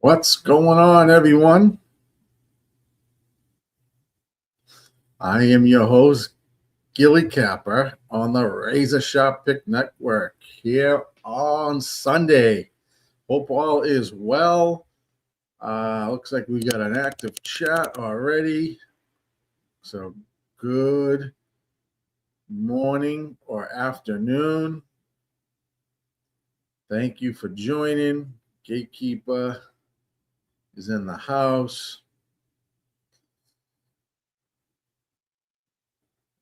What's going on, everyone? I am your host, GillyCapper, on the RazorSharpPick Network here on Sunday. Hope all is well. Looks like we got an active chat already. So good morning or afternoon. Thank you for joining. Gatekeeper is in the house.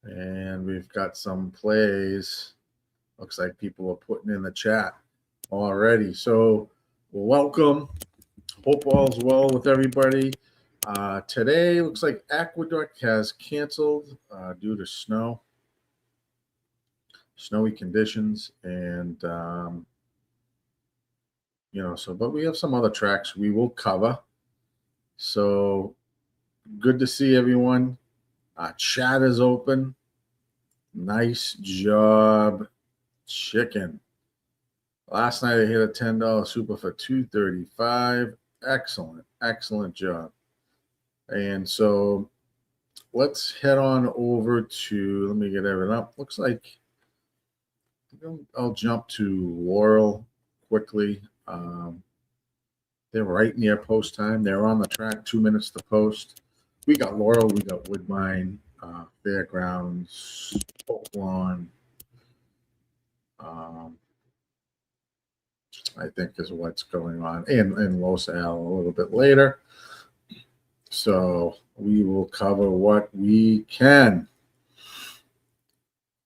And we've got some plays. Looks like people are putting in the chat already. So welcome. Hope all's well with everybody. Today looks like Aqueduct has canceled due to snowy conditions, and but we have some other tracks we will cover. So good to see everyone. Chat is open. Nice job, chicken. Last night I hit a $10 super for $235. Excellent job. And so let's head on over to, let me get everything up. Looks like I'll jump to Laurel quickly. They're right near post time. They're on the track, 2 minutes to post. We got Laurel, we got Woodbine, Fairgrounds, Oaklawn, I think is what's going on, and Los Al a little bit later. So we will cover what we can.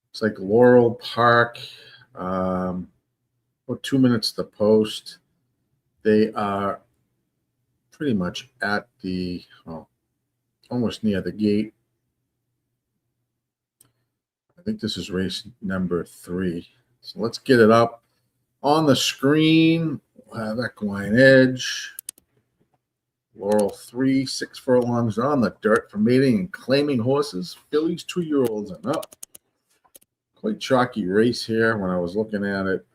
It's like Laurel Park, about 2 minutes to post. They are pretty much at the, almost near the gate. I think this is race number 3. So let's get it up on the screen. We'll have Equine Edge. Laurel 3, 6 furlongs on the dirt for mating and claiming horses. Fillies 2-year-olds and up. Quite chalky race here when I was looking at it.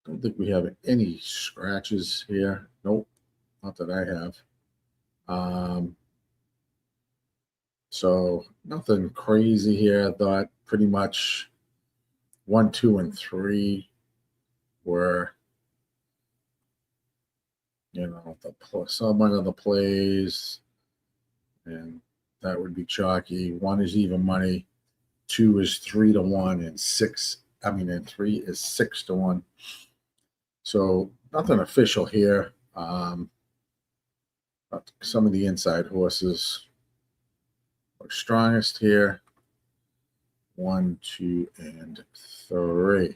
Don't think we have any scratches here. Nope, not that I have. So nothing crazy here. I thought pretty much 1, 2, and 3 were, some of the plays, and that would be chalky. 1 is even money, 2 is 3-1, and 3 is 6-1. So nothing official here. But some of the inside horses are strongest here. 1, 2, and 3.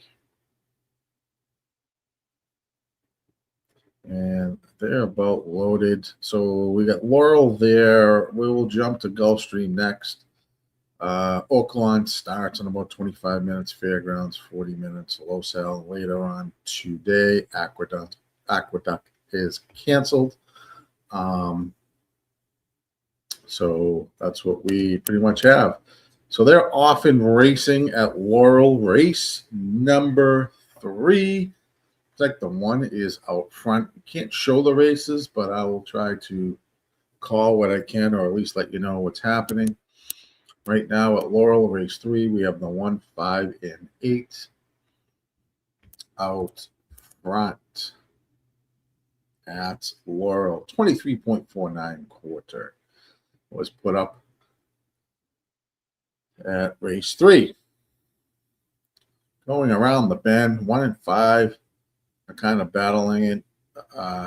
And they're about loaded. So we got Laurel there. We will jump to Gulfstream next. Oaklawn starts in about 25 minutes. Fairgrounds, 40 minutes. Los Al later on today. Aqueduct is canceled. So that's what we pretty much have. So they're often racing at Laurel, race number 3. It's like the 1 is out front. You can't show the races, but I will try to call what I can, or at least let you know what's happening. Right now at Laurel, race 3, we have the 1, 5, and 8 out front at Laurel. 23.49 quarter was put up at race 3. Going around the bend, 1 and 5 are kind of battling it.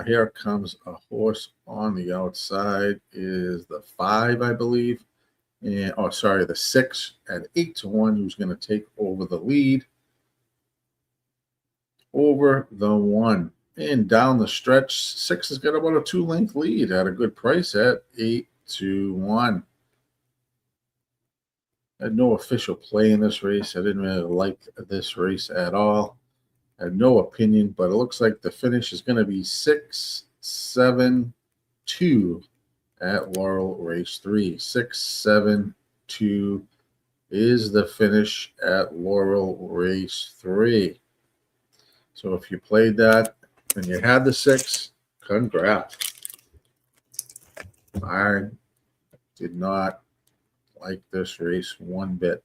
Here comes a horse on the outside, is the 5, I believe. And the 6 at 8-1, who's going to take over the lead. Over the 1. And down the stretch, 6 has got about a 2-length lead at a good price at 8-1. I had no official play in this race. I didn't really like this race at all. I had no opinion, but it looks like the finish is going to be 6-7-2 at Laurel race 3. 6-7-2 is the finish at Laurel race 3. So if you played that, and you had the 6, congrats. I did not like this race one bit.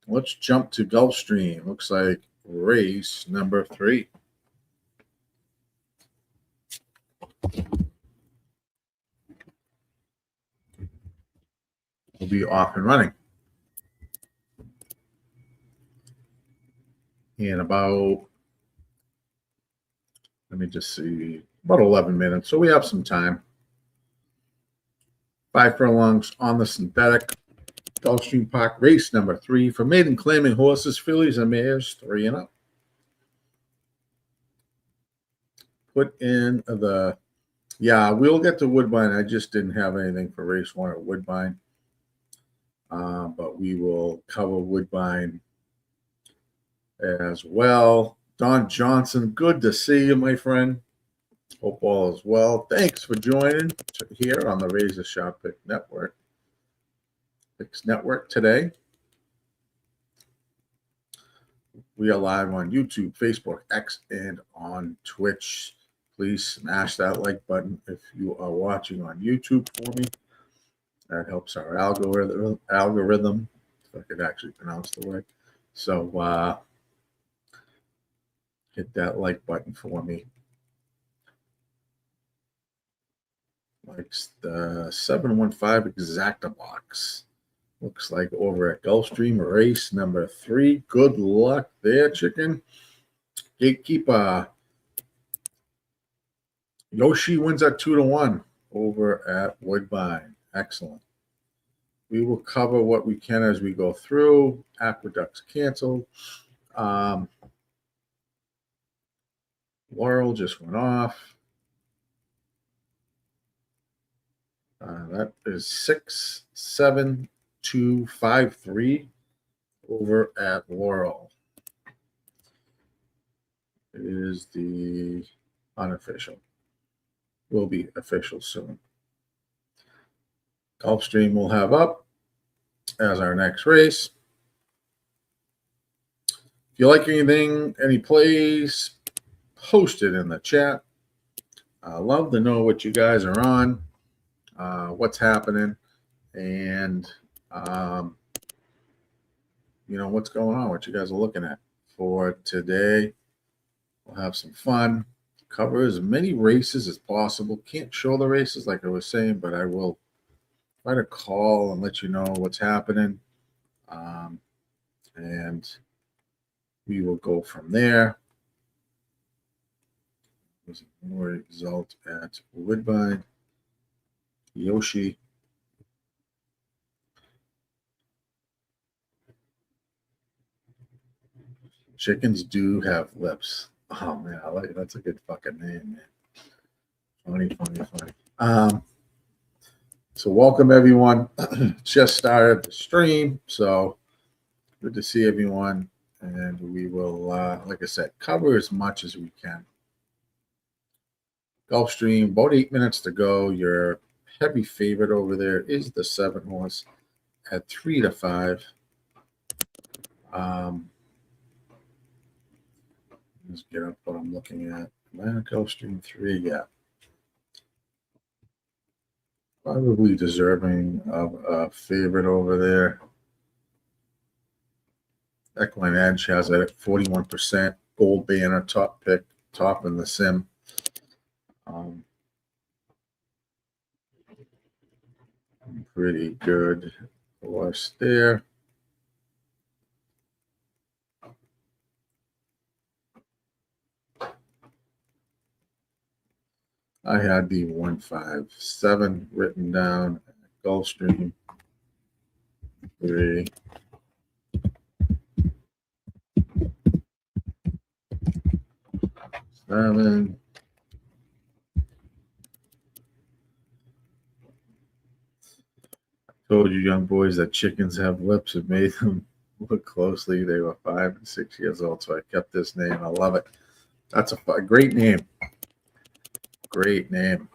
Let's jump to Gulfstream. Looks like race number 3. Will be off and running in about, let me just see, about 11 minutes. So we have some time. 5 furlongs on the synthetic. Gulfstream Park, race number 3 for maiden claiming horses, fillies, and mares, 3 and up. Put in the, yeah, we'll get to Woodbine. I just didn't have anything for race 1 at Woodbine. But we will cover Woodbine as well. Don Johnson, good to see you, my friend. Hope all is well. Thanks for joining here on the RazorSharpPicks Network. Picks Network today. We are live on YouTube, Facebook, X, and on Twitch. Please smash that like button if you are watching on YouTube for me. That helps our algorithm, if I could actually pronounce the word. So hit that like button for me. Likes the 715 Exacta box. Looks like over at Gulfstream, race number 3. Good luck there, chicken. Gatekeeper. Yoshi wins at 2-1 over at Woodbine. Excellent. We will cover what we can as we go through. Aqueduct's canceled. Laurel just went off. That is 6-7-2-5-3 over at Laurel. It is the unofficial. Will be official soon. Gulfstream will have up as our next race. If you like anything, any plays, post it in the chat. I love to know what you guys are on, what's happening, and you know what's going on, what you guys are looking at for today. We'll have some fun. Cover as many races as possible. Can't show the races like I was saying, but I will try to call and let you know what's happening. And we will go from there. There's more result at Woodbine. Yoshi. Chickens do have lips. Oh man, I like it. That's a good fucking name, man. Funny. So welcome everyone. Just started the stream, so good to see everyone. And we will, like I said, cover as much as we can. Gulfstream, about 8 minutes to go. Your heavy favorite over there is the 7 horse at 3-5. Let's get up what I'm looking at. Gulfstream 3, yeah. Probably deserving of a favorite over there. Equine Edge has it at 41%. Gold Banner, top pick, top in the sim. Pretty good horse there. I had the 157 written down. Gulfstream 3. Seven. Told you young boys that chickens have lips. It made them look closely. They were 5 and 6 years old, so I kept this name. I love it. That's a great name. Great name.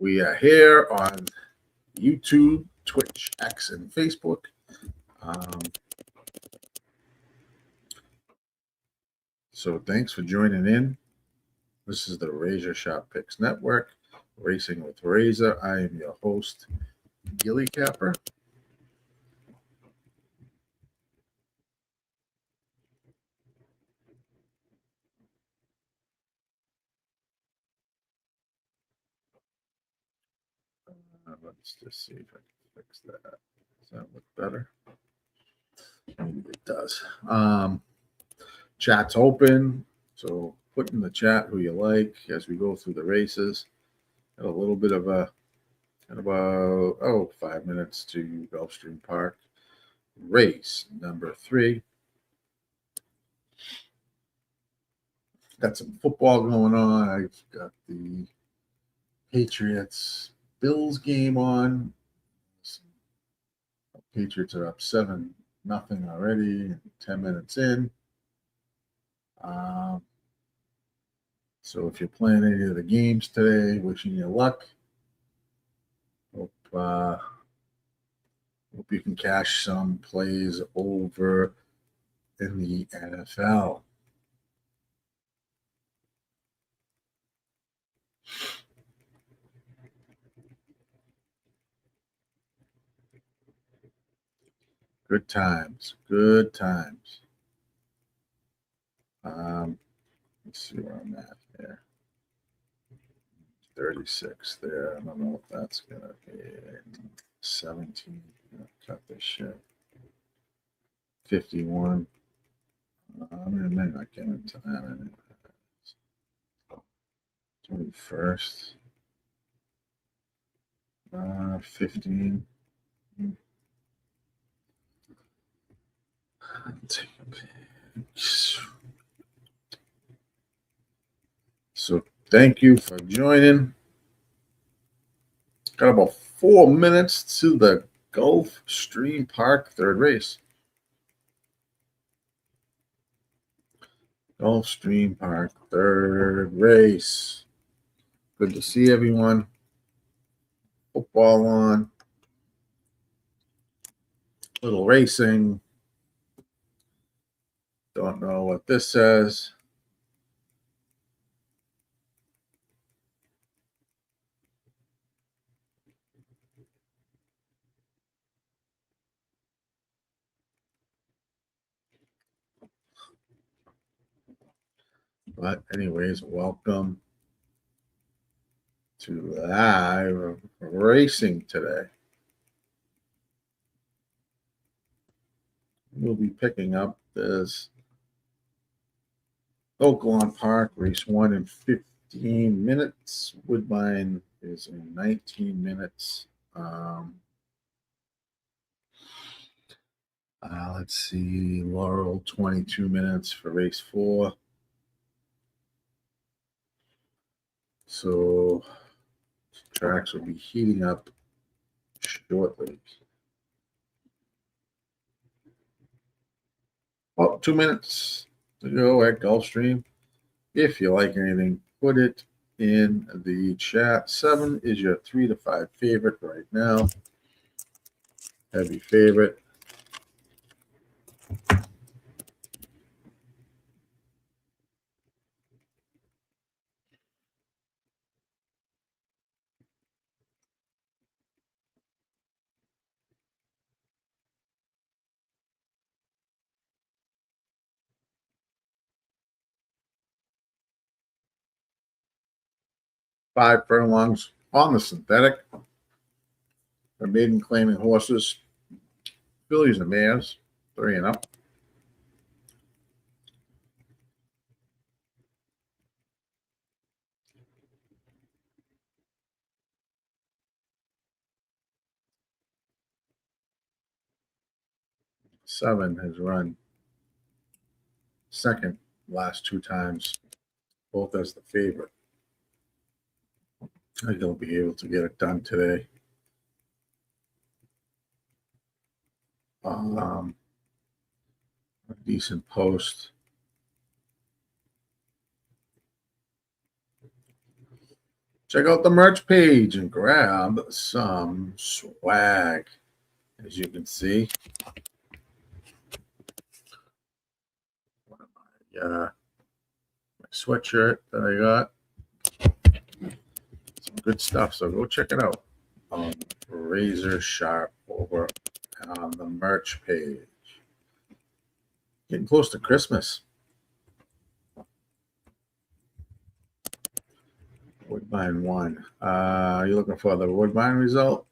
We are here on YouTube, Twitch, X, and Facebook. So thanks for joining in. This is the RazorSharpPicks Network, Racing with Razor. I am your host, GillyCapper. Let's just see if I can fix that. Does that look better? It does. Chat's open, so put in the chat who you like as we go through the races. Got a little bit of a, about 5 minutes to Gulfstream Park. Race number 3. Got some football going on. I've got the Patriots Bills game on. Patriots are up 7-0 already, 10 minutes in. So if you're playing any of the games today, wishing you luck. Hope you can cash some plays over in the NFL. Good times. Good times. Let's see where I'm at there. 36 there. I don't know if that's going to be 17. Cut this shit. 51. I may not get into that. 21st. 15. Take a pic. So thank you for joining. Got about 4 minutes to the Gulfstream Park third race. Gulfstream Park third race. Good to see everyone. Football on. Little racing. Don't know what this says. But anyways, welcome to live racing today. We'll be picking up this Oaklawn Park, race 1 in 15 minutes. Woodbine is in 19 minutes. Let's see, Laurel 22 minutes for race 4. So tracks will be heating up shortly. Well, 2 minutes to go at Gulfstream. If you like anything, put it in the chat. 7 is your 3 to 5 favorite right now. Heavy favorite. Five furlongs on the synthetic. The maiden claiming horses, fillies and mares, 3 and up. Seven has run second last 2 times, both as the favorite. I think he'll be able to get it done today. A decent post. Check out the merch page and grab some swag. As you can see, my sweatshirt that I got. Some good stuff. So go check it out on Razor Sharp over on the merch page. Getting close to Christmas. Woodbine won. You're looking for the Woodbine result?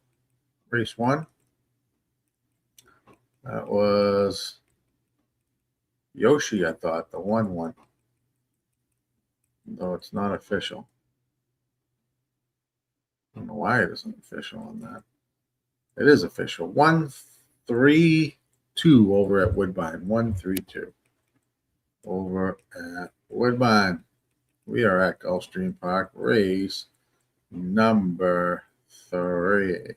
Race 1. That was Yoshi, I thought, the 1-1. Though it's not official. I don't know why it isn't official on that. It is official. 1-3-2 over at Woodbine. 1-3-2 over at Woodbine. We are at Gulfstream Park, race number 3.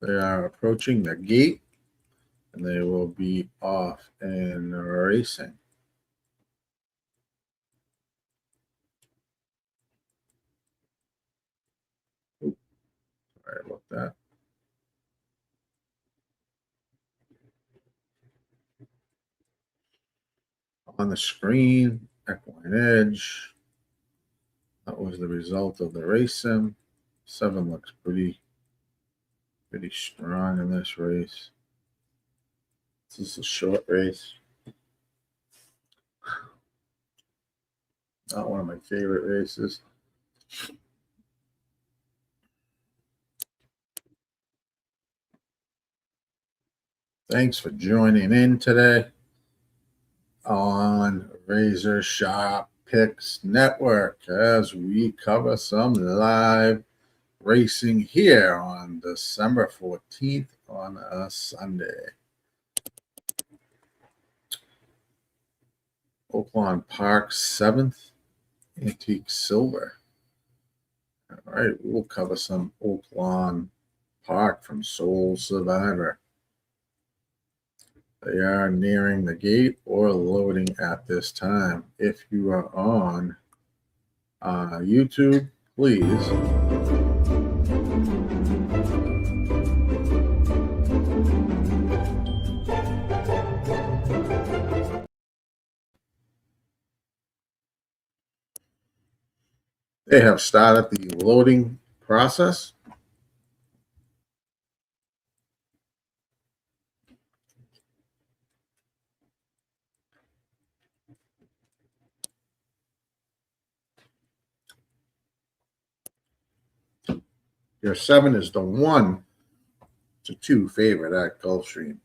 They are approaching the gate, and they will be off and racing. Ooh, sorry about that. On the screen, equine edge. That was the result of the race sim. 7 looks pretty strong in this race. This is a short race. Not one of my favorite races. Thanks for joining in today on RazorSharpPicks Network as we cover some live racing here on December 14th on a Sunday. Oaklawn Park 7th, Antique Silver. All right, we'll cover some Oaklawn Park from Soul Survivor. They are nearing the gate or loading at this time. If you are on YouTube, please they have started the loading process. Your 7 is the 1-2 favorite at Gulfstream.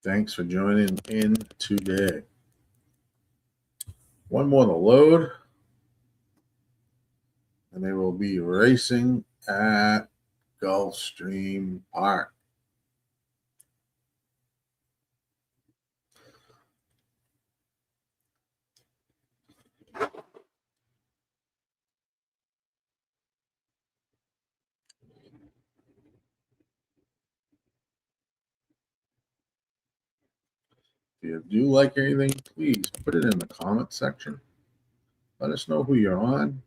Thanks for joining in today. One more to load, and they will be racing at Gulfstream Park. If you do like anything, please put it in the comment section. Let us know who you're on,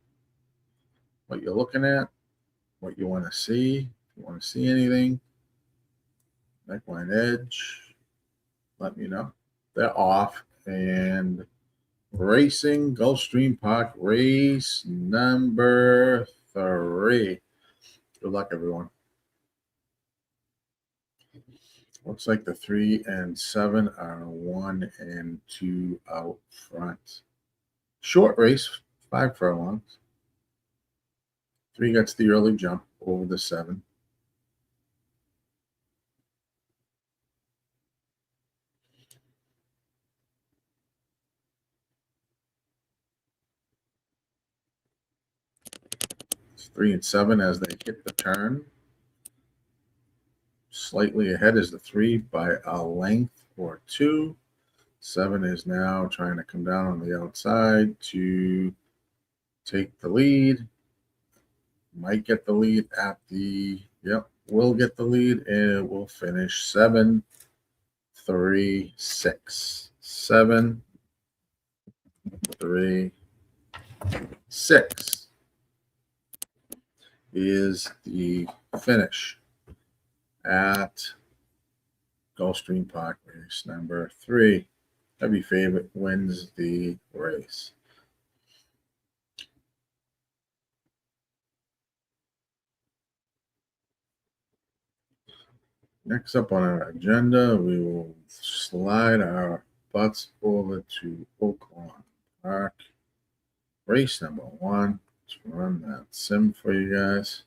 what you're looking at, what you want to see. If you want to see anything, Equine Edge, let me know. They're off and racing Gulfstream Park, race number 3. Good luck, everyone. Looks like the 3 and 7 are 1 and 2 out front. Short race, 5 furlongs. 3 gets the early jump over the 7. It's 3 and 7 as they hit the turn. Slightly ahead is the 3 by a length or 2. 7 is now trying to come down on the outside to take the lead. Might get the lead at the, yep, will get the lead, and it will finish 7, 3, 6. 7, 3, 6 is the finish at Gulfstream Park race number 3. Heavy favorite wins the race. Next up on our agenda, we will slide our butts over to Oaklawn Park. Race number 1. Let's run that sim for you guys.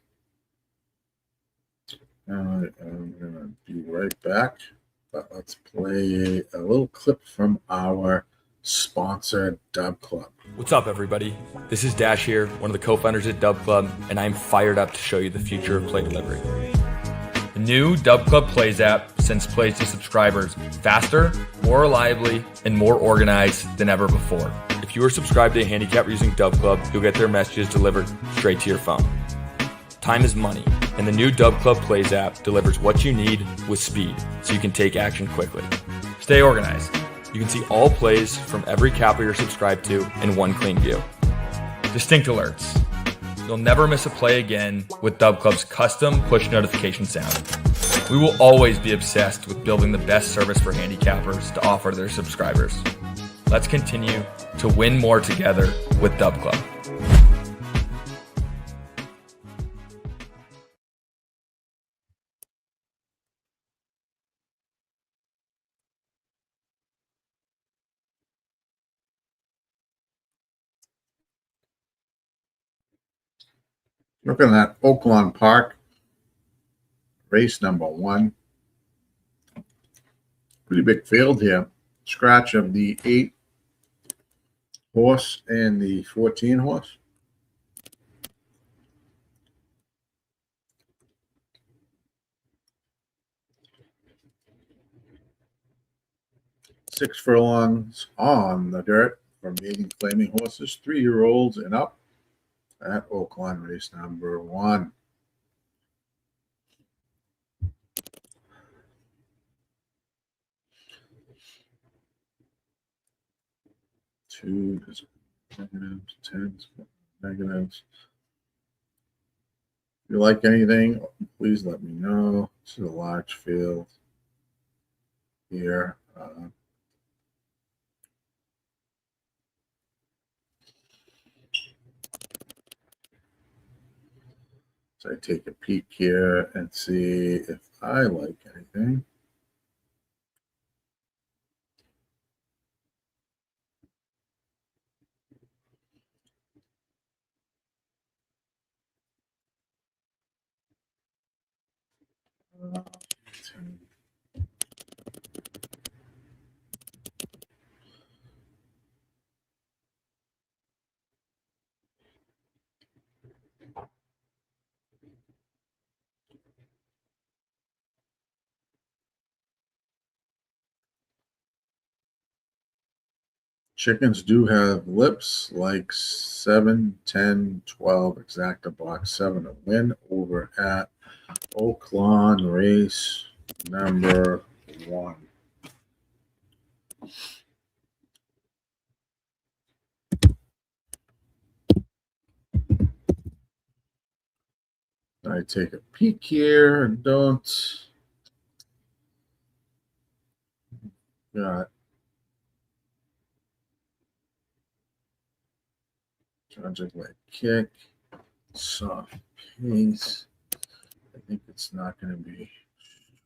I'm going to be right back, but let's play a little clip from our sponsor, Dub Club. What's up, everybody? This is Dash here, one of the co-founders at Dub Club, and I'm fired up to show you the future of play delivery. The new Dub Club Plays app sends plays to subscribers faster, more reliably, and more organized than ever before. If you are subscribed to a handicapper using Dub Club, you'll get their messages delivered straight to your phone. Time is money, and the new Dub Club Plays app delivers what you need with speed, so you can take action quickly. Stay organized. You can see all plays from every capper you're subscribed to in one clean view. Distinct alerts. You'll never miss a play again with Dub Club's custom push notification sound. We will always be obsessed with building the best service for handicappers to offer their subscribers. Let's continue to win more together with Dub Club. Looking at Oaklawn Park, race number 1. Pretty big field here. Scratch of the 8 horse and the 14 horse. Six furlongs on the dirt for maiden claiming horses, 3-year-olds and up at Oaklawn race number 1. Two negatives, 10s, negatives. If you like anything, please let me know. This is a large field here. So I take a peek here and see if I like anything. Chickens do have lips like 7, 10, 12, exacta box 7 to win over at Oaklawn race number 1. I take a peek here and don't got Project Leg Kick, soft pace. I think it's not going to be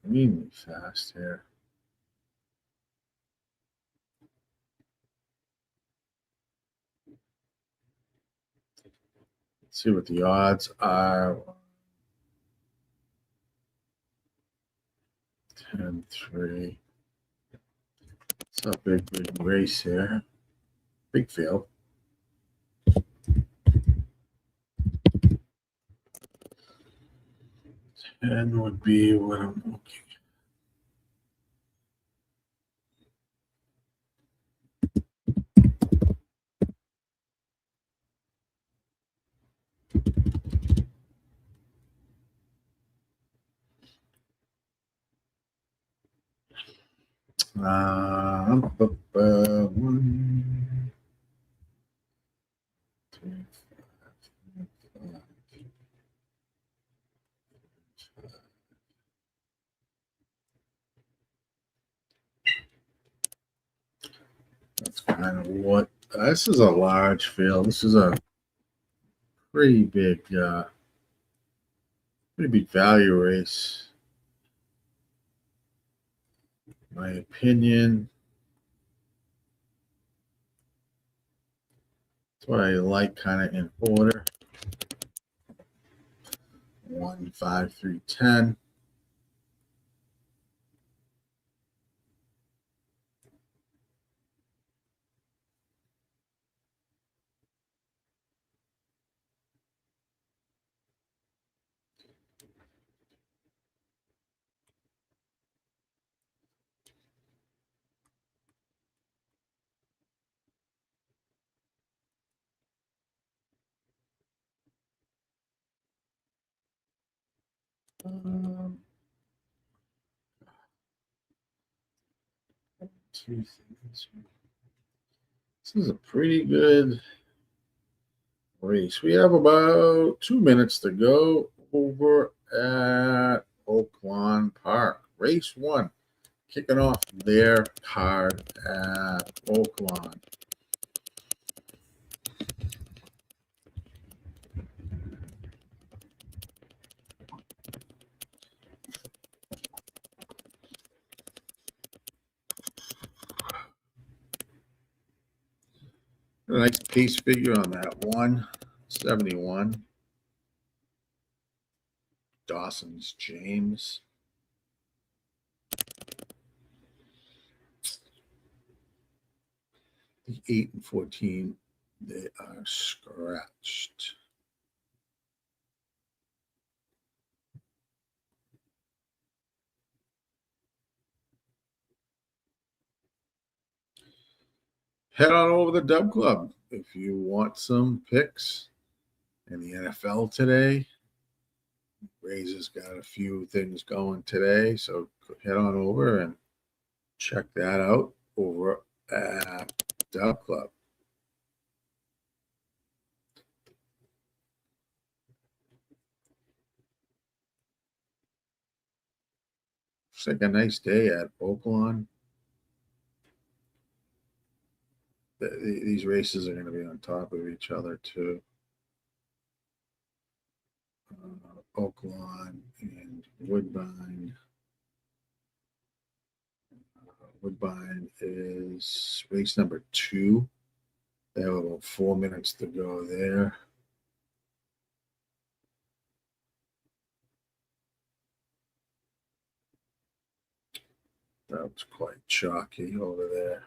extremely fast here. Let's see what the odds are. 10-3. It's a big race here. Big field. 10 would be what I'm looking. One, two, five. That's kind of what this is a large field. This is a pretty big value race. My opinion. That's what I like, kind of in order. 1, 5, 3, 10. Two things. This is a pretty good race. We have about 2 minutes to go over at Oaklawn Park. Race 1, kicking off their card at Oaklawn. A nice pace figure on that 171. Dawson's James. The 8 and 14, they are scratched. Head on over to the Dub Club if you want some picks in the NFL today. Razor's got a few things going today, so head on over and check that out over at Dub Club. Looks like a nice day at Oaklawn. These races are going to be on top of each other too. Oaklawn and Woodbine. Woodbine is race number 2. They have about 4 minutes to go there. That's quite chalky over there.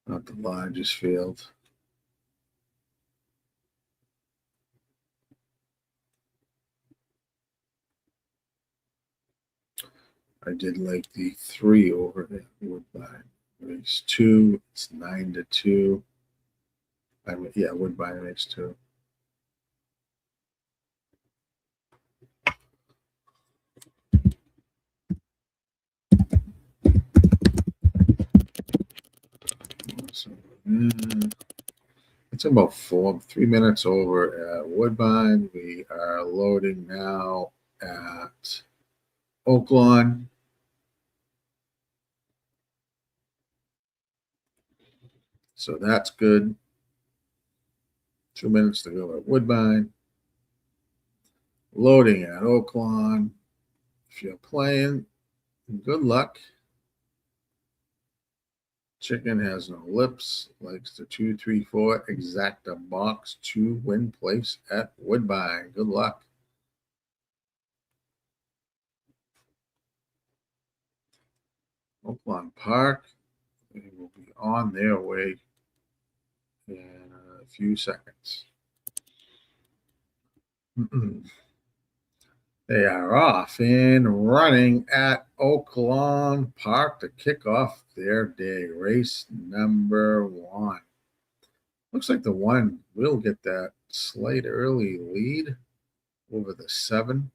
Not the largest field. I did like the 3 over at Woodbine. Race 2, it's 9-2. Woodbine race 2. So, it's about 3 minutes over at Woodbine. We are loading now at Oaklawn. So that's good. 2 minutes to go at Woodbine. Loading at Oaklawn. If you're playing, good luck. Chicken has no lips. Likes the 2, 3, 4 exacta box to win place at Woodbine. Good luck. Oaklawn Park. They will be on their way in a few seconds. They are off and running at Oaklawn Park to kick off their day. Race number 1. Looks like the 1 will get that slight early lead over the 7.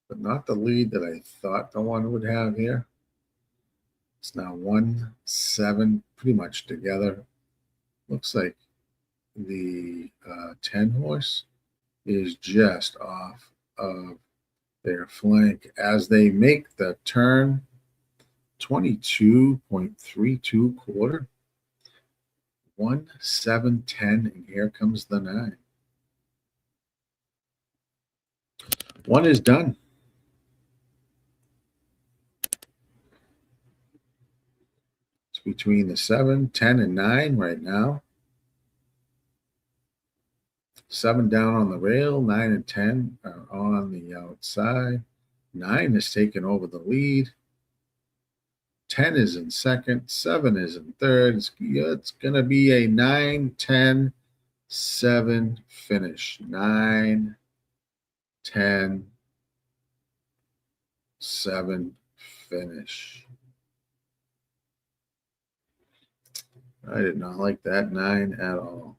But not the lead that I thought the 1 would have here. It's now 1, 7, pretty much together. Looks like the 10 horse is just off of their flank as they make the turn. 22.32 quarter. 1, 7, 10, and here comes the 9. 1 is done. It's between the 7, 10, and 9 right now. 7 down on the rail, 9 and 10 are on the outside. 9 has taken over the lead. 10 is in second, 7 is in third. It's going to be a 9, 10, 7 finish. 9, 10, 7 finish. I did not like that 9 at all.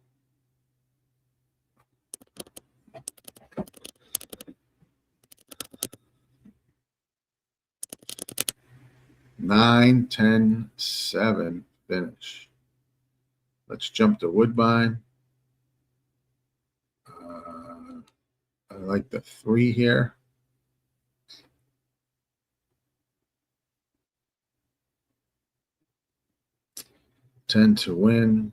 Nine, 10, 7 finish. Let's jump to Woodbine. I like the 3 here. Ten to win.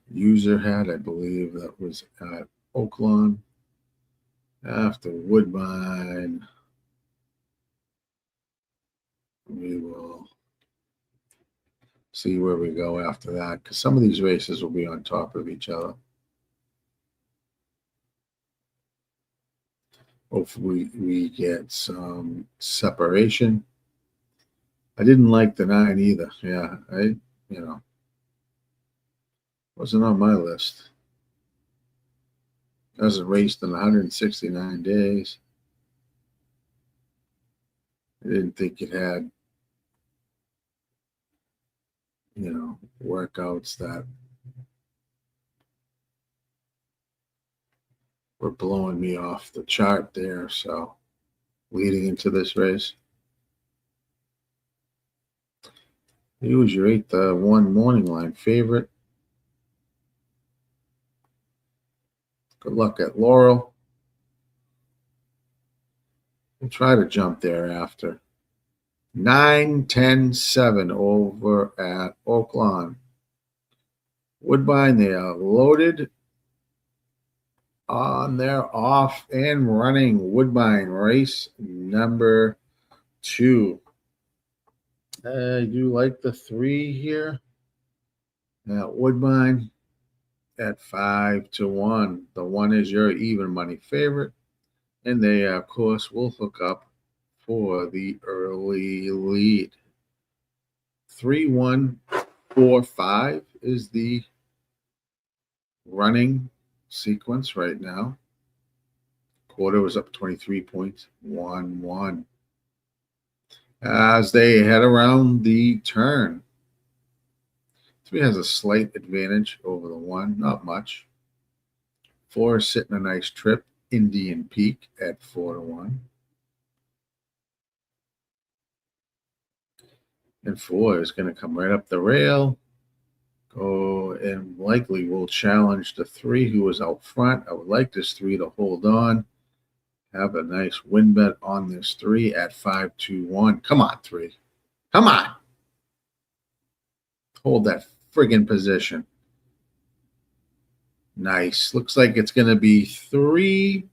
User had, I believe, that was at Oaklawn. After Woodbine, we will see where we go after that, because some of these races will be on top of each other. Hopefully we get some separation. I didn't like the 9 either. Yeah, wasn't on my list. Hasn't raced in 169 days. I didn't think it had, workouts that were blowing me off the chart there. So leading into this race, he was your 8-1 morning line favorite. Good luck at Laurel. We'll try to jump there after. 9, 10, 7 over at Oaklawn. Woodbine, they are loaded on their off and running. Woodbine, race number 2. I do like the 3 here at Woodbine at 5 to 1. The 1 is your even money favorite, and they, of course, will hook up for the early lead. 3, 1, 4, 5 is the running sequence right now. Quarter was up 23.11 as they head around the turn. 3 has a slight advantage over the 1, not much. 4 is sitting a nice trip. Indian Peak at 4 to 1. And 4 is going to come right up the rail. Go and likely will challenge the 3 who was out front. I would like this 3 to hold on. Have a nice win bet on this 3 at 5 to 1. Come on, 3. Come on. Hold that friggin' position. Nice. Looks like it's going to be 3,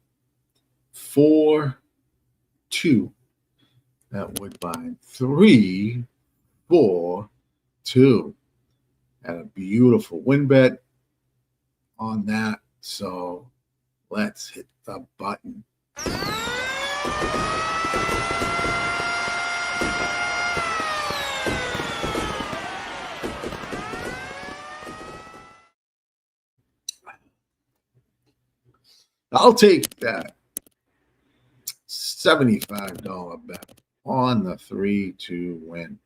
4, 2. That Woodbine. 3, 4, 2. Had a beautiful win bet on that. So let's hit the button. I'll take that $75 bet on the 3 to win.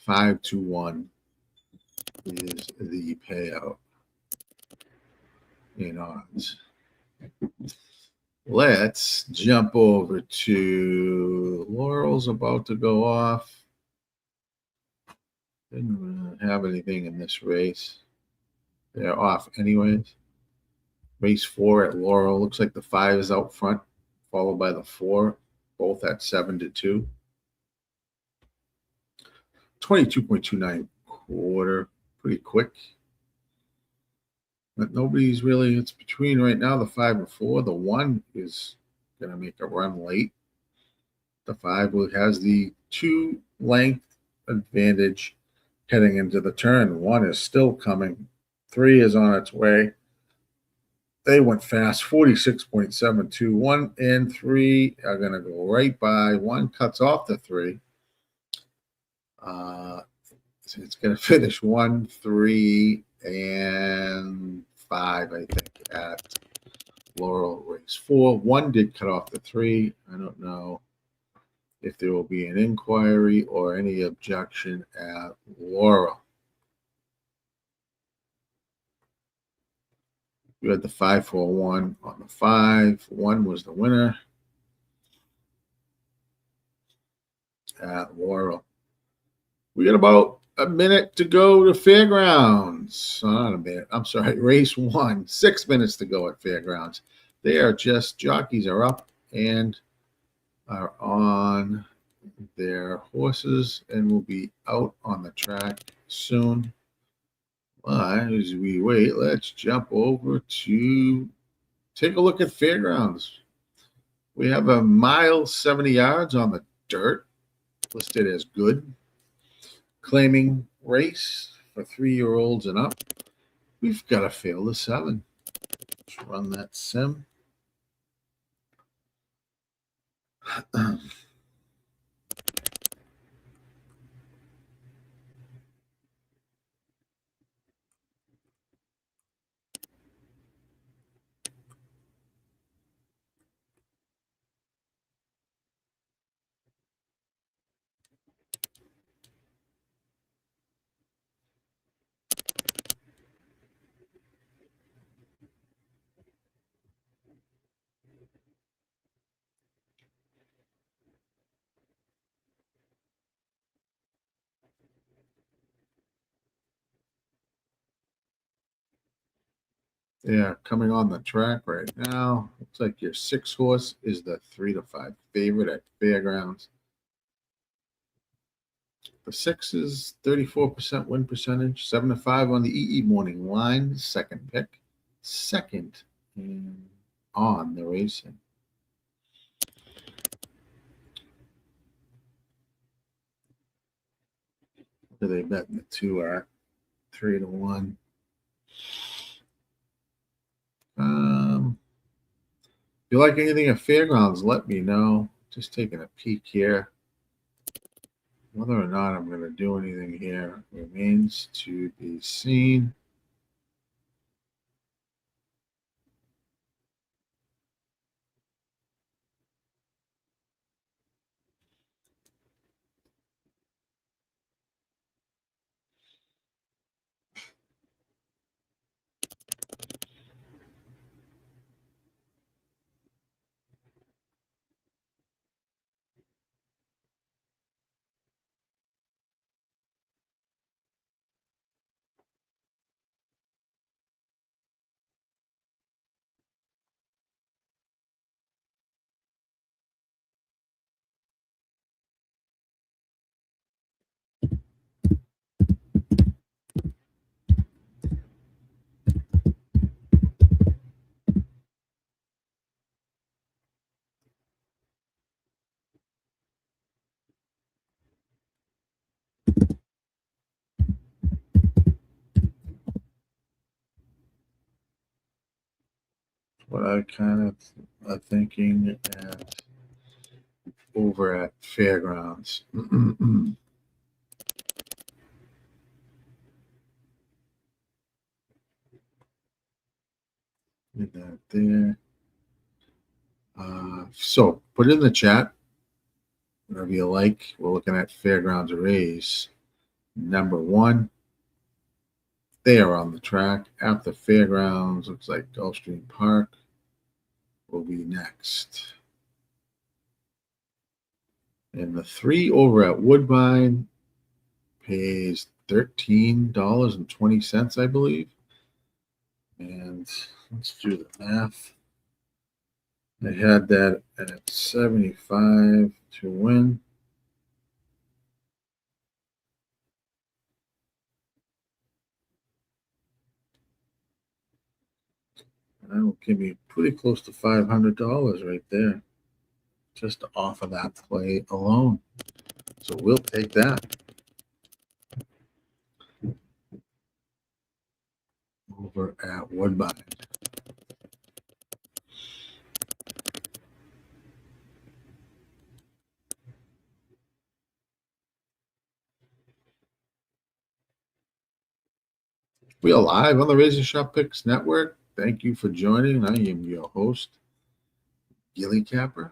$5 to 1 is the payout in odds. Let's jump over to Laurel's about to go off. Didn't have anything in this race. They're off anyways. Race 4 at Laurel. Looks like the 5 is out front, followed by the 4, both at 7 to 2. 22.29 quarter. Pretty quick. But nobody's really, it's between right now the 5 and 4. The 1 is going to make a run late. The 5 has the 2 length advantage heading into the turn. 1 is still coming. 3 is on its way. They went fast, 46.72. 1 and 3 are going to go right by. 1 cuts off the 3. So it's going to finish 1, 3, and 5, I think, at Laurel race 4. 1 did cut off the 3. I don't know if there will be an inquiry or any objection at Laurel. You had the 5-4-1 on the 5. 1 was the winner at Laurel. We got about a minute to go to Fairgrounds. Not a minute. I'm sorry. Race 1. 6 minutes to go at Fairgrounds. They are just, jockeys are up and are on their horses and will be out on the track soon. But as we wait, let's jump over to take a look at Fairgrounds. We have a mile 70 yards on the dirt, listed as good. Claiming race for 3-year-olds and up. We've got to fail the 7. Let's run that sim. Yeah, coming on the track right now. Looks like your 6 horse is the 3 to 5 favorite at Fairgrounds. The 6 is 34% win percentage, 7 to 5 on the EE morning line. Second pick, second on the racing. What are they betting the 2 at? 3 to 1. If you like anything at Fairgrounds, let me know. Just taking a peek here. Whether or not I'm going to do anything here remains to be seen. What I kind of thinking at over at Fairgrounds. Get that there. So put it in the chat, whatever you like. We're looking at Fairgrounds race number 1. They are on the track. After Fairgrounds, looks like Gulfstream Park will be next. And the 3 over at Woodbine pays $13.20, I believe. And let's do the math. I had that at 75 to win. That will give me pretty close to $500 right there, just off of that play alone. So we'll take that. Over at Woodbine. We are live on the RazorSharpPicks Network. Thank you for joining. I am your host, GillyCapper.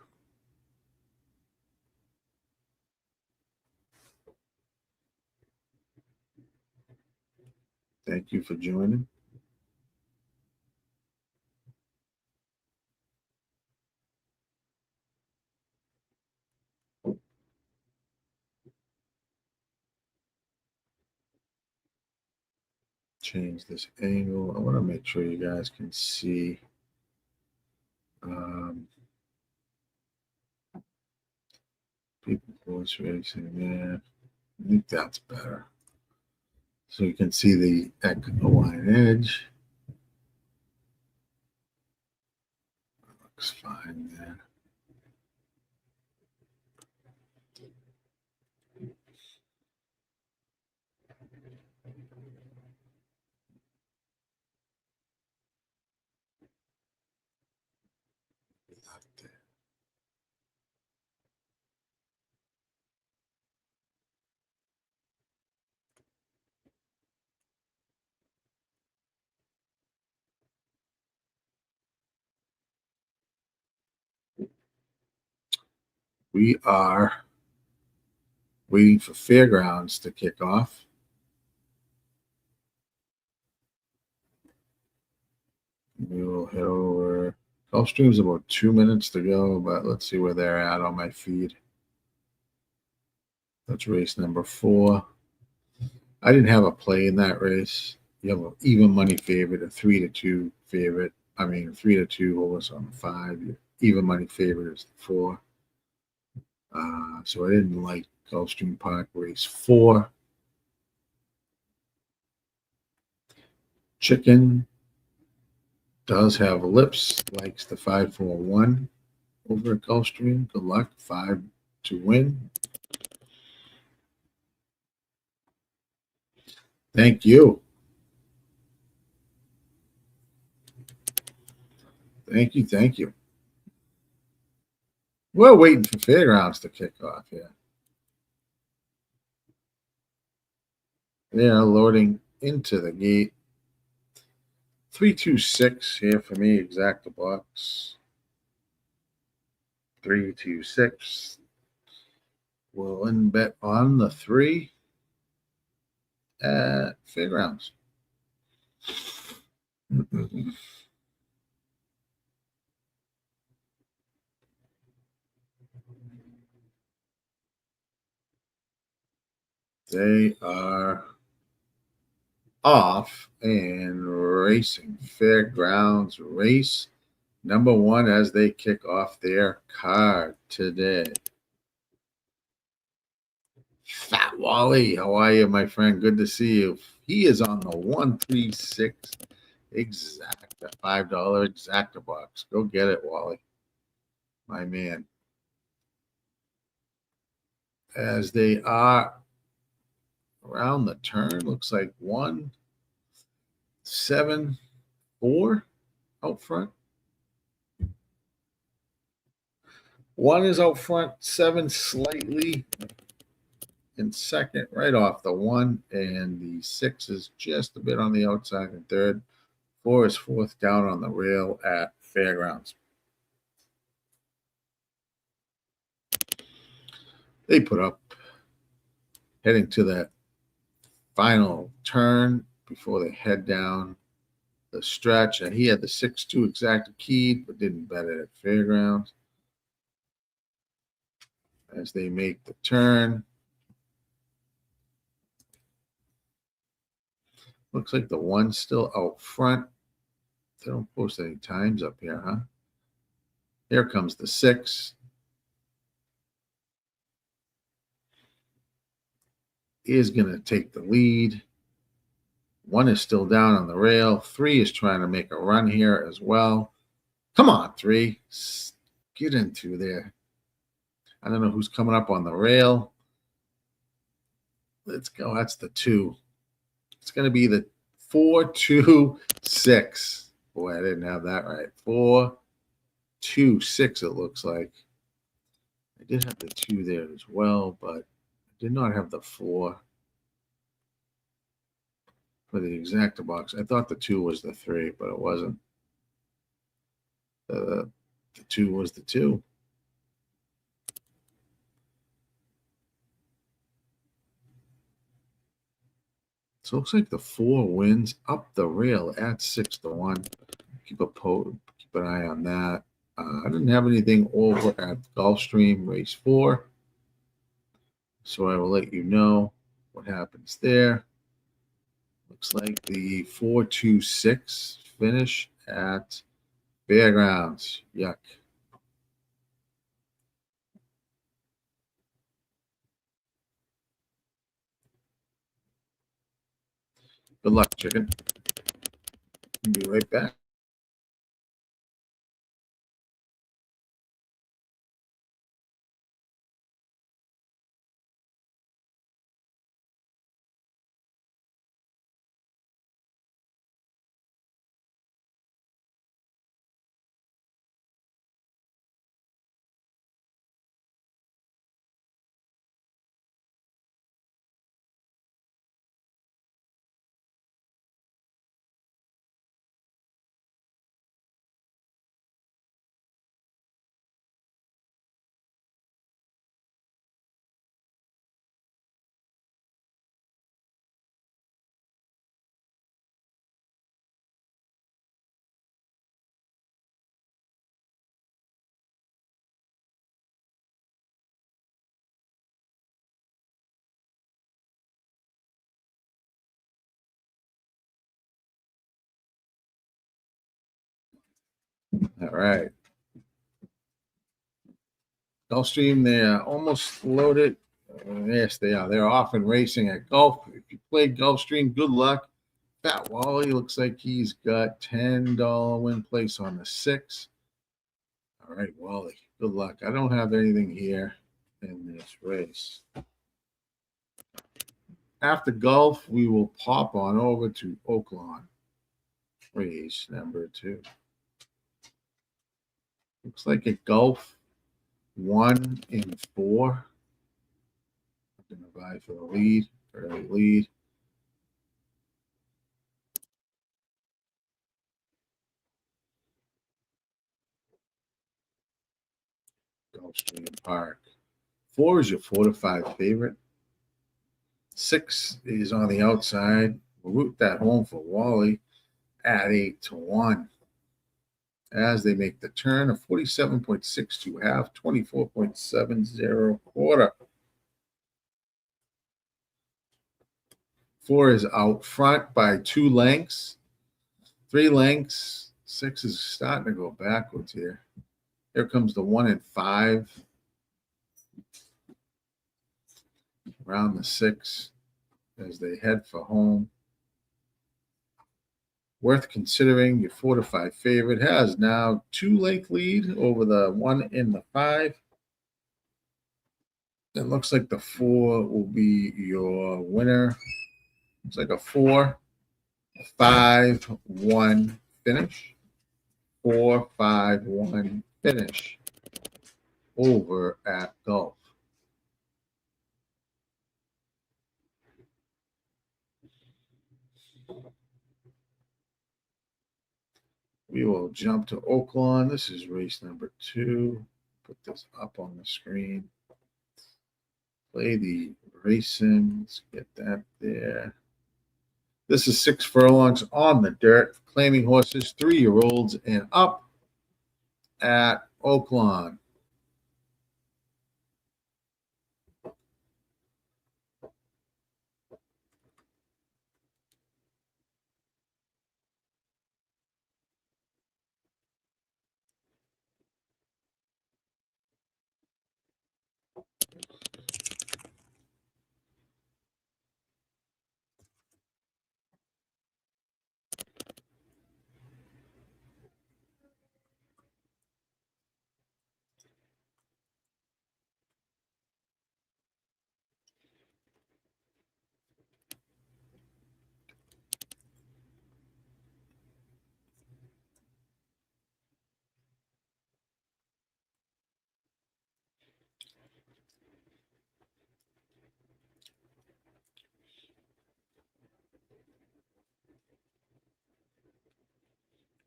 Thank you for joining. Change this angle. I want to make sure you guys can see. People horse racing there. I think that's better. So you can see the line edge. Looks fine there. We are waiting for Fairgrounds to kick off. We will head over. Gulfstream's about 2 minutes to go, but let's see where they're at on my feed. That's race number 4. I didn't have a play in that race. You have an even money favorite, a 3-2 favorite. I mean, 3-2 horse on 5. Your even money favorite is 4. So I didn't like Gulfstream Park race 4. Chicken does have lips, likes the 5-4-1 over at Gulfstream. Good luck. 5 to win. Thank you. Thank you. We're waiting for Fairgrounds to kick off here. They are loading into the gate. 326 here for me, exact the box. 326. We'll in bet on the 3 at Fairgrounds. They are off and racing. Fairgrounds race number 1 as they kick off their card today. Fat Wally, how are you, my friend? Good to see you. He is on the 136 exacta, $5 exacta box. Go get it, Wally, my man. As they are around the turn, looks like 1, 7, 4 out front. 1 is out front, 7 slightly in second, right off the 1, and the 6 is just a bit on the outside in third. 4 is fourth down on the rail at Fairgrounds. They put up, heading to that final turn before they head down the stretch. And he had the 6-2 exacta keyed, but didn't bet it at Fairgrounds. As they make the turn, looks like the one's still out front. They don't post any times up here, huh? Here comes the 6. Is going to take the lead. 1 is still down on the rail. 3 is trying to make a run here as well. Come on, 3. Get into there. I don't know who's coming up on the rail. Let's go. That's the 2. It's going to be the 4-2-6. Boy, I didn't have that right. 4-2-6, it looks like. I did have the 2 there as well, but I did not have the 4 for the exacta box. I thought the 2 was the 3, but it wasn't. The 2 was the 2. So it looks like the 4 wins up the rail at 6-1. Keep an eye on that. I didn't have anything over at Gulfstream race 4, so I will let you know what happens there. Looks like the 4-2-6 finish at Fairgrounds. Yuck. Good luck, chicken. Be right back. All right. Gulfstream, they're almost loaded. Yes, they are. They're off and racing at Gulf. If you played Gulfstream, good luck. Fat Wally looks like he's got $10 win place on the 6. All right, Wally, good luck. I don't have anything here in this race. After Gulf, we will pop on over to Oaklawn. Race number 2. Looks like at Gulf, 1 and 4. I'm going to buy for the lead, early lead. Gulfstream Park. 4 is your 4 to 5 favorite. 6 is on the outside. We'll root that home for Wally at 8-1. As they make the turn, a 47.62 half, 24.70 quarter. 4 is out front by 2 lengths, 3 lengths. 6 is starting to go backwards here. Here comes the 1 and 5. Around the 6 as they head for home. Worth considering, your 4 to 5 favorite has now 2-length lead over the 1 and the 5. It looks like the 4 will be your winner. Looks like a 4-5-1 finish. 4-5-1 finish over at Gulf. We will jump to Oaklawn. This is race number 2. Put this up on the screen. Play the racing. Let's get that there. This is 6 furlongs on the dirt. Claiming horses, 3-year-olds and up at Oaklawn.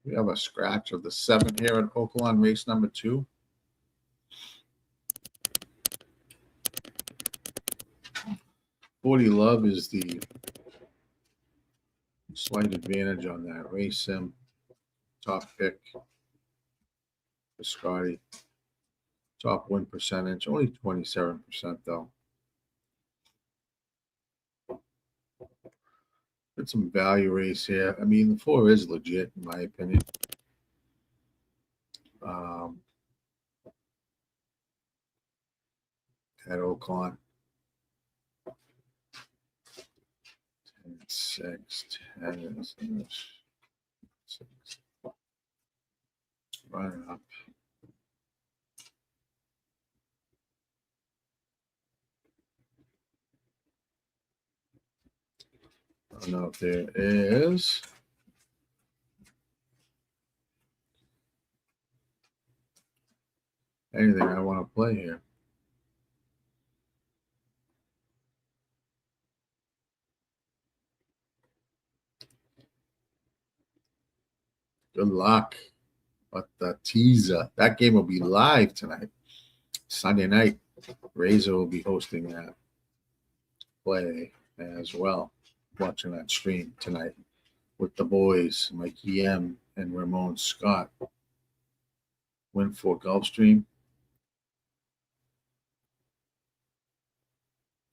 We have a scratch of the 7 here at Oaklawn, race number 2. Forty Love is the slight advantage on that race sim. Top pick for Scotty. Top win percentage, only 27% though. Get some value race here. I mean, the 4 is legit in my opinion. At Oaklawn. 6, 10, 6. Run up. I don't know if there is. Anything I want to play here. Good luck. But the teaser, that game will be live tonight. Sunday night. Razor will be hosting that play as well. Watching that stream tonight with the boys, Mikey M and Ramon Scott. Win for Gulfstream.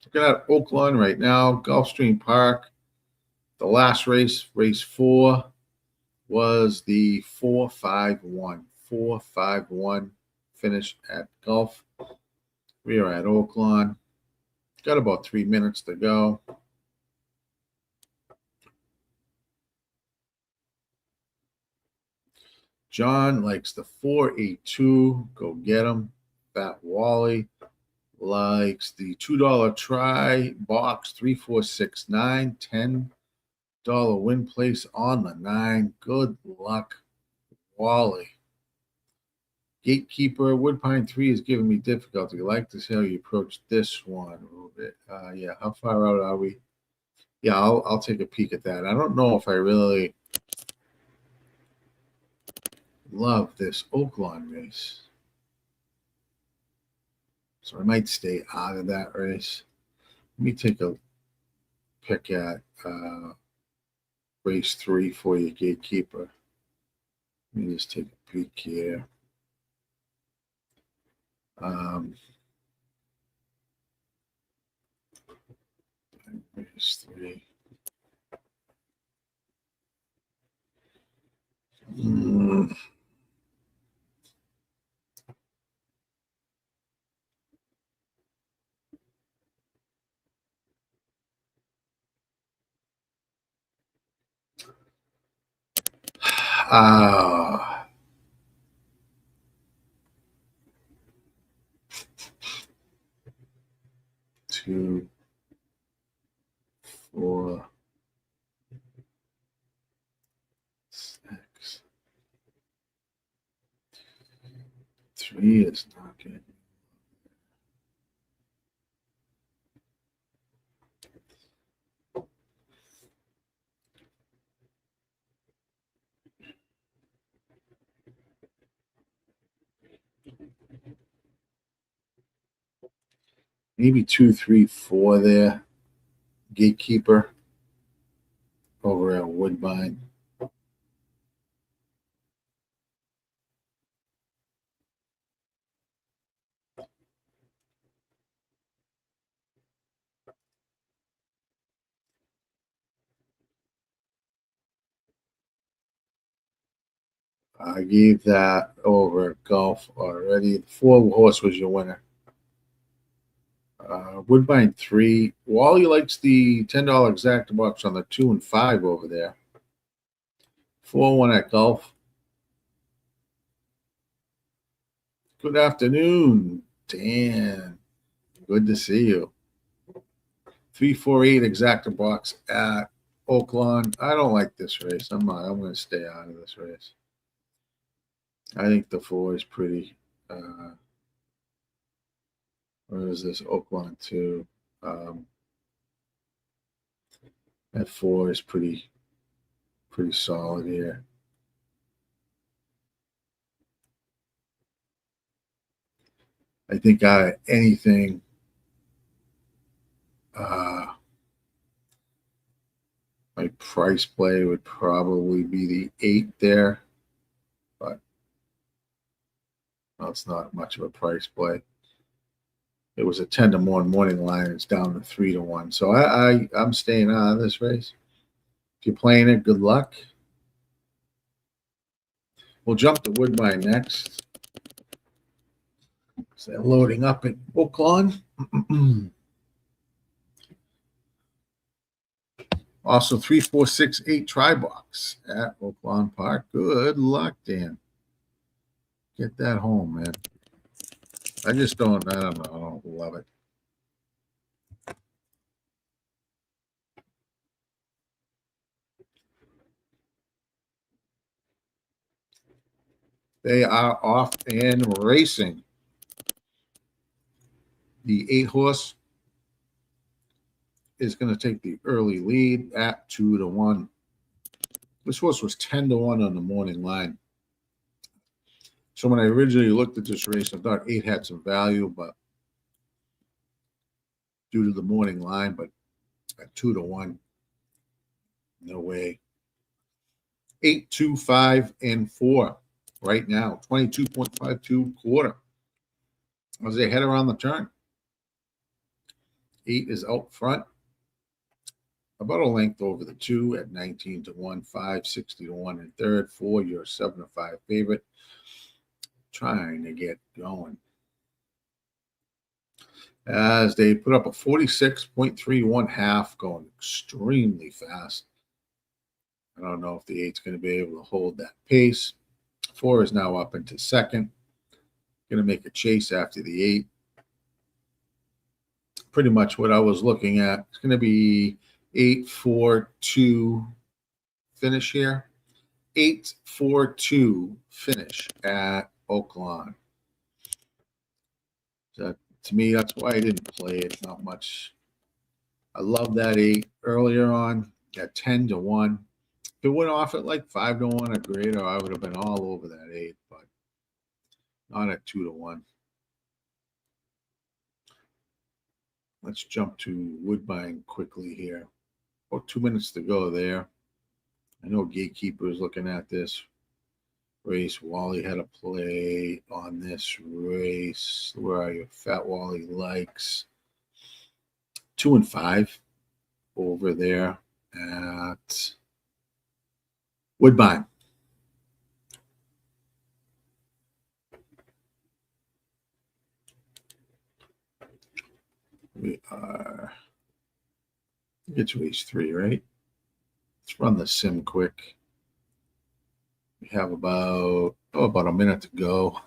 Looking at Oaklawn right now, Gulfstream Park. The last race, race 4, was the 4-5-1. 4-5-1 finish at Gulf. We are at Oaklawn. Got about 3 minutes to go. John likes the 4-8-2. Go get him. Fat Wally likes the $2 try box 3469. $10 win place on the 9. Good luck, Wally. Gatekeeper Woodbine 3 is giving me difficulty. I like to see how you approach this one a little bit. Yeah, how far out are we? Yeah, I'll take a peek at that. I don't know if I really love this Oaklawn race, so I might stay out of that race. Let me take a pick at race 3 for you, Gatekeeper. Let me just take a peek here. Race 3. Ah. 2, 4, 6. 3 is not good. maybe 2, 3, 4 there. Gatekeeper over at Woodbine. I gave that over at Gulf already. The 4-horse was your winner. Woodbine 3. Wally likes the $10 exact box on the 2 and 5 over there. 4-1 at Gulf. Good afternoon, Dan. Good to see you. 348 exacta box at Oaklawn. I don't like this race. I'm going to stay out of this race. I think the 4 is pretty. Where is this? Oaklawn 2. That 4 is pretty solid here. I think anything. My price play would probably be the 8 there, but well, it's not much of a price play. It was a 10-1 morning line. It's down to 3-1. So I'm staying out of this race. If you're playing it, good luck. We'll jump to Woodbine next. So they're loading up at Oaklawn. Also, 3, 4, 6, 8 try box at Oaklawn Park. Good luck, Dan. Get that home, man. I don't know. I don't love it. They are off and racing. The 8-horse is going to take the early lead at 2-1. This horse was 10-1 on the morning line. So when I originally looked at this race, I thought 8 had some value, but due to the morning line, but at 2-1, no way. 8, 2, 5, and 4 right now. 22.52 quarter. As they head around the turn. 8 is out front. About a length over the 2 at 19-1, 5, 60-1 in third, 4, your 7-5 favorite. Trying to get going. As they put up a 46.31 half, going extremely fast. I don't know if the 8's going to be able to hold that pace. 4 is now up into second. Going to make a chase after the 8. Pretty much what I was looking at. It's going to be 8-4-2 finish here. 8-4-2 finish at Oaklawn. So to me, that's why I didn't play it. Not much. I love that 8 earlier on at 10-1. If it went off at like 5-1 or greater, I would have been all over that 8, but not at 2-1. Let's jump to Woodbine quickly here. About 2 minutes to go there. I know Gatekeeper is looking at this race. Wally had a play on this race. Where are you? Fat Wally likes 2 and 5 over there at Woodbine. We are, it's race 3, right? Let's run the sim quick. We have about a minute to go.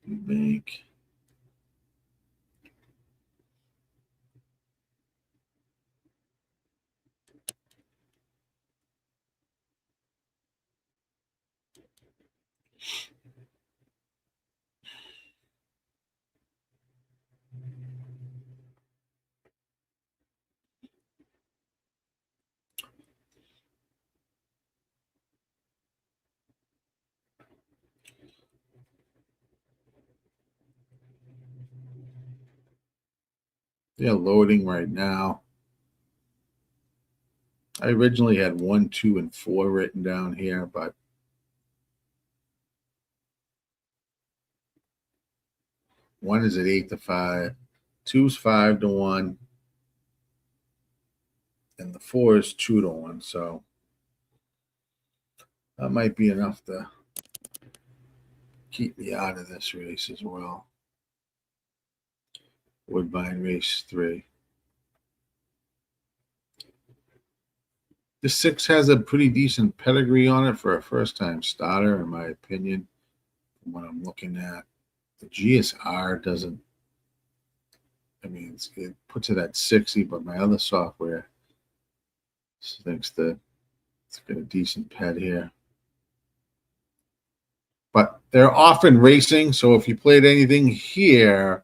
Make They're loading right now. I originally had 1, 2, and 4 written down here, but one is at 8-5, 2's 5-1, and the 4 is 2-1. So that might be enough to keep me out of this race as well. Woodbine race 3. This 6 has a pretty decent pedigree on it for a first-time starter, in my opinion, from what I'm looking at. The GSR doesn't, I mean, it puts it at 60, but my other software thinks that it's got a decent ped here. But they're often racing, so if you played anything here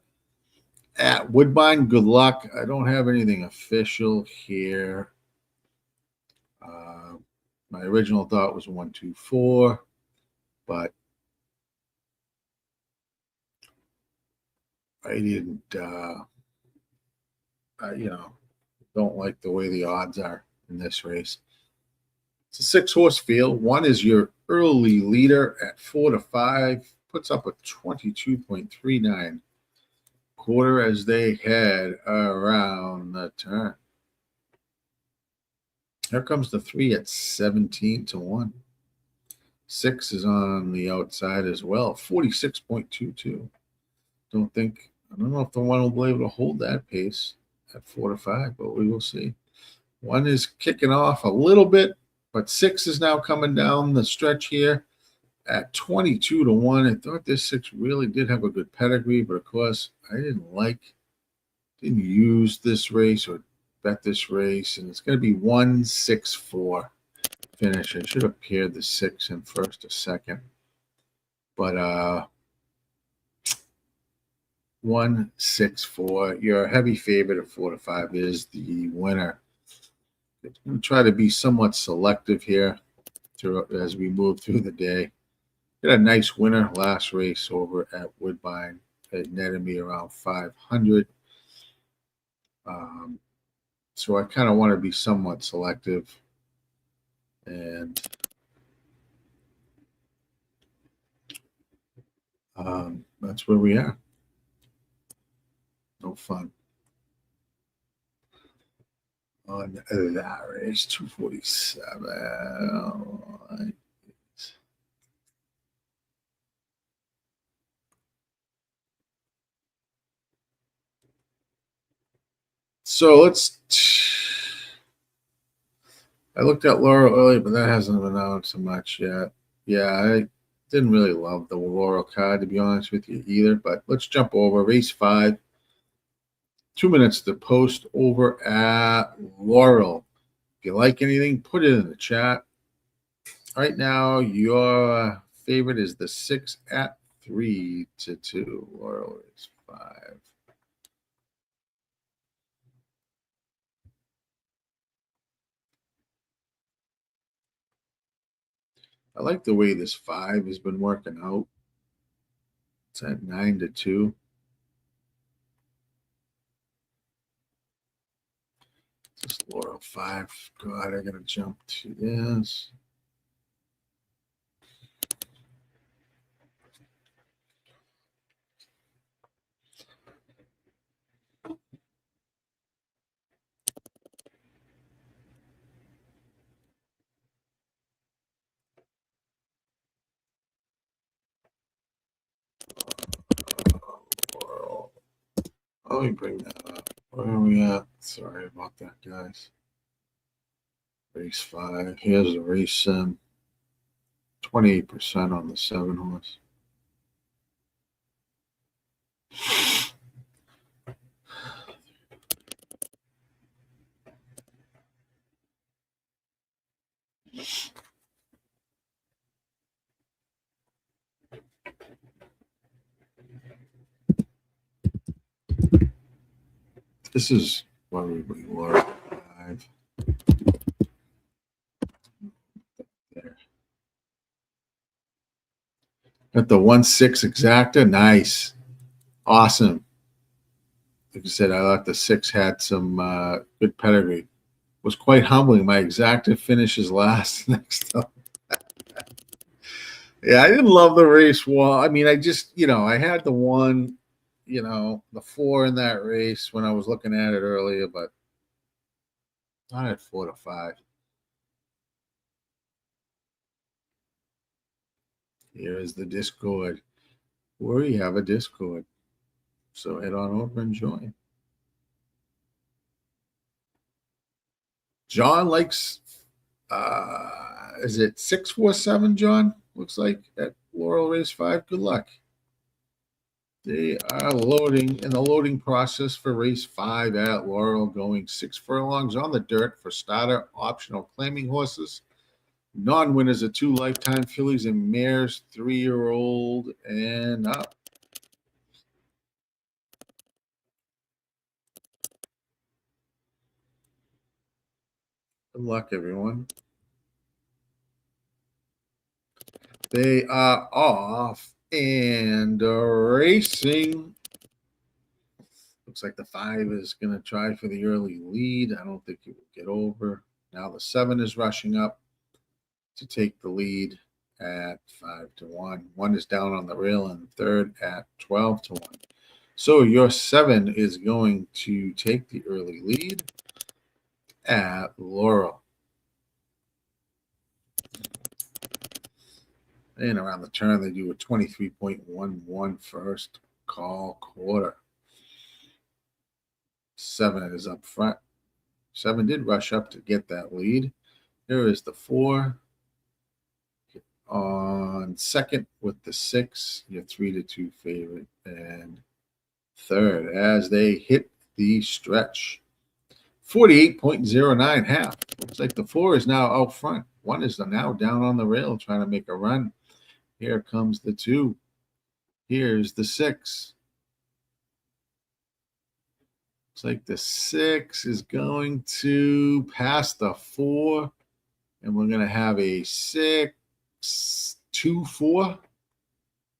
at Woodbine, good luck. I don't have anything official here. My original thought was 1, 2, 4, but I didn't, don't like the way the odds are in this race. It's a 6-horse field. 1 is your early leader at 4-5, puts up a 22.39 quarter as they head around the turn. Here comes the 3 at 17-1. 6 is on the outside as well, 46.22. I don't know if the 1 will be able to hold that pace at 4-5, but we will see. 1 is kicking off a little bit, but 6 is now coming down the stretch here at 22-1. I thought this 6 really did have a good pedigree, but of course I didn't use this race or bet this race, and it's going to be 1-6-4 finish. I should have paired the 6 in first or second, but 1-6-4. Your heavy favorite of 4-5 is the winner. I'm going to try to be somewhat selective here as we move through the day. Got a nice winner last race over at Woodbine. It netted me around 500. So I kind of want to be somewhat selective, and that's where we are. No fun on that race. 247. So I looked at Laurel earlier, but that hasn't been out so much yet. Yeah, I didn't really love the Laurel card, to be honest with you, either. But let's jump over race 5. 2 minutes to post over at Laurel. If you like anything, put it in the chat. Right now, your favorite is the 6 at 3-2. Laurel is 5. I like the way this 5 has been working out. It's at 9-2. This Laurel 5. God, I gotta jump to this. Let me bring that up. Where are we at? Sorry about that, guys. Race 5. Here's the race sim. 28% on the 7-horse. This is what we Laurel 5. There. Got the 1-6 exacta. Nice. Awesome. like I said, I thought the 6 had some good pedigree. Was quite humbling. My exacta finishes last next up. Yeah, I didn't love the race. Well, I mean, I just, I had the one, the 4 in that race when I was looking at it earlier, but I had 4 to 5. Here is the Discord. We have a Discord. So head on over and join. John likes, is it 647, John? Looks like at Laurel Race 5. Good luck. They are loading in the loading process for race 5 at Laurel, going 6 furlongs on the dirt for starter optional claiming horses. Non-winners are 2 lifetime fillies and mares, 3-year-old and up. Good luck, everyone. They are off and racing. Looks like the 5 is going to try for the early lead. I don't think it will get over. Now the 7 is rushing up to take the lead at 5 to 1. 1 is down on the rail and third at 12 to 1. So your 7 is going to take the early lead at Laurel. And around the turn, they do a 23.11 first call quarter. 7 is up front. 7 did rush up to get that lead. Here is the 4 on second with the 6, your 3 to 2 favorite, and third as they hit the stretch. 48.09 half. Looks like the 4 is now out front. 1 is now down on the rail trying to make a run. Here comes the 2. Here's the 6. Looks like the 6 is going to pass the 4, and we're going to have a 6-2-4,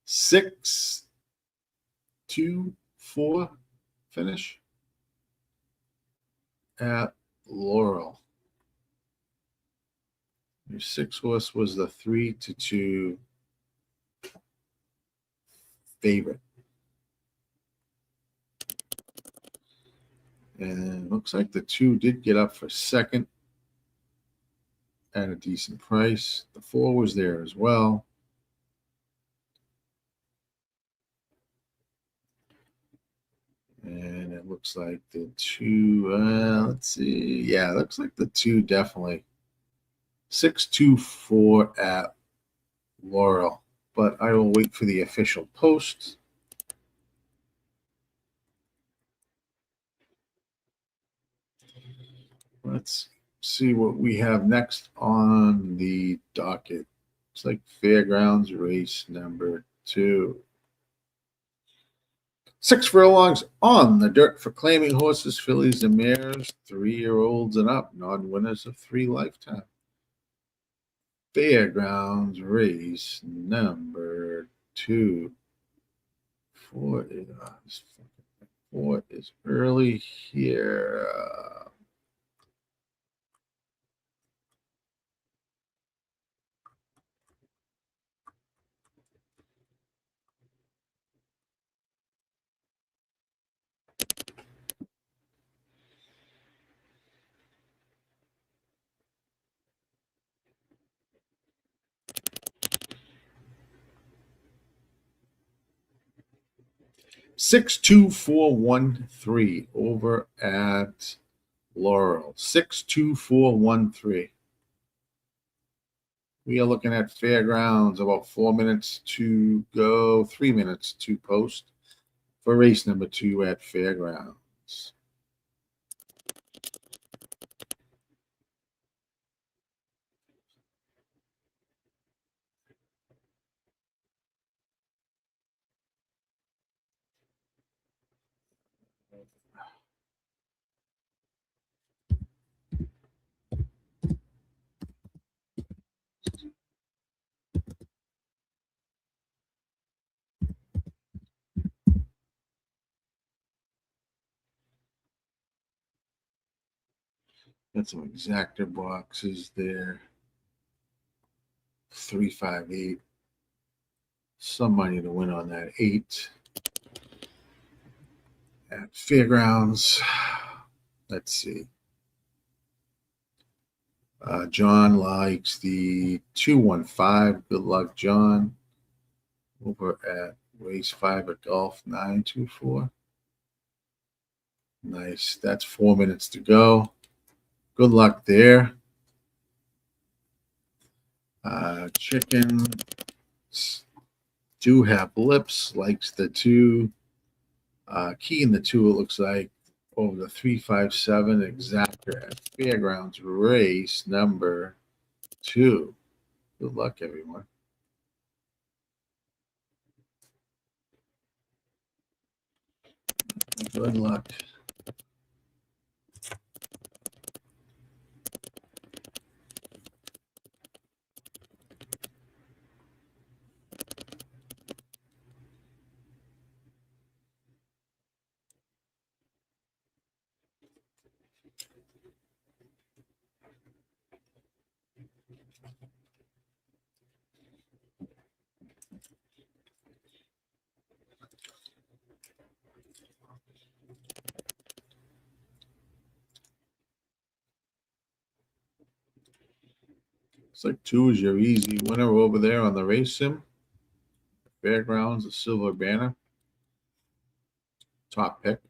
6-2-4 finish at Laurel. Your 6 horse was the 3 to 2 favorite. And it looks like the 2 did get up for second at a decent price. The 4 was there as well. And it looks like the 2, let's see. Yeah, it looks like the 2 definitely. 6-2-4 at Laurel. But I will wait for the official post. Let's see what we have next on the docket. It's like Fairgrounds race number 2. 6 furlongs on the dirt for claiming horses, fillies, and mares, 3-year-olds and up, non-winners of 3 lifetime. Fairgrounds race number 2. 4 is early here. 62413 over at Laurel. 62413. We are looking at Fairgrounds, about 4 minutes to go, 3 minutes to post for race number 2 at Fairgrounds. Got some exactor boxes there. 358. Some money to win on that 8. At Fairgrounds. Let's see. John likes the 215. Good luck, John. Over at Race 5 at Golf 924. Nice. That's 4 minutes to go. Good luck there. Chicken do have lips. Likes the 2. Key in the 2, it looks like. Over the 357 exactor at Fairgrounds race number 2. Good luck, everyone. Good luck. Looks like 2 is your easy winner over there on the race sim. Fairgrounds, the silver banner. Top pick.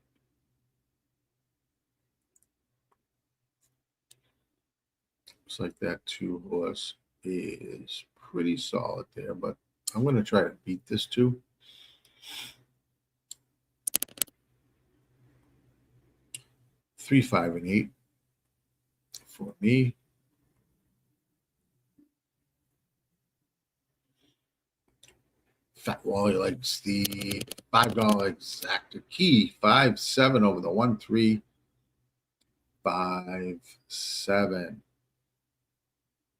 Looks like that 2 horse is pretty solid there, but I'm going to try to beat this 2. Three, 5, and 8 for me. Fat Wally likes the $5 exactor key. 5-7 over the 1-3. 5-7.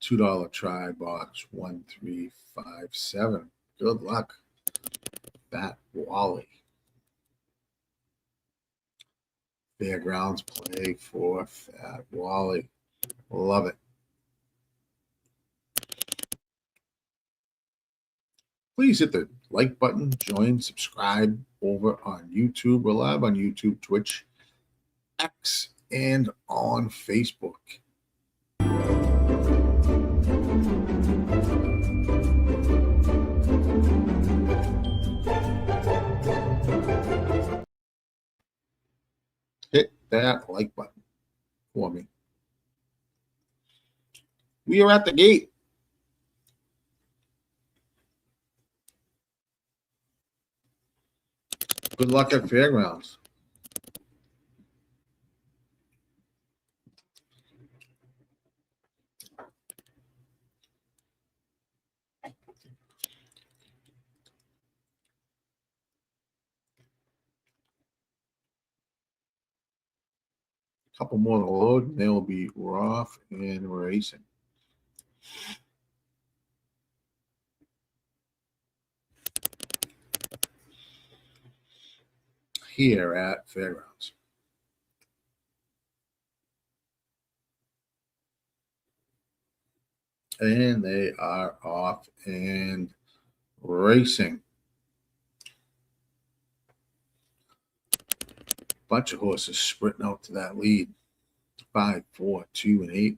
$2 try box 1357. Good luck, Fat Wally. Fairgrounds play for Fat Wally. Love it. Please hit the like button, join, subscribe over on YouTube. We're live on YouTube, Twitch, X, and on Facebook. Hit that like button for me. We are at the gate. Good luck at Fairgrounds. Couple more to load, and they'll be off and racing. Here at Fairgrounds. And they are off and racing. Bunch of horses sprinting out to that lead. 5, 4, 2, and 8.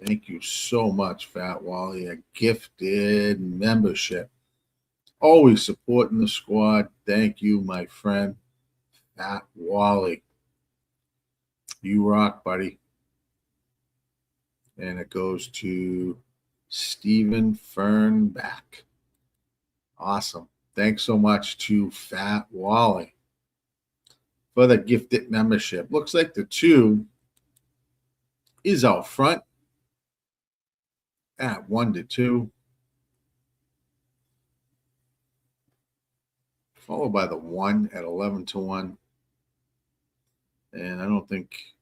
Thank you so much, Fat Wally. A gifted membership. Always supporting the squad. Thank you, my friend, Fat Wally. You rock, buddy. And it goes to Stephen Fernback. Awesome. Thanks so much to Fat Wally for the gifted membership. Looks like the 2 is out front at 1-2. Followed by the 1 at 11-1. And I don't think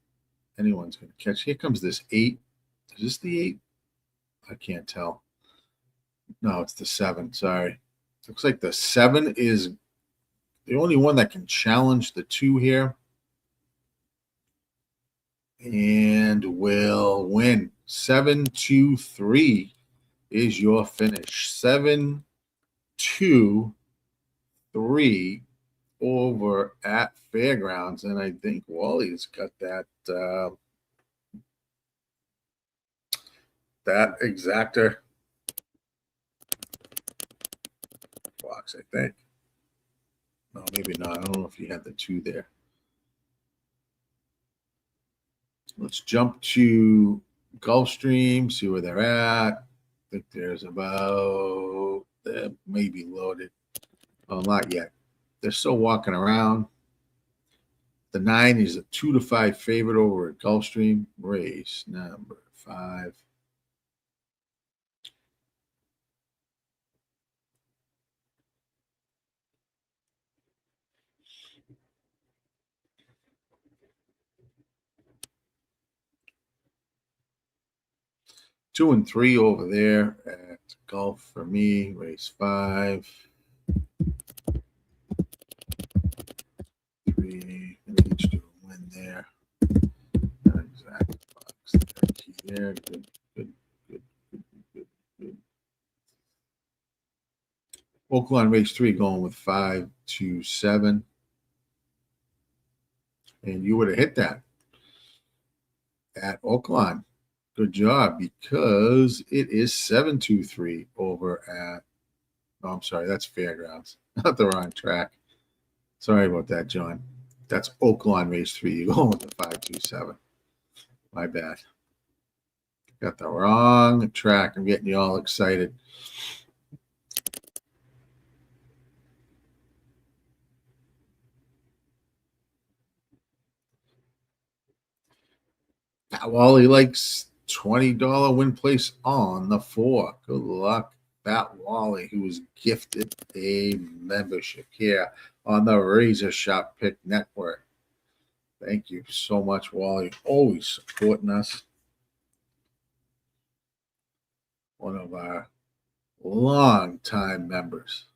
anyone's going to catch. Here comes this 8. Is this the 8? I can't tell. No, it's the 7. Sorry. Looks like the 7 is the only one that can challenge the 2 here. and will win. 7-2-3 is your finish. 7-2-3 over at Fairgrounds, and I think Wally's got that that exactor box, I think. No, maybe not. I don't know if you had the 2 there. Let's jump to Gulfstream, see where they're at. I think there's about, maybe loaded. Oh, not yet. They're still walking around. The 9 is a 2-5 favorite over at Gulfstream. Race number 5. Two and 3 over there at Gulf for me. Race 5. 3. And each do a win there. Exact box there. Good. Oaklawn race 3 going with 5-7. And you would have hit that at Oaklawn. Good job, because it is 7-2-3 over at, oh, I'm sorry, that's Fairgrounds. Not the wrong track. Sorry about that, John. That's Oaklawn race 3. You're going with the 5-2-7. My bad. Got the wrong track. I'm getting you all excited. Wally likes $20 win place on the 4. Good luck, Bat Wally, who was gifted a membership here on the RazorSharpPicks Network. Thank you so much, Wally. Always supporting us. One of our long-time members.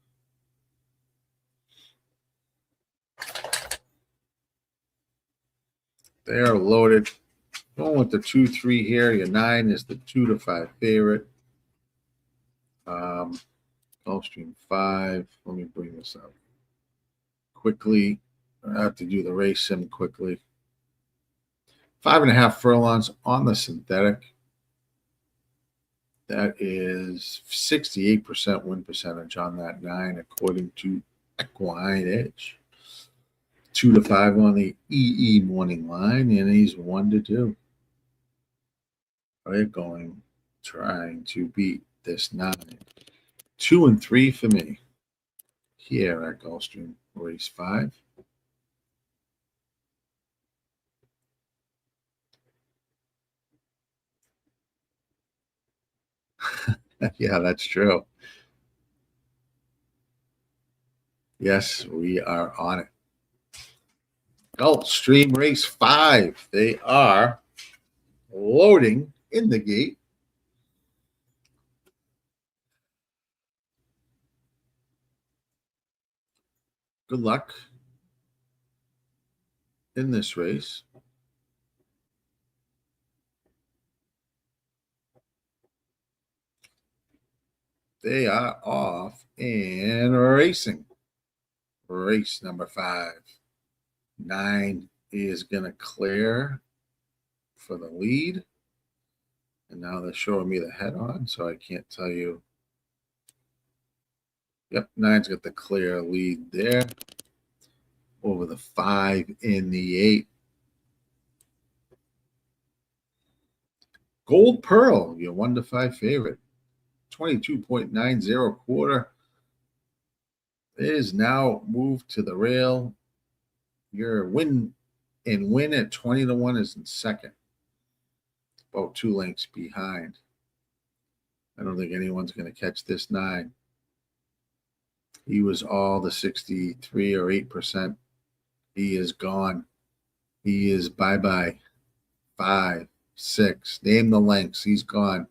They are loaded. Going with the 2-3 here. Your 9 is the 2-5 favorite. Gulfstream 5. Let me bring this up quickly. I have to do the race sim quickly. 5.5 furlongs on the synthetic. That is 68% win percentage on that 9, according to Equine Edge. 2-5 on the EE morning line, and he's 1-2. They're trying to beat this 9. 2 and 3 for me here at Gulfstream race 5. Yeah, that's true. Yes, we are on it. Gulfstream race 5. They are loading in the gate. Good luck in this race. They are off and racing. Race number 5. 9 is going to clear for the lead. And now they're showing me the head on, so I can't tell you. Yep, 9's got the clear lead there over the 5 in the 8. Gold Pearl, your 1-5 favorite. 22.90 quarter. It is now moved to the rail. Your win at 20-1 is in second. About 2 lengths behind. I don't think anyone's going to catch this 9. He was all the 63 or 8%. He is gone. He is bye-bye. 5, 6. Name the lengths. He's gone.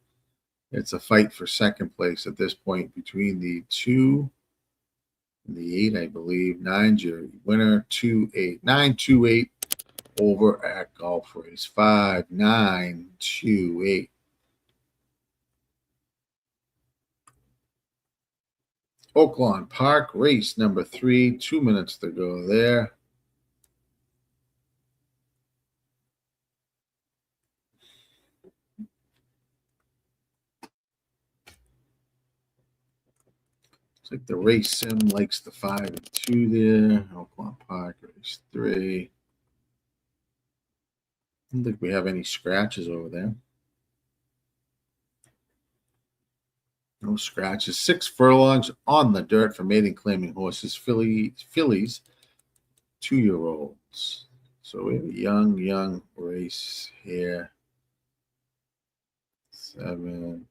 It's a fight for second place at this point between the 2 and the 8, I believe. 9's your winner. 2-8. 9-2-8 over at Golf Race 5928. Oaklawn Park, race number 3, 2 minutes to go there. Looks like the race sim likes the 5 and 2 there. Oaklawn Park, race 3. I don't think we have any scratches over there. No scratches. 6 furlongs on the dirt for maiden claiming horses. Fillies, 2-year-olds. So we have a young race here. 7.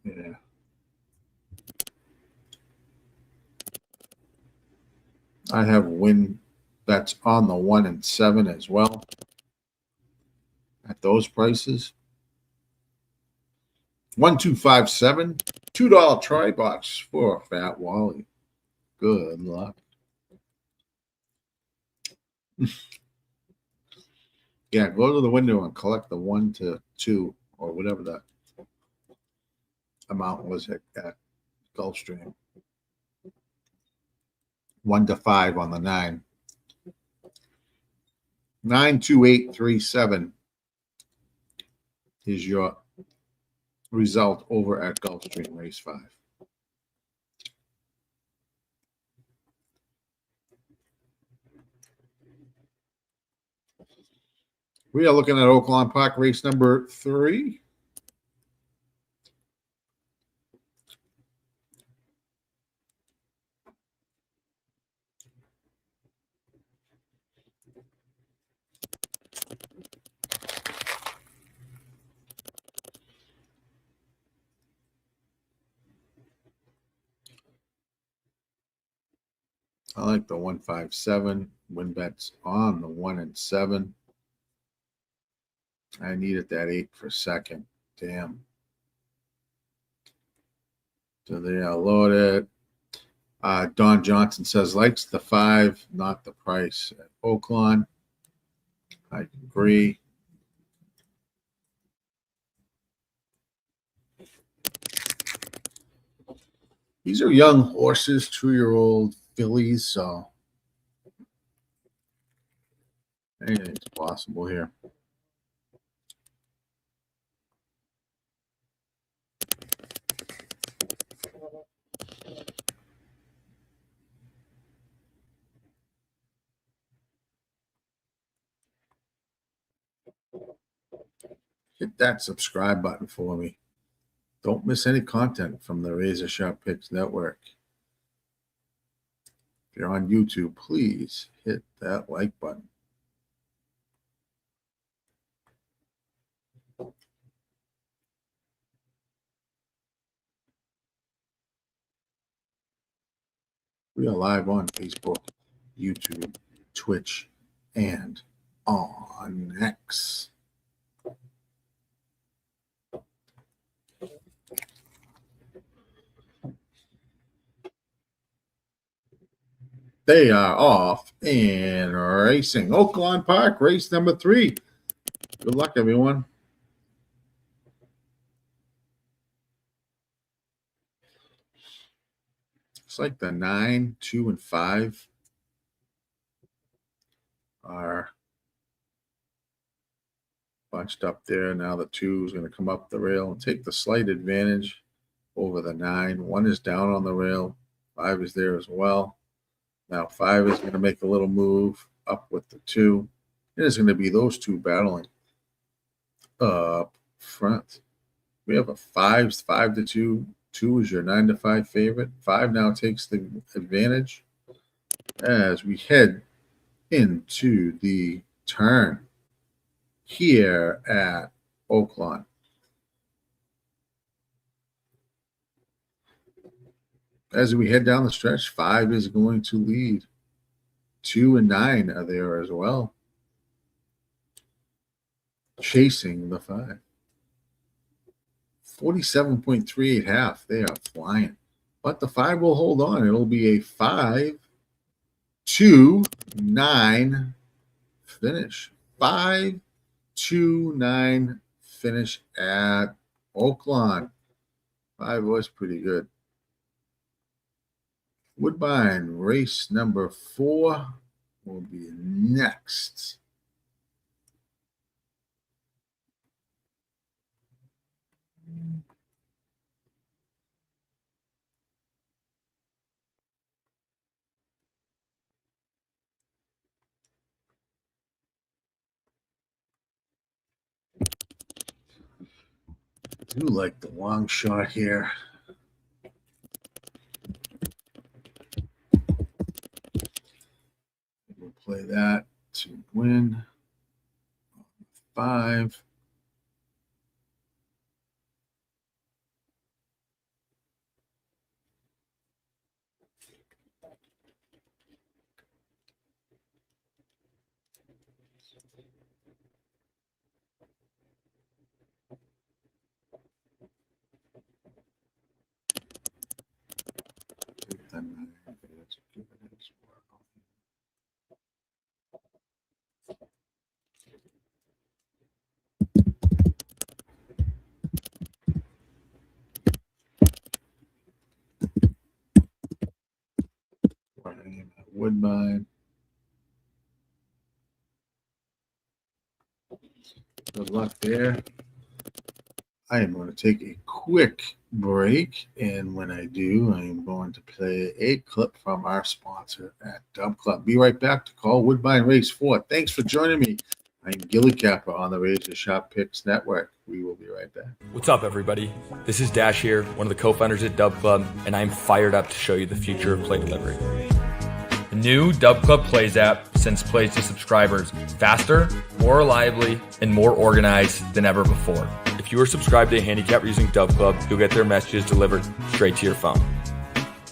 Yeah. I have win bets on the 1 and 7 as well. At those prices. 1257, $2 try box for Fat Wally. Good luck. Yeah, go to the window and collect the 1 to 2 or whatever that amount was at Gulfstream. 1 to 5 on the 9. 92837 is your result over at Gulfstream race 5. We are looking at Oaklawn Park race number 3. I like the 157. Win bets on the 1 and 7. I needed that 8 for second. Damn. So they are loaded. Don Johnson says likes the 5, not the price at Oaklawn. I agree. These are young horses, 2-year-old fillies, so anything's possible here. Hit that subscribe button for me. Don't miss any content from the RazorSharpPicks network. If you're on YouTube, please hit that like button. We are live on Facebook, YouTube, Twitch, and on X. They are off and racing. Oaklawn Park, race number 3. Good luck, everyone. It's like the 9, 2, and 5 are bunched up there. Now the 2 is going to come up the rail and take the slight advantage over the 9. 1 is down on the rail. 5 is there as well. Now 5 is going to make a little move up with the 2. It is going to be those 2 battling up front. We have a 5 to 2. 2 is your 9 to 5 favorite. 5 now takes the advantage as we head into the turn here at Oaklawn. As we head down the stretch, 5 is going to lead. 2 and 9 are there as well. Chasing the 5. 47.38 half. They are flying. But the 5 will hold on. It'll be a 5, 2, 9 finish. 5, 2, 9 finish at Oaklawn. 5 was pretty good. Woodbine, race number 4 will be next. I do like the long shot here. We'll play that to win. 5. Woodbine. Good luck there. I am going to take a quick break, and when I do, I am going to play a clip from our sponsor at Dub Club. Be right back to call Woodbine Race 4. Thanks for joining me. I'm GillyCapper on the RazorSharpPicks Network. We will be right back. What's up, everybody? This is Dash here, one of the co-founders at Dub Club, and I'm fired up to show you the future of play delivery. The new Dub Club Plays app sends plays to subscribers faster, more reliably, and more organized than ever before. If you are subscribed to a handicapper using Dub Club, you'll get their messages delivered straight to your phone.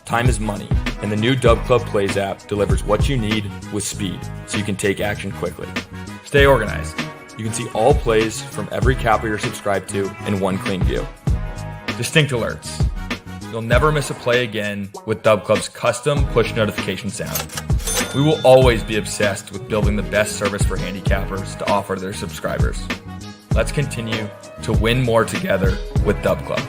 Time is money, and the new Dub Club Plays app delivers what you need with speed, so you can take action quickly. Stay organized. You can see all plays from every capper you're subscribed to in one clean view. Distinct alerts. You'll never miss a play again with Dub Club's custom push notification sound. We will always be obsessed with building the best service for handicappers to offer to their subscribers. Let's continue to win more together with Dub Club.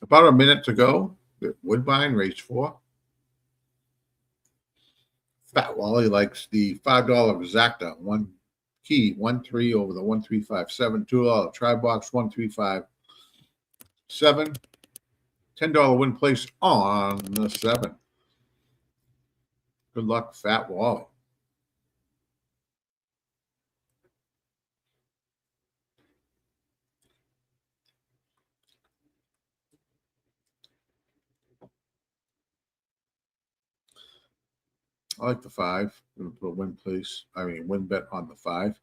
About a minute to go. Woodbine, race 4. Fat Wally likes the $5 exacta. 1 key, 1-3 over the 1-3-5-7. $2 try box, 1-3-5-7. $10 win place on the 7. Good luck, Fat Wally. I like the 5. I'm going to put a win bet on the 5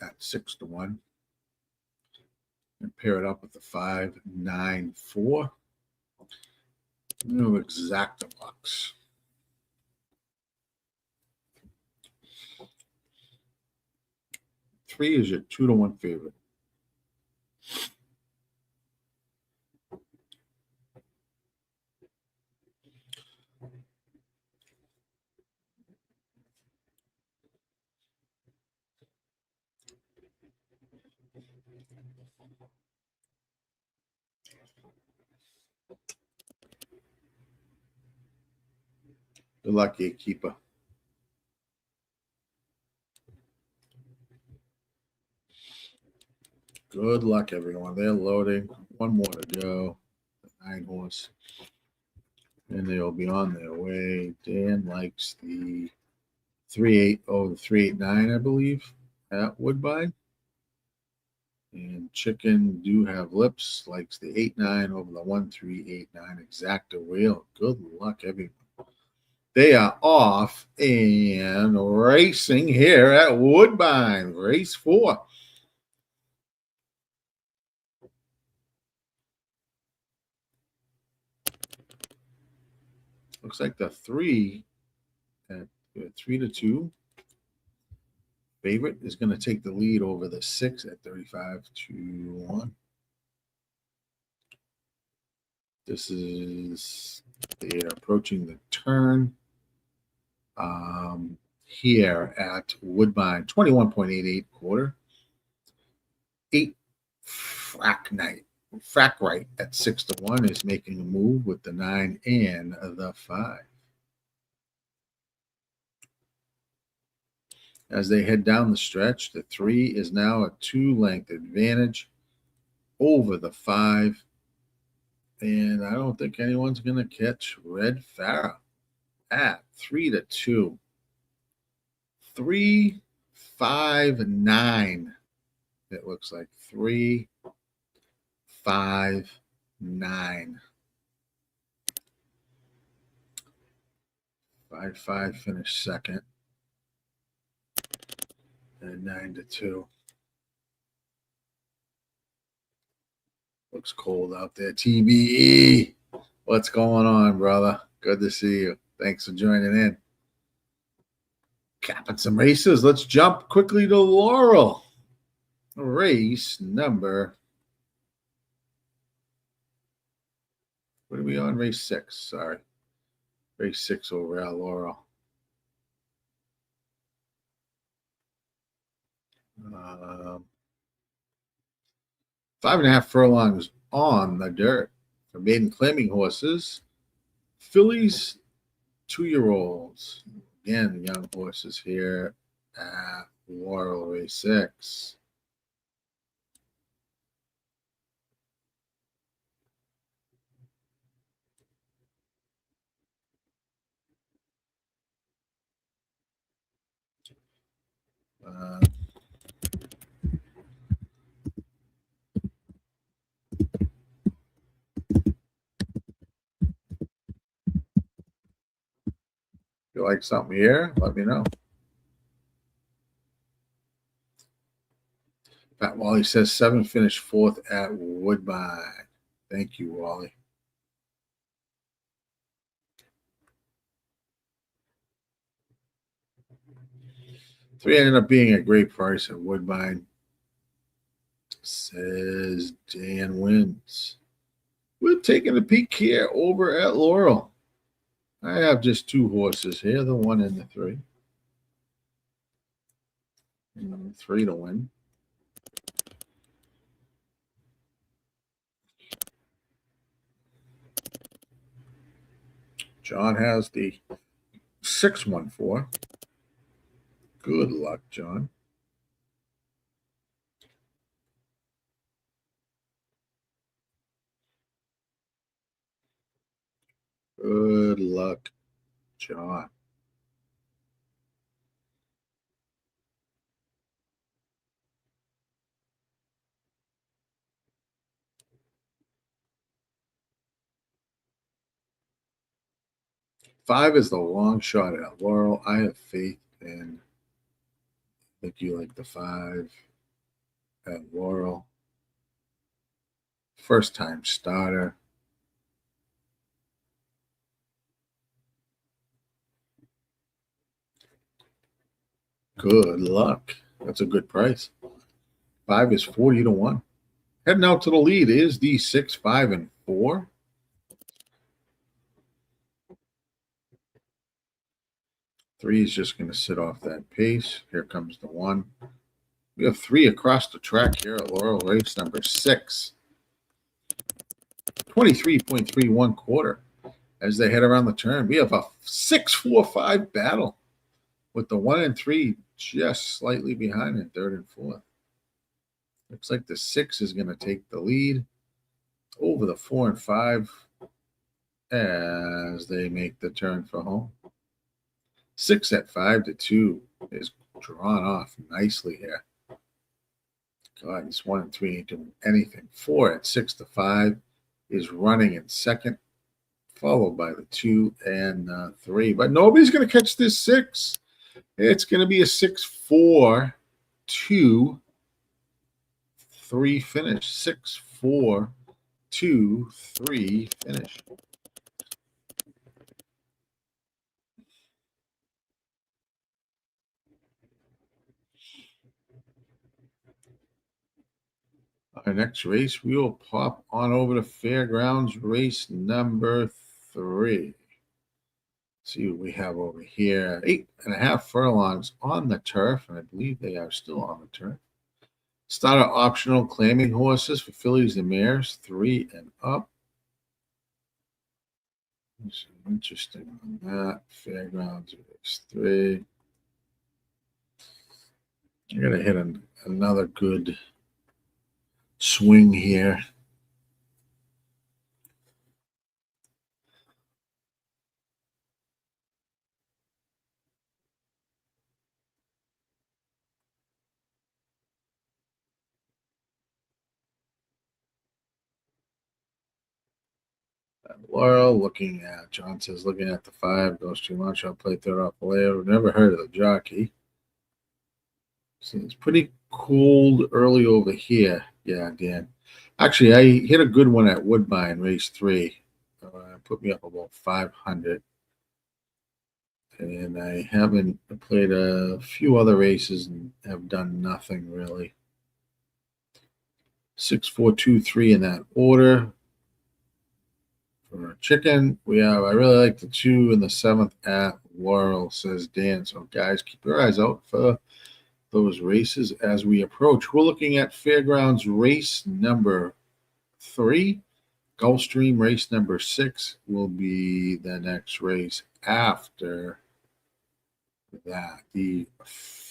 at 6-1. And pair it up with the 5-9-4. New exacta box. 3 is your 2-to-1 favorite. Good luck, gatekeeper. Good luck, everyone. They're loading. One more to go. The 9 horse. And they'll be on their way. Dan likes the 3-8. Oh, the 3-8-9, I believe, at Woodbine. And Chicken do have lips. Likes the 8-9 over the 1-3-8-9 exacta wheel. Good luck, everyone. They are off and racing here at Woodbine. Race 4. Looks like the 3 at 3-2 favorite is going to take the lead over the 6 at 35-1. This is, they are approaching the turn here at Woodbine, 21.88 quarter. 8 frack night. Frack right at 6-1 is making a move with the 9 and the 5. As they head down the stretch, the 3 is now a 2-length advantage over the 5. And I don't think anyone's going to catch Red Farah at 3-2. 3-5-9. It looks like 3-5-9. 5-5 finished second. And 9-2. Looks cold out there. TBE. What's going on, brother? Good to see you. Thanks for joining in. Capping some races. Let's jump quickly to Laurel. Race number. What are we on? Race 6. Sorry. Race 6 over at Laurel. 5.5 furlongs on the dirt for maiden claiming horses. Fillies, 2-year-olds. Again, young horses here at Laurel Race 6. If you like something here, let me know. Pat Wally says 7 finished 4th at Woodbine. Thank you, Wally. Three ended up being a great price at Woodbine. Says Dan Wins. We're taking a peek here over at Laurel. I have just 2 horses here, the 1 and the 3. And the 3 to win. John has the 614. Good luck, John. Good luck, John. Five is the long shot at Laurel. I have faith in. I think you like the 5 at Laurel. First time starter. Good luck. That's a good price. 5 is 40 to 1. Heading out to the lead is the 6, 5, and 4. Three is just going to sit off that pace. Here comes the 1. We have 3 across the track here at Laurel, race number 6. 23.31 quarter as they head around the turn. We have a 6-4-5 battle with the 1 and 3 just slightly behind in third and fourth. Looks like the 6 is going to take the lead over the 4 and 5 as they make the turn for home. 6 at 5 to 2 is drawn off nicely here. God, this 1 and 3 ain't doing anything. 4 at 6 to 5 is running in second, followed by the 2 and 3. But nobody's going to catch this 6. It's going to be a 6-4-2-3 finish. 6-4-2-3 finish. Our next race, we will pop on over to Fairgrounds, race number 3. See what we have over here. 8.5 furlongs on the turf, and I believe they are still on the turf. Starter optional claiming horses for fillies and mares, 3 and up. Interesting on that. Fairgrounds, race 3. I'm going to hit another good swing here. Laurel looking at, John says, looking at the 5, goes too much. I'll play third off the layout. Never heard of the jockey. So it's pretty cold early over here. Yeah, Dan. Actually, I hit a good one at Woodbine, race 3. Put me up about 500. And I haven't played a few other races and have done nothing really. 6, 4, 2, 3 in that order. For chicken, we have, I really like the 2 and the 7th at Laurel, says Dan. So, guys, keep your eyes out for those races as we approach. We're looking at Fairgrounds race number 3. Gulfstream race number 6 will be the next race after that. The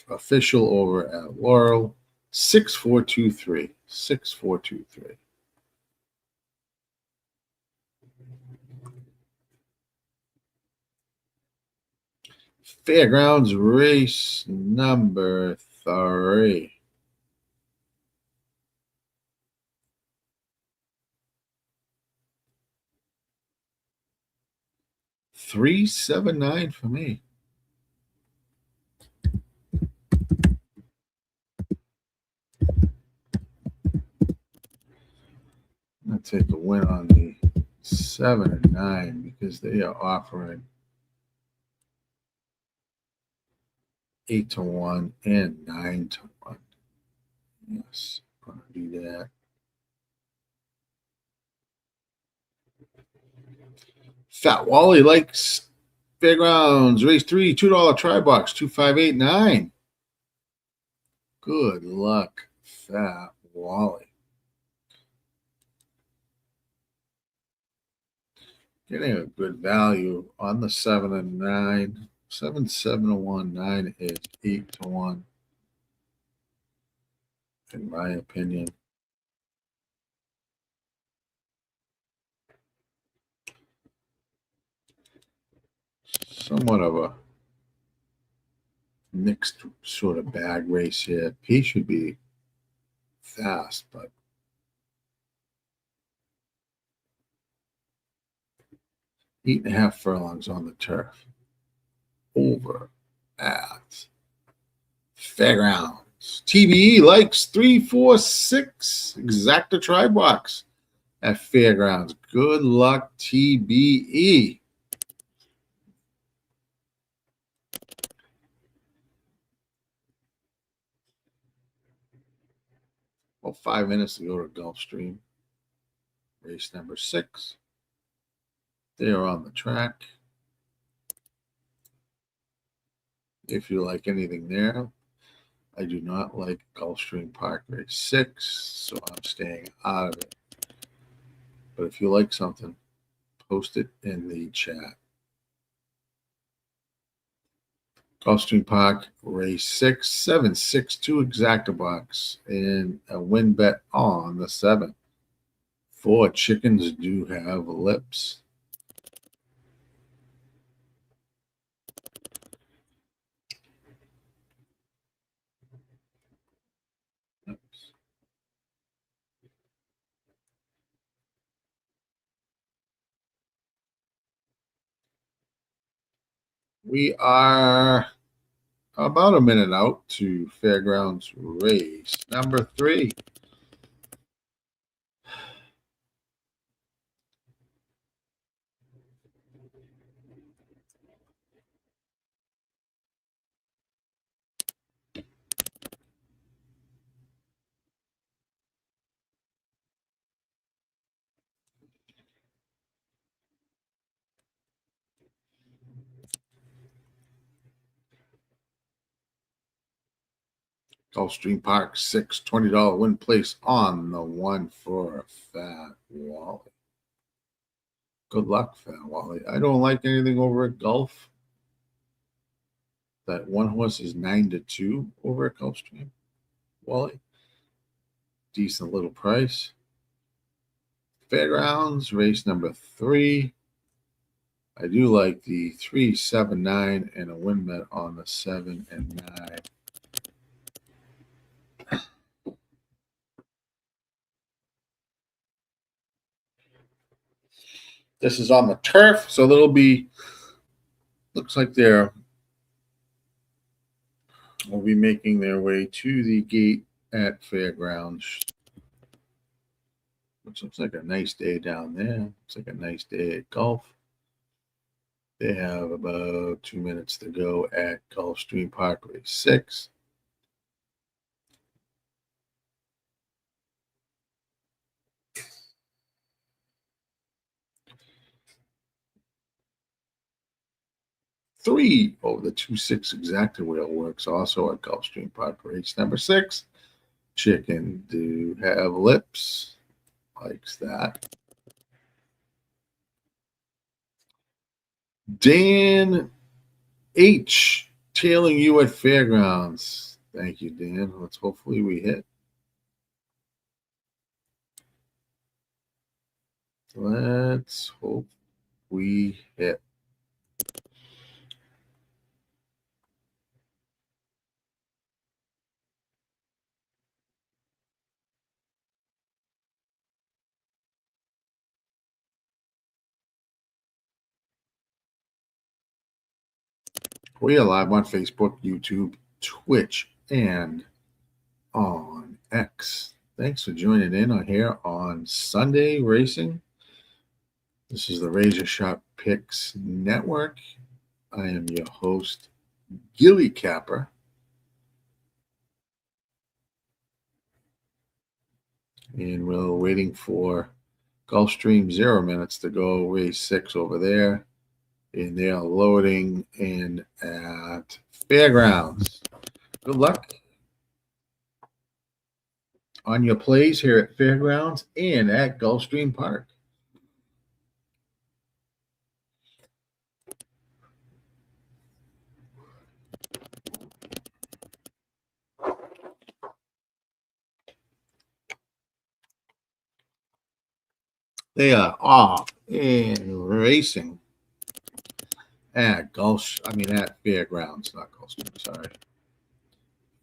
official over at Laurel, 6-4-2-3. 6-4-2-3. Fairgrounds race number 3. $379 for me. I'm going to take the win on the 7 and 9 because they are offering 8 to 1 and 9 to 1. Yes, I'm going to do that. Fat Wally likes Fairgrounds race 3, $2 try box, 2589. Good luck, Fat Wally. Getting a good value on the 7 and 9. 7, 7 to 1, 9 is 8 to 1. In my opinion. Somewhat of a mixed sort of bag race here. P should be fast, but 8.5 furlongs on the turf. Over at Fairgrounds. TBE likes 3, 4, 6. Exacta try box at Fairgrounds. Good luck, TBE. About 5 minutes to go to Gulfstream. Race number 6. They are on the track. If you like anything there, I do not like Gulfstream Park race 6, so I'm staying out of it. But if you like something, post it in the chat. Gulfstream Park race 6, 762 exacta box, and a win bet on the 7. 4 chickens do have lips. We are about a minute out to Fairgrounds race number 3. Gulfstream Park 6, $20 win place on the 1 for Fat Wally. Good luck, Fat Wally. I don't like anything over at Gulf. That one horse is 9-2 over at Gulfstream. Wally. Decent little price. Fairgrounds, race number 3. I do like the 3, 7, 9, and a win bet on the 7 and 9. This is on the turf, so they'll be, looks like they're will be making their way to the gate at Fairgrounds, which looks like a nice day down there. Looks like a nice day at Gulf. They have about 2 minutes to go at Gulfstream Park race 6. Three over the 2-6 exacta wheel works also at Gulfstream Park race number 6. Chicken do have lips. Likes that. Dan H. tailing you at Fairgrounds. Thank you, Dan. Let's hopefully we hit. Let's hope we hit. We are live on Facebook, YouTube, Twitch, and on X. Thanks for joining in here on Sunday Racing. This is the RazorSharpPicks Network. I am your host, GillyCapper. And we're waiting for Gulfstream 0 minutes to go, race 6 over there. And they are loading in at Fairgrounds. Good luck on your plays here at Fairgrounds and at Gulfstream Park. They are off and racing at at Fairgrounds, not Gulfstream, sorry.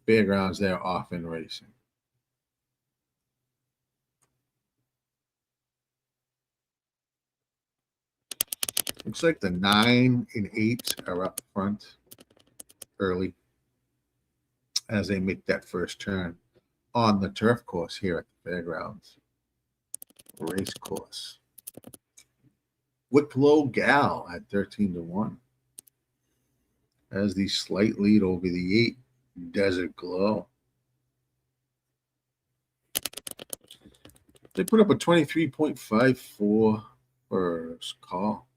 Fairgrounds, they're off and racing. Looks like the 9 and 8 are up front early as they make that first turn on the turf course here at the Fairgrounds race course. Wicklow Gal at 13-1 has the slight lead over the 8 Desert Glow. They put up a 23.54 first call.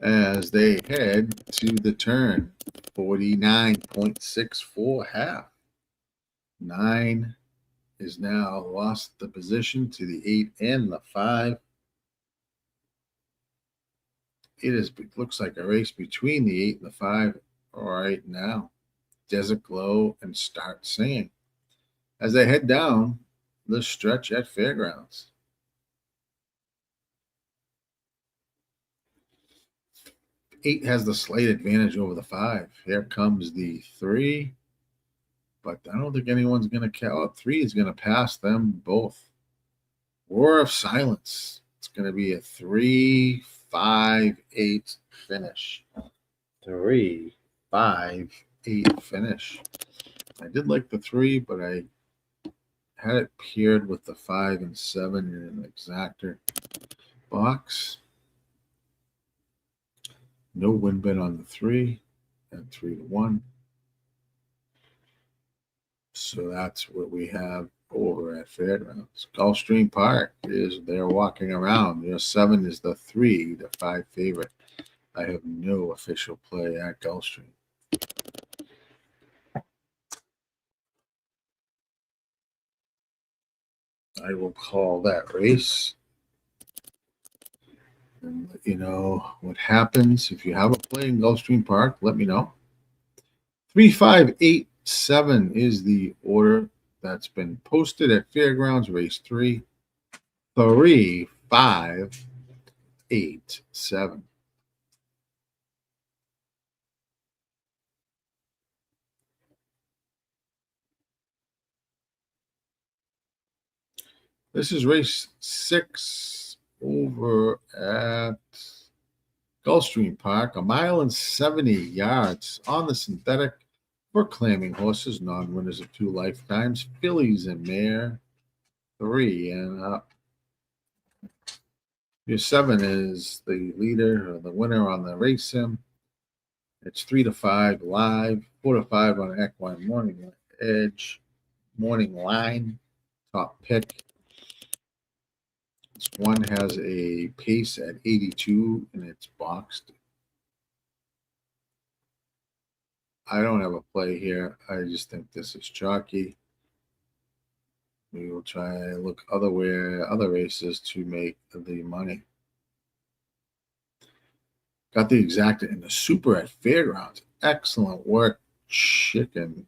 As they head to the turn, 49.64 half. 9 is now lost the position to the 8 and the 5. Looks like a race between the 8 and the 5 right now. Desert Glow and Start Singing as they head down the stretch at Fairgrounds. 8 has the slight advantage over the 5. Here comes the 3, but I don't think anyone's going to count. 3 is going to pass them both. Roar of Silence. It's going to be a 3-5-8 finish. 3-5-8 finish. I did like the 3, but I had it paired with the 5 and 7 in an exactor box. No win bet on the 3 at 3-1. So that's what we have over at Fairgrounds. Gulfstream Park they're walking around. Your 7 is the 3-5 favorite. I have no official play at Gulfstream. I will call that race and let you know what happens. If you have a play in Gulfstream Park, let me know. 3-5-8-7 is the order that's been posted at Fairgrounds, race 3. 3-5-8-7. This is race 6 over at Gulfstream Park. 1.70 miles on the synthetic for claiming horses, non-winners of 2 lifetimes, fillies and mare, 3 and up. Your 7 is the leader or the winner on the race sim. It's 3-5 live, 4-5 on Equine Morning Edge, Morning Line, top pick. This one has a pace at 82 and it's boxed. I don't have a play here. I just think this is chalky. We will try to look other races to make the money. Got the exacta in the super at Fairgrounds. Excellent work. Chicken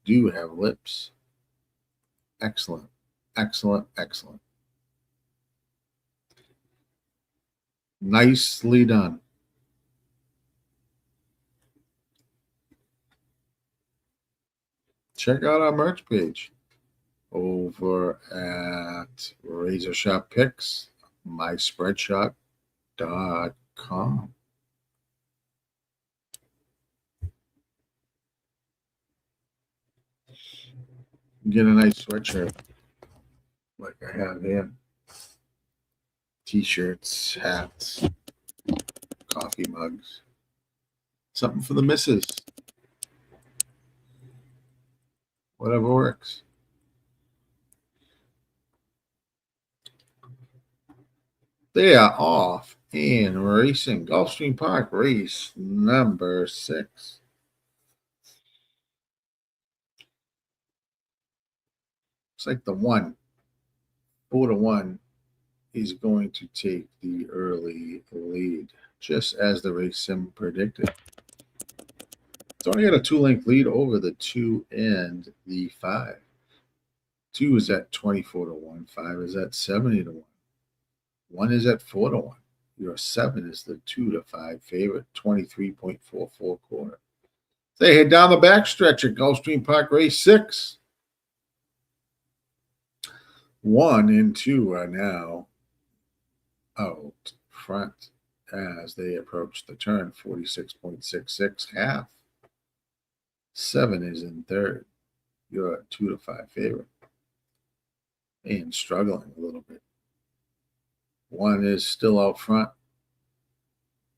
do have lips. Excellent, excellent, excellent. Nicely done. Check out our merch page over at RazorSharpPicks, myspreadshop.com. Get a nice sweatshirt like I have here. T-shirts, hats, coffee mugs. Something for the missus. Whatever works. They are off and racing. Gulfstream Park race number 6. It's like the 1. 4-1 is going to take the early lead, just as the race sim predicted. It's only got a 2-length lead over the 2 and the 5. 2 is at 24-1. 5 is at 70-1. 1 is at 4-1. Your 7 is the 2-5 favorite, 23.44 quarter. They head down the backstretch at Gulfstream Park race 6. 1 and 2 are now out front as they approach the turn, 46.66 half. 7 is in third. You're a 2-5 favorite and struggling a little bit. 1 is still out front.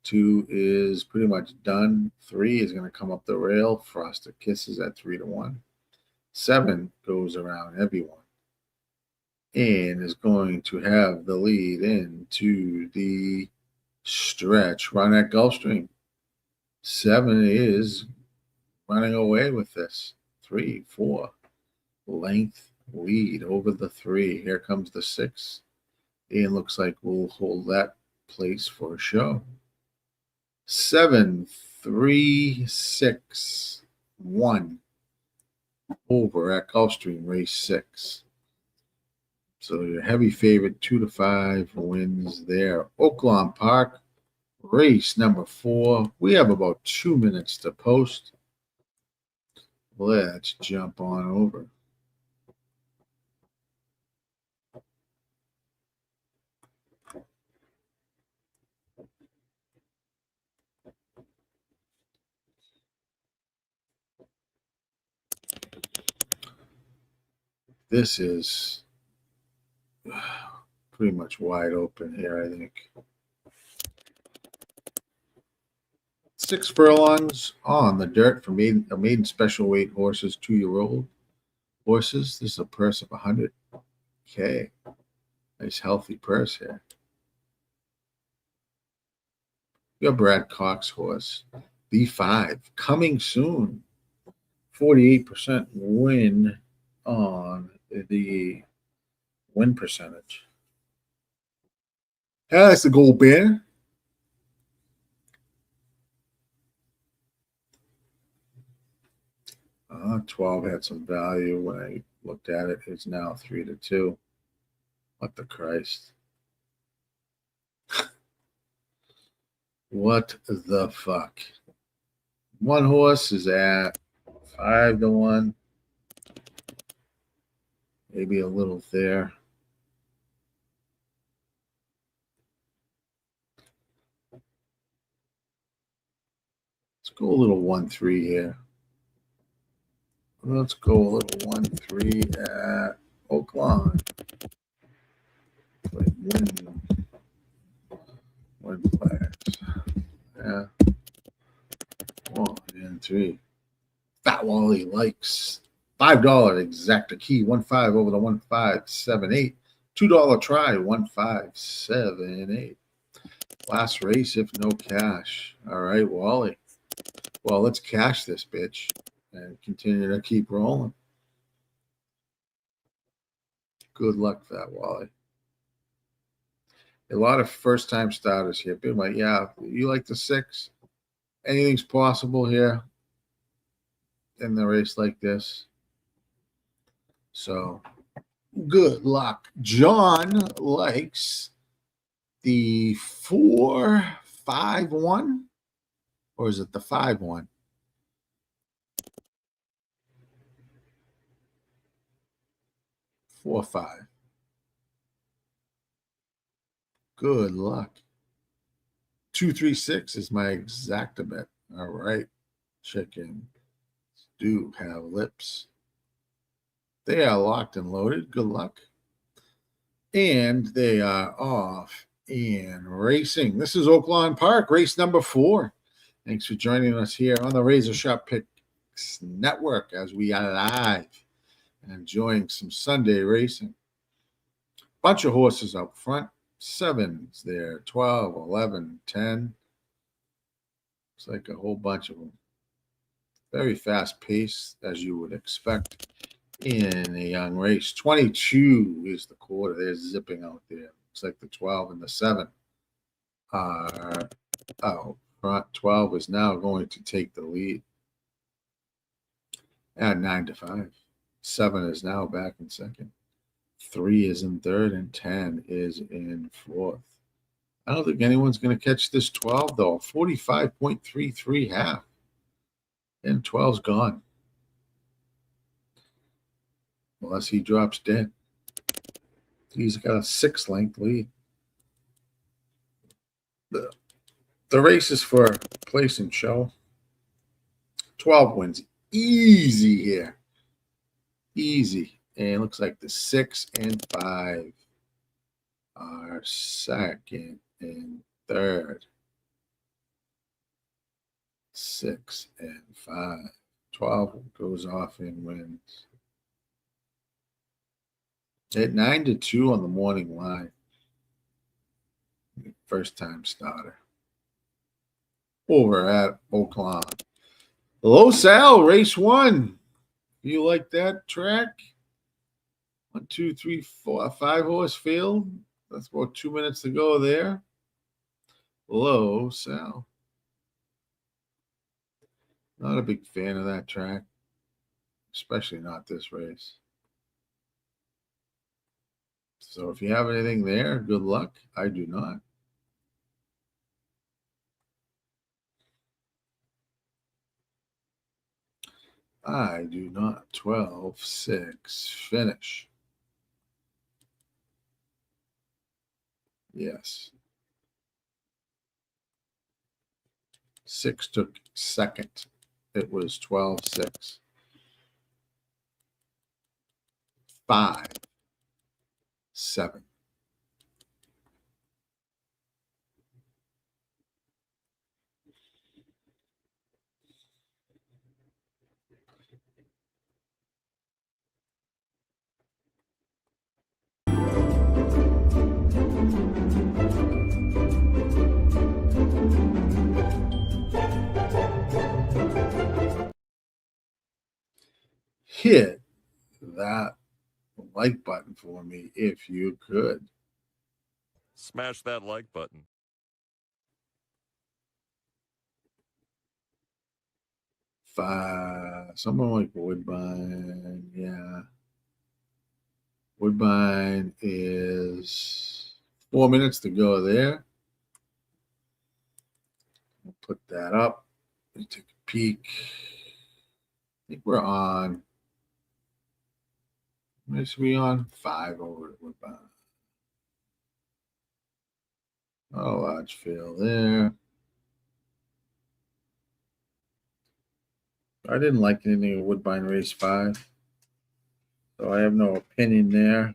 2 is pretty much done. 3 is going to come up the rail. Frosted Kisses at 3-1. 7 goes around everyone and is going to have the lead into the stretch run at Gulfstream. 7 is running away with this. 3, 4 length lead over the 3. Here comes the 6. And looks like we'll hold that place for a show. 7, 3, 6, 1 over at Gulfstream, race 6. So your heavy favorite 2-5 wins there. Oaklawn Park, race number 4. We have about 2 minutes to post. Let's jump on over. This is pretty much wide open here, I think. 6 furlongs on the dirt for maiden special weight horses, 2-year-old horses. This is a purse of $100K. Nice healthy purse here. Your Brad Cox horse, the 5, coming soon. 48% win on the win percentage. That's the Gold Bear. Uh, 12 had some value when I looked at it. It's now 3-2. What the Christ? What the fuck? 1 horse is at 5-1. Maybe a little there. Let's go a little 1-3 here. Let's go a little 1-3 at Oaklawn. Win flags. Yeah. 1 and 3. Fat Wally likes $5 exacta key. 1-5 over the 1-5-7-8. $2 try. 1-5-7-8. Last race if no cash. All right, Wally. Well, let's cash this bitch and continue to keep rolling. Good luck, Fat Wally. A lot of first-time starters here. People like, yeah, you like the 6? Anything's possible here in the race like this. So, good luck. John likes the 4-5-1, or is it the 5-1? 4-5. Good luck. 2-3-6 is my exacta bet. All right. Chickens do have lips. They are locked and loaded. Good luck. And they are off and racing. This is Oaklawn Park, race number 4. Thanks for joining us here on the RazorSharpPicks Network as we are live and enjoying some Sunday racing. Bunch of horses up front. 7s there, 12, 11, 10. It's like a whole bunch of them. Very fast pace, as you would expect in a young race. 22 is the quarter. They're zipping out there. Looks like the 12 and the 7 are out front. 12 is now going to take the lead at 9-5. 7 is now back in second. 3 is in third, and 10 is in fourth. I don't think anyone's going to catch this 12, though. 45.33 half. And 12's gone. Unless he drops dead. He's got a 6-length lead. The race is for place and show. 12 wins easy here. Easy. And it looks like the 6 and 5 are second and third. 6 and 5. 12 goes off and wins. At 9-2 on the morning line. First time starter. Over at Oaklawn. Los Al, race 1. You like that track? 1, 2, 3, 4, 5 horse field. That's about 2 minutes to go there. Los Al. Not a big fan of that track, especially not this race. So if you have anything there, good luck. I do not. I do not. 12-6. Finish. Yes. 6 took second. It was 12-6. 5-7. Hit that like button for me if you could. Smash that like button. Someone like Woodbine. Yeah. Woodbine is 4 minutes to go there. We'll put that up. Let me take a peek. I think we're on. What is we on? 5 over at Woodbine. Not a large field there. I didn't like anything at Woodbine race 5. So I have no opinion there.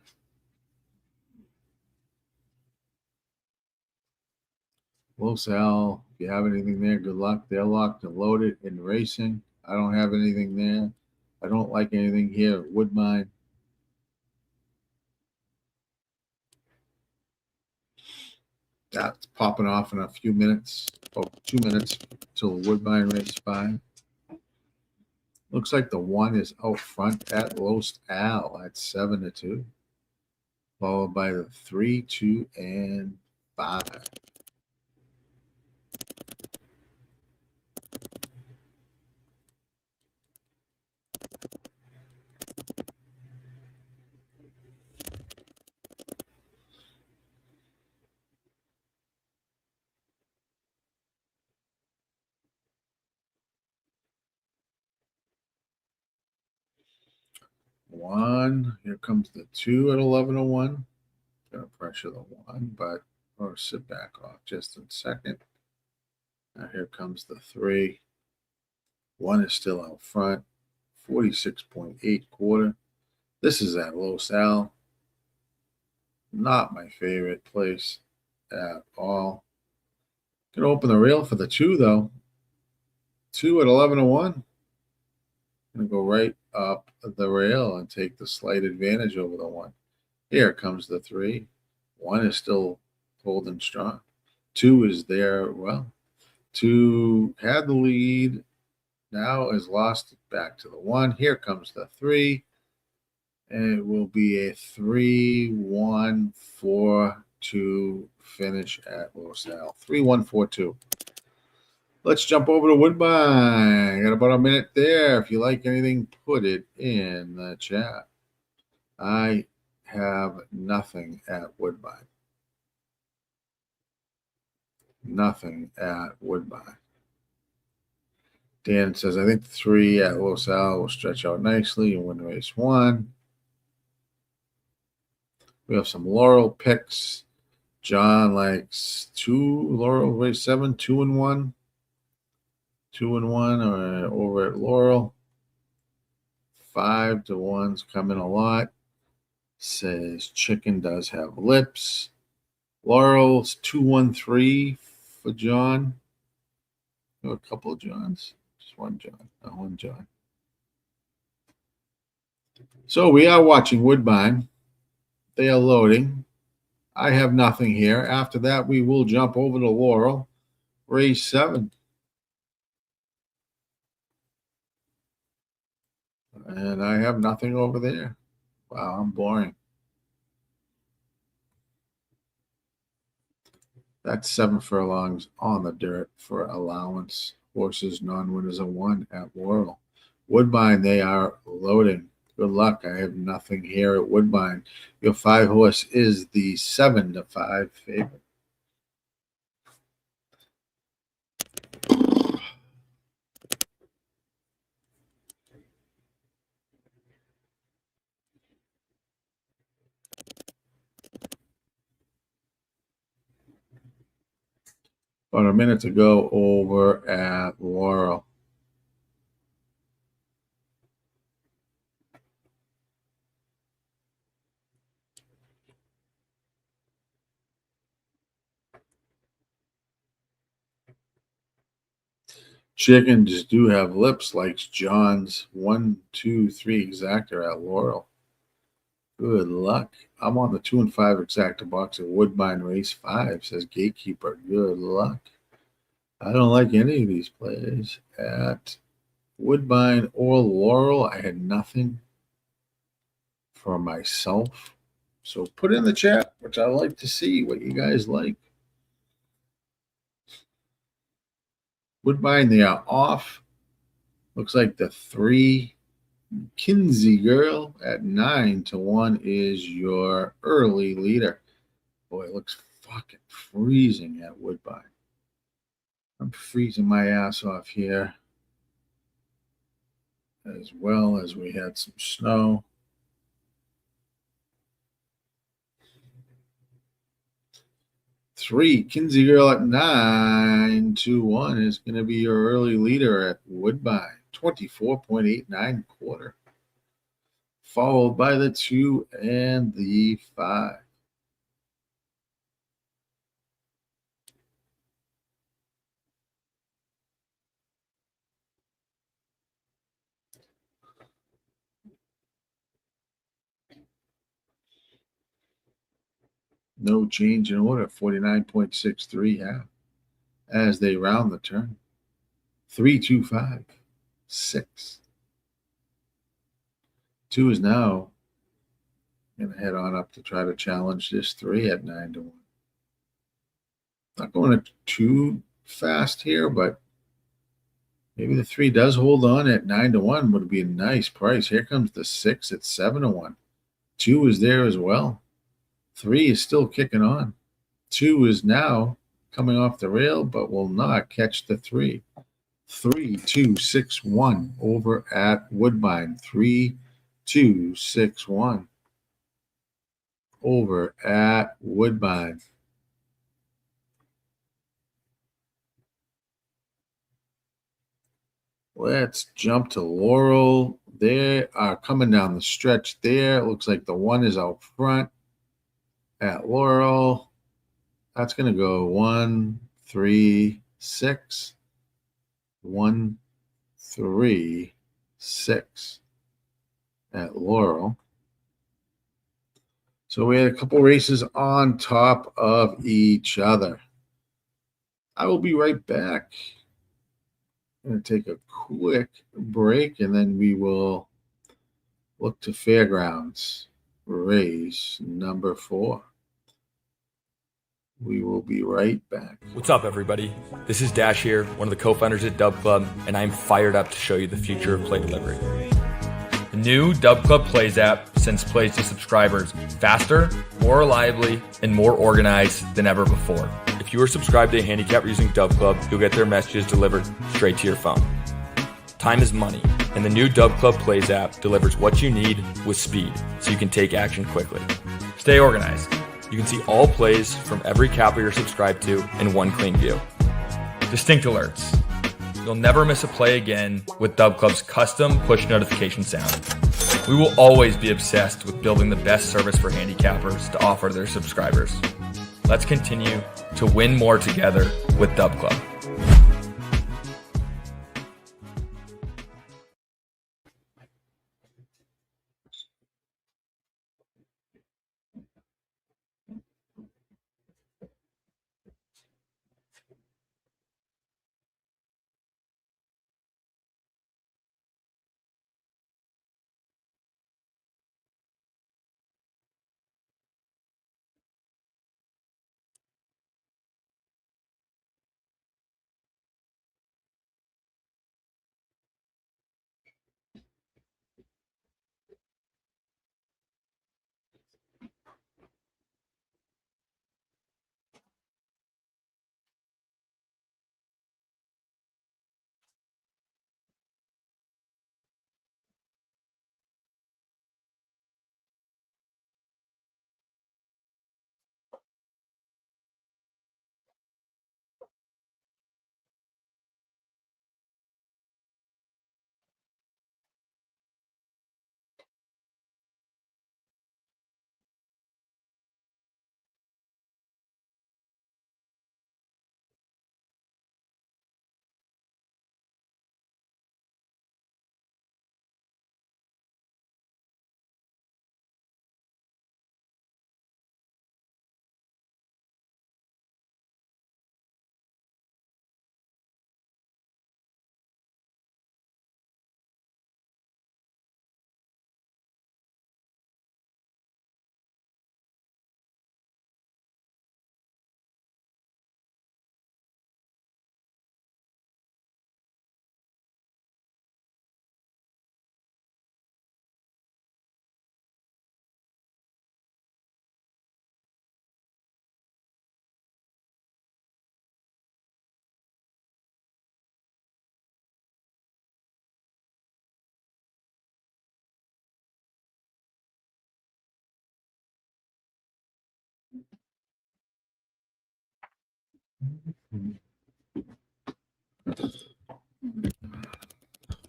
Los Al, if you have anything there, good luck. They're locked and loaded in racing. I don't have anything there. I don't like anything here at Woodbine. That's popping off in a few minutes. Oh, 2 minutes till Woodbine race 5. Looks like the 1 is out front at Los Al at 7-2. Followed by the 3, 2, and 5. One. Here comes the 2 at 11:01. Gonna pressure the 1, but or sit back off just in a second. Now here comes the 3. 1 is still out front. 46.8 quarter. This is at Los Al. Not my favorite place at all. Gonna open the rail for the 2 though. 2 at 11:01. Gonna go right up the rail and take the slight advantage over the 1. Here comes the 3. 1 is still holding strong. 2 is there. Well, 2 had the lead. Now has lost it back to the 1. Here comes the 3. And it will be a 3-1-4-2 finish at Los Al. 3-1-4-2. Let's jump over to Woodbine. Got about a minute there. If you like anything, put it in the chat. I have nothing at Woodbine. Nothing at Woodbine. Dan says, I think the 3 at Los Al will stretch out nicely and win race 1. We have some Laurel picks. John likes 2 Laurel race 7, 2-1. 2-1 over at Laurel. 5 to 1's coming a lot. Says chicken does have lips. Laurel's 213 for John. Oh, a couple of Johns. Just one John. One John. So we are watching Woodbine. They are loading. I have nothing here. After that, we will jump over to Laurel. Race 7. And I have nothing over there. Wow, I'm boring. That's 7 furlongs on the dirt for allowance. Horses, non-winners of 1 at Laurel. Woodbine, they are loading. Good luck. I have nothing here at Woodbine. Your 5 horse is the 7 to 5 favorite. About a minute to go over at Laurel. Chickens do have lips like John's 1, 2, 3 exactor at Laurel. Good luck. I'm on the 2 and 5 exacta box at Woodbine race 5, says Gatekeeper. Good luck. I don't like any of these plays at Woodbine or Laurel. I had nothing for myself. So put in the chat, which I like to see what you guys like. Woodbine, they are off. Looks like the 3 Kinsey Girl at 9 to 1 is your early leader. Boy, it looks fucking freezing at Woodbine. I'm freezing my ass off here, as well as we had some snow. Three, Kinsey Girl at 9 to 1 is going to be your early leader at Woodbine. 24.89 quarter. Followed by the 2 and the 5. No change in order. 49.63 half as they round the turn. 3, 2, 5, 6. 2 is now going to head on up to try to challenge this 3 at 9 to 1. Not going too fast here, but maybe the 3 does hold on at 9 to 1. Would be a nice price. Here comes the 6 at 7 to 1. 2 is there as well. 3 is still kicking on. 2 is now coming off the rail, but will not catch the 3. 3, 2, 6, 1 over at Woodbine. 3, 2, 6, 1 over at Woodbine. Let's jump to Laurel. They are coming down the stretch there. It looks like the 1 is out front at Laurel. That's going to go 1, 3, 6. 1, 3, 6 at Laurel. So we had a couple races on top of each other. I will be right back. I'm going to take a quick break, and then we will look to Fairgrounds race number 4. We will be right back. What's up, everybody? This is Dash here, one of the co-founders at Dub Club, and I'm fired up to show you the future of play delivery. The new Dub Club Plays app sends plays to subscribers faster, more reliably, and more organized than ever before. If you are subscribed to a handicapper using Dub Club, you'll get their messages delivered straight to your phone. Time is money, and the new Dub Club Plays app delivers what you need with speed, so you can take action quickly. Stay organized. You can see all plays from every capper you're subscribed to in one clean view. Distinct alerts. You'll never miss a play again with Dub Club's custom push notification sound. We will always be obsessed with building the best service for handicappers to offer their subscribers. Let's continue to win more together with Dub Club.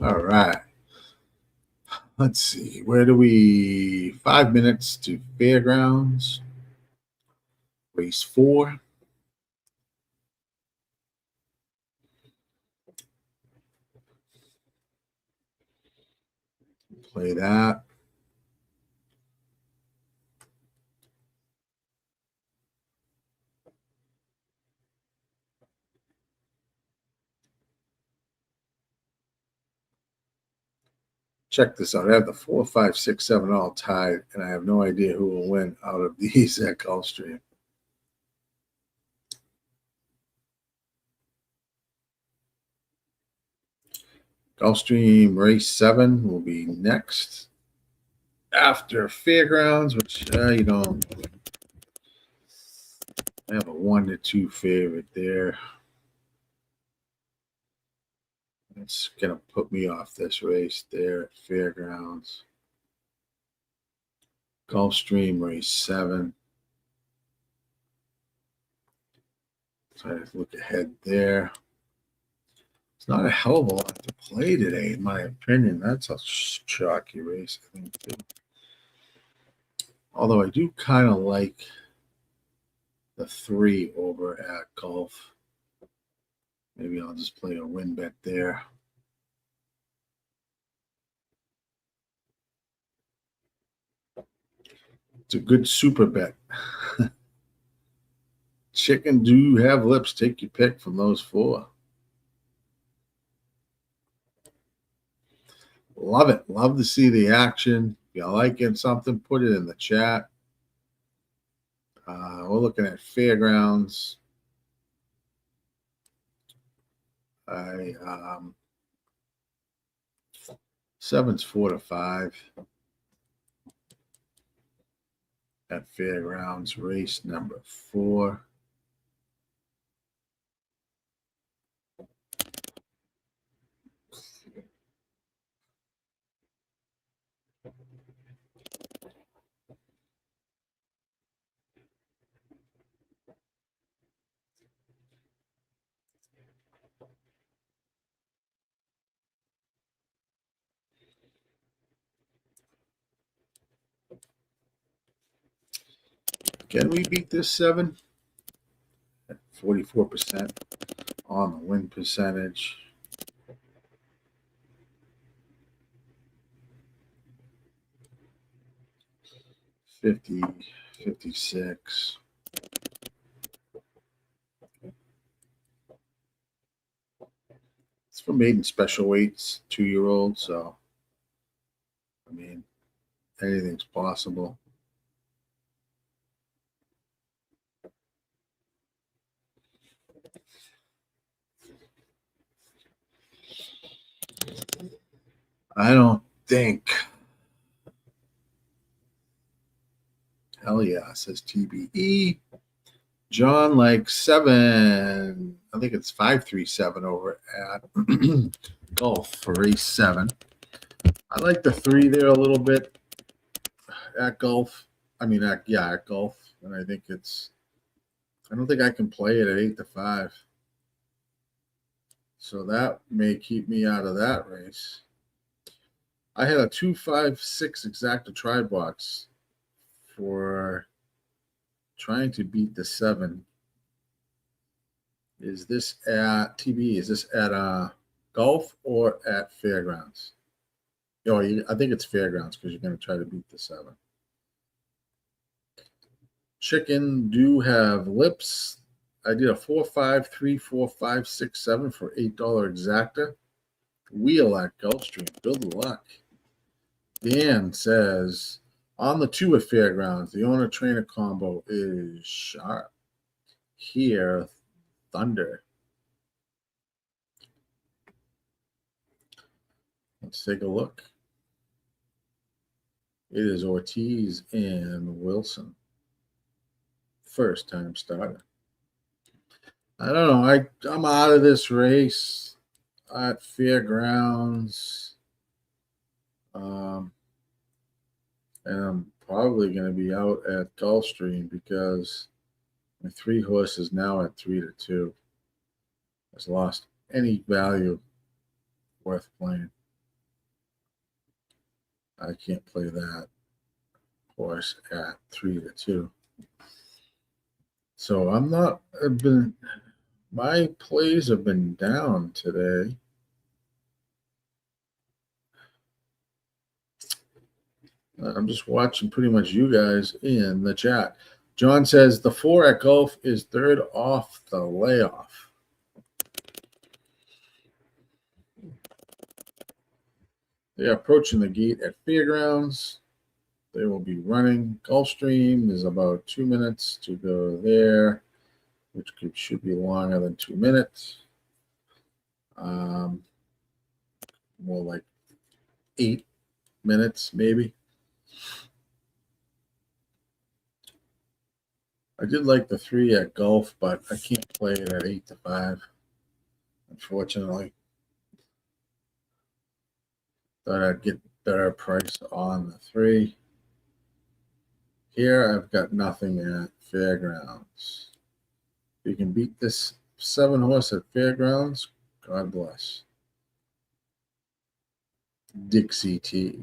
All right. Let's see. Where do we? 5 minutes to Fairgrounds. Race 4. Play that. Check this out. I have the 4, 5, 6, 7 all tied, and I have no idea who will win out of these at Gulfstream. Gulfstream race 7 will be next after Fairgrounds, which I have a 1 to 2 favorite there. It's gonna put me off this race there at Fairgrounds. Gulfstream race 7. So I have to look ahead there. It's not a hell of a lot to play today, in my opinion. That's a chalky race, I think, too. Although I do kind of like the 3 over at Gulf. Maybe I'll just play a win bet there. It's a good super bet. Chicken do have lips. Take your pick from those 4. Love it. Love to see the action. If you like it, something, put it in the chat. We're looking at Fairgrounds. I 7's 4 to 5 at Fairgrounds, race number 4. Can we beat this 7? 44% on the win percentage. $50, $56. It's for maiden special weights, 2-year-old, so I mean, anything's possible. I don't think. Hell yeah, says TBE. John likes 7. I think it's 537 over at Golf for race 7. I like the 3 there a little bit at Golf. I mean, at Golf. And I think I don't think I can play it at 8-5. So that may keep me out of that race. I had a 256 exacta try box for trying to beat the 7. Is this at TB? Is this at Golf or at Fairgrounds? Oh, I think it's Fairgrounds because you're going to try to beat the 7. Chicken do have lips. I did a 4, 5, 3, 4, 5, 6, 7 for $8 exacta. Wheel at Gulfstream. Good luck. Dan says, on the 2 at Fairgrounds, the owner-trainer combo is sharp. Here, Thunder. Let's take a look. It is Ortiz and Wilson. First time starter. I don't know. I'm out of this race at Fairgrounds. And I'm probably going to be out at Gulfstream because my 3 horse is now at 3-2. Has lost any value worth playing. I can't play that horse at 3-2. So I'm not. My plays have been down today. I'm just watching pretty much you guys in the chat. John says the 4 at Golf is 3rd off the layoff. They are approaching the gate at Fairgrounds. They will be running. Gulfstream is about 2 minutes to go there, which should be longer than 2 minutes. More like 8 minutes, maybe. I did like the 3 at Golf, but I can't play it at 8-5, unfortunately. Thought I'd get better price on the 3. Here, I've got nothing at Fairgrounds. If you can beat this 7 horse at Fairgrounds, God bless. Dixie T.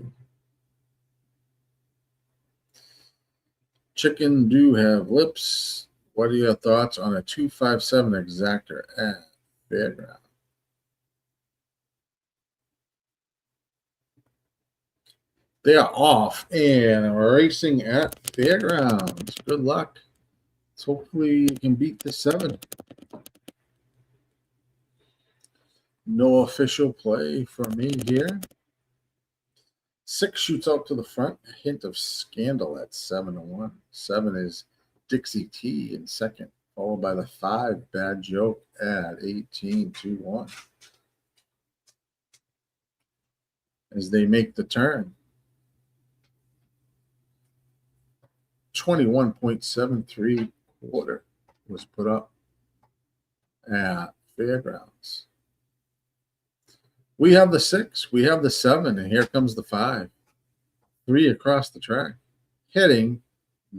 Chicken do have lips. What are your thoughts on a 257 exactor at Fairgrounds? They are off and racing at Fairgrounds. Good luck. So hopefully you can beat the 7. No official play for me here. 6 shoots out to the front. A hint of scandal at 7-1. 7 is Dixie T in second, followed by the 5 Bad Joke at 18-1. As they make the turn. 21.73 quarter was put up at Fairgrounds. We have the 6, we have the 7, and here comes the 5. 3 across the track, heading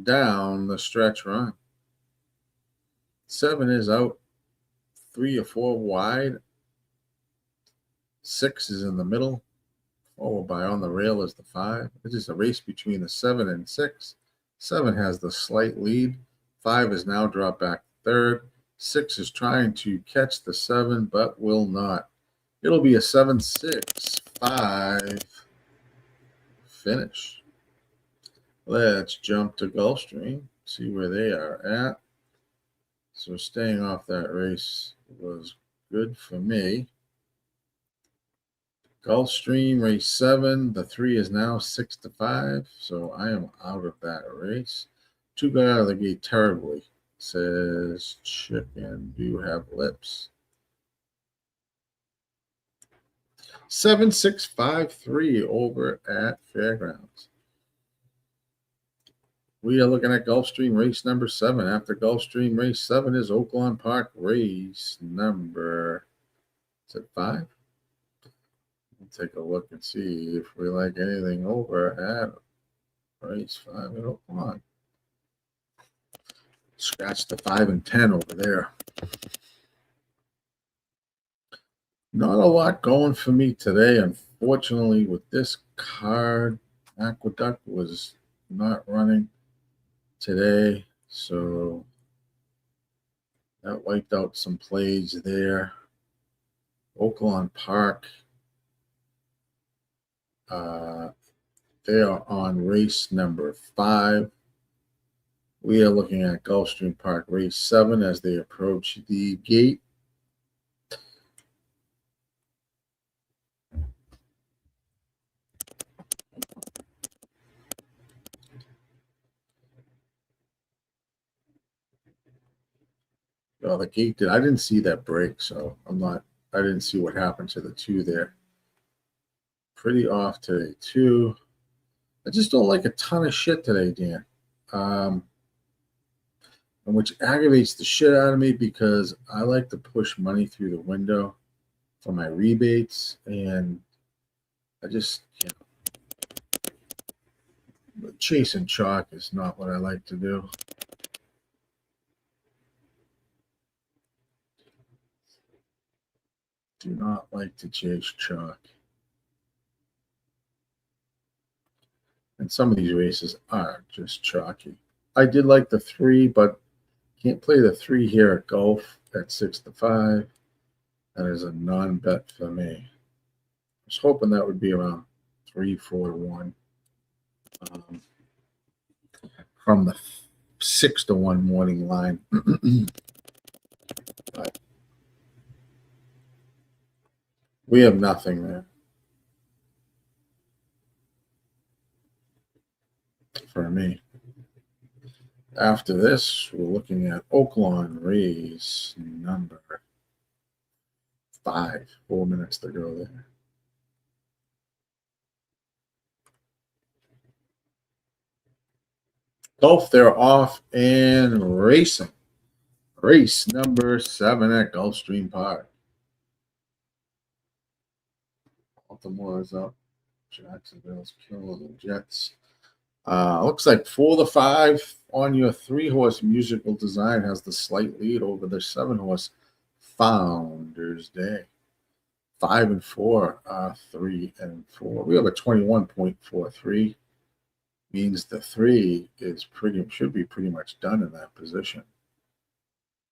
down the stretch run. 7 is out 3 or 4 wide. 6 is in the middle, followed by on the rail is the 5. This is a race between the 7 and 6. 7 has the slight lead. 5 is now dropped back third. 6 is trying to catch the 7, but will not. It'll be a 7-6-5 finish. Let's jump to Gulfstream, see where they are at. So staying off that race was good for me. Gulfstream race 7. The 3 is now 6-5. So I am out of that race. 2 got out of the gate terribly. Says chicken, do you have lips? 7-6-5-3 over at Fairgrounds. We are looking at Gulfstream race number 7. After Gulfstream race 7 is Oaklawn Park race number, is it 5? We'll take a look and see if we like anything over at race 5 at Oaklawn. Scratch the 5 and 10 over there. Not a lot going for me today, unfortunately, with this card. Aqueduct was not running today, so that wiped out some plays there. Oaklawn Park, they are on race number 5. We are looking at Gulfstream Park race 7 as they approach the gate. Well, the gate did. I didn't see that break, so I didn't see what happened to the 2 there. Pretty off today, too. I just don't like a ton of shit today, Dan. And which aggravates the shit out of me because I like to push money through the window for my rebates, and I just can't. Chasing chalk is not what I like to do. Do not like to chase chalk. And some of these races are just chalky. I did like the 3, but can't play the 3 here at Gulf at 6-5. That is a non-bet for me. I was hoping that would be around 3-4-1 from the 6-1 morning line. But we have nothing there for me. After this, we're looking at Oaklawn race number 5. 4 minutes to go there. Gulf, they're off and racing. Race number 7 at Gulfstream Park. Baltimore is up. Jacksonville's killing the Jets. Looks like 4-5 on your 3-horse musical design has the slight lead over the 7-horse Founders Day. 5-4, 3-4. We have a 21.43. Means the 3 is should be pretty much done in that position.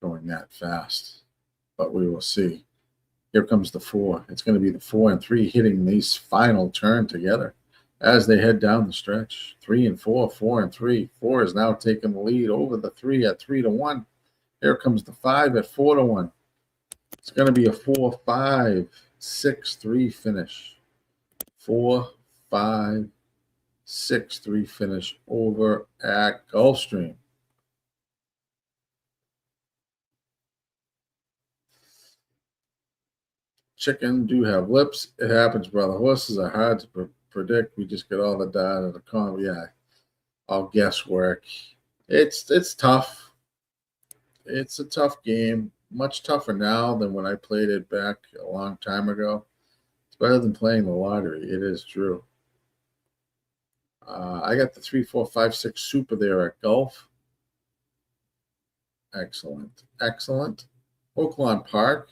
Going that fast, but we will see. Here comes the 4. It's going to be the 4 and 3 hitting this final turn together as they head down the stretch. 3-4, 4 and 3. 4 is now taking the lead over the 3 at 3-1. Here comes the 5 at 4-1. It's going to be a 4-5-6-3 finish. 4-5-6-3 finish over at Gulfstream. Chicken do have lips. It happens, brother. Horses are hard to predict. We just get all the data, the all guesswork. It's tough. It's a tough game. Much tougher now than when I played it back a long time ago. It's better than playing the lottery. It is true. I got the 3, 4, 5, 6 super there at Gulf. Excellent. Excellent. Oaklawn Park.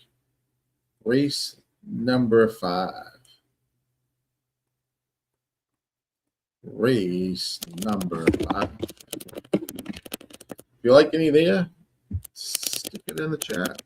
Race number 5. Race number 5. If you like any there, stick it in the chat.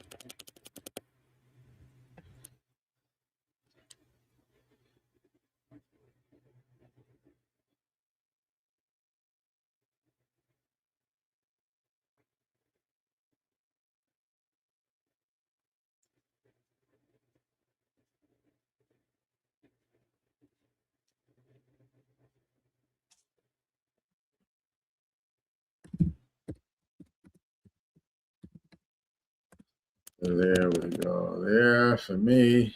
There we go. There for me.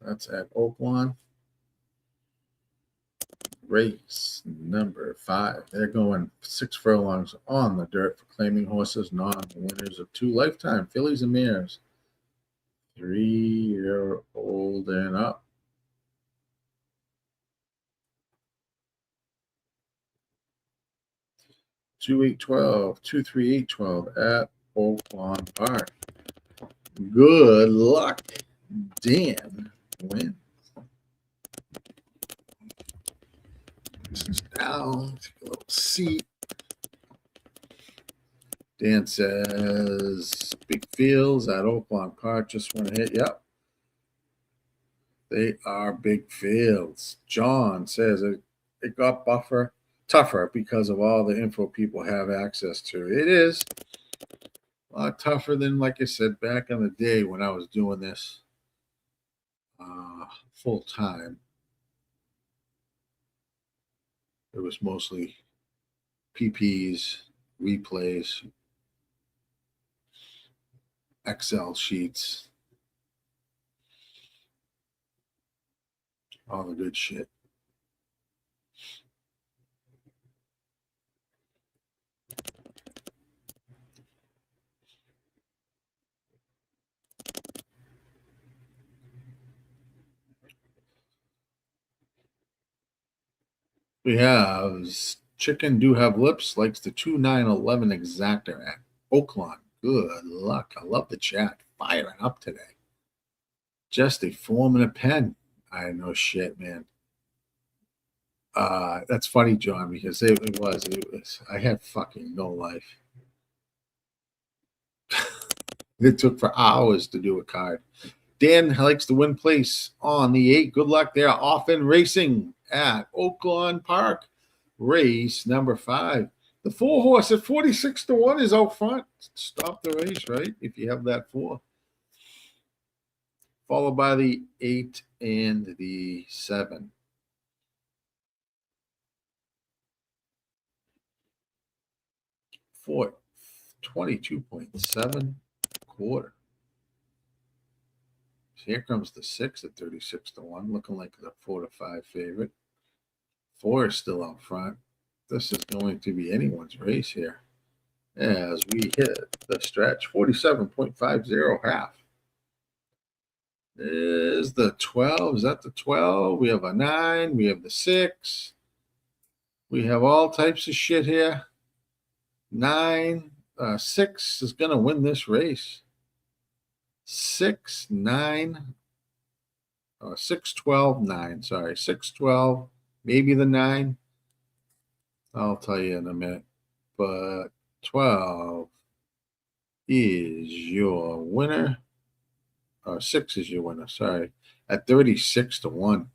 That's at Oaklawn. Race number 5. They're going 6 furlongs on the dirt for claiming horses, non-winners of 2 lifetime fillies and mares. 3-year-old and up. 2-8-12, 2-3-8-12 at Oaklawn Park. Good luck, Dan. Win. This is down. Take a little seat. Dan says big fields at Oaklawn Park. Just want to hit. Yep. They are big fields. John says it got tougher because of all the info people have access to. It is a lot tougher than, like I said, back in the day when I was doing this full time. It was mostly PPs, replays, Excel sheets, all the good shit. We have Chicken Do Have Lips, likes the 2911 exactor at Oaklawn. Good luck. I love the chat. Firing up today. Just a form and a pen. I know shit, man. That's funny, John, because it was. I had fucking no life. It took for hours to do a card. Dan likes to win place on the 8. Good luck there. Often racing at Oaklawn Park. Race number 5. The 4 horse at 46-1 is out front. Stop the race, right? If you have that 4. Followed by the 8 and the 7. For 22.7 quarter. Here comes the 6 at 36-1, looking like the 4-5 favorite. 4 is still out front. This is going to be anyone's race here as we hit the stretch. 47.50 half. Is the 12. Is that the 12? We have a 9. We have the 6. We have all types of shit here. 9. 6 is going to win this race. 6, 9. 6, 12, 9. Sorry, 6, 12. Maybe the 9. I'll tell you in a minute. But 12 is your winner. 6 is your winner, sorry. At 36-1.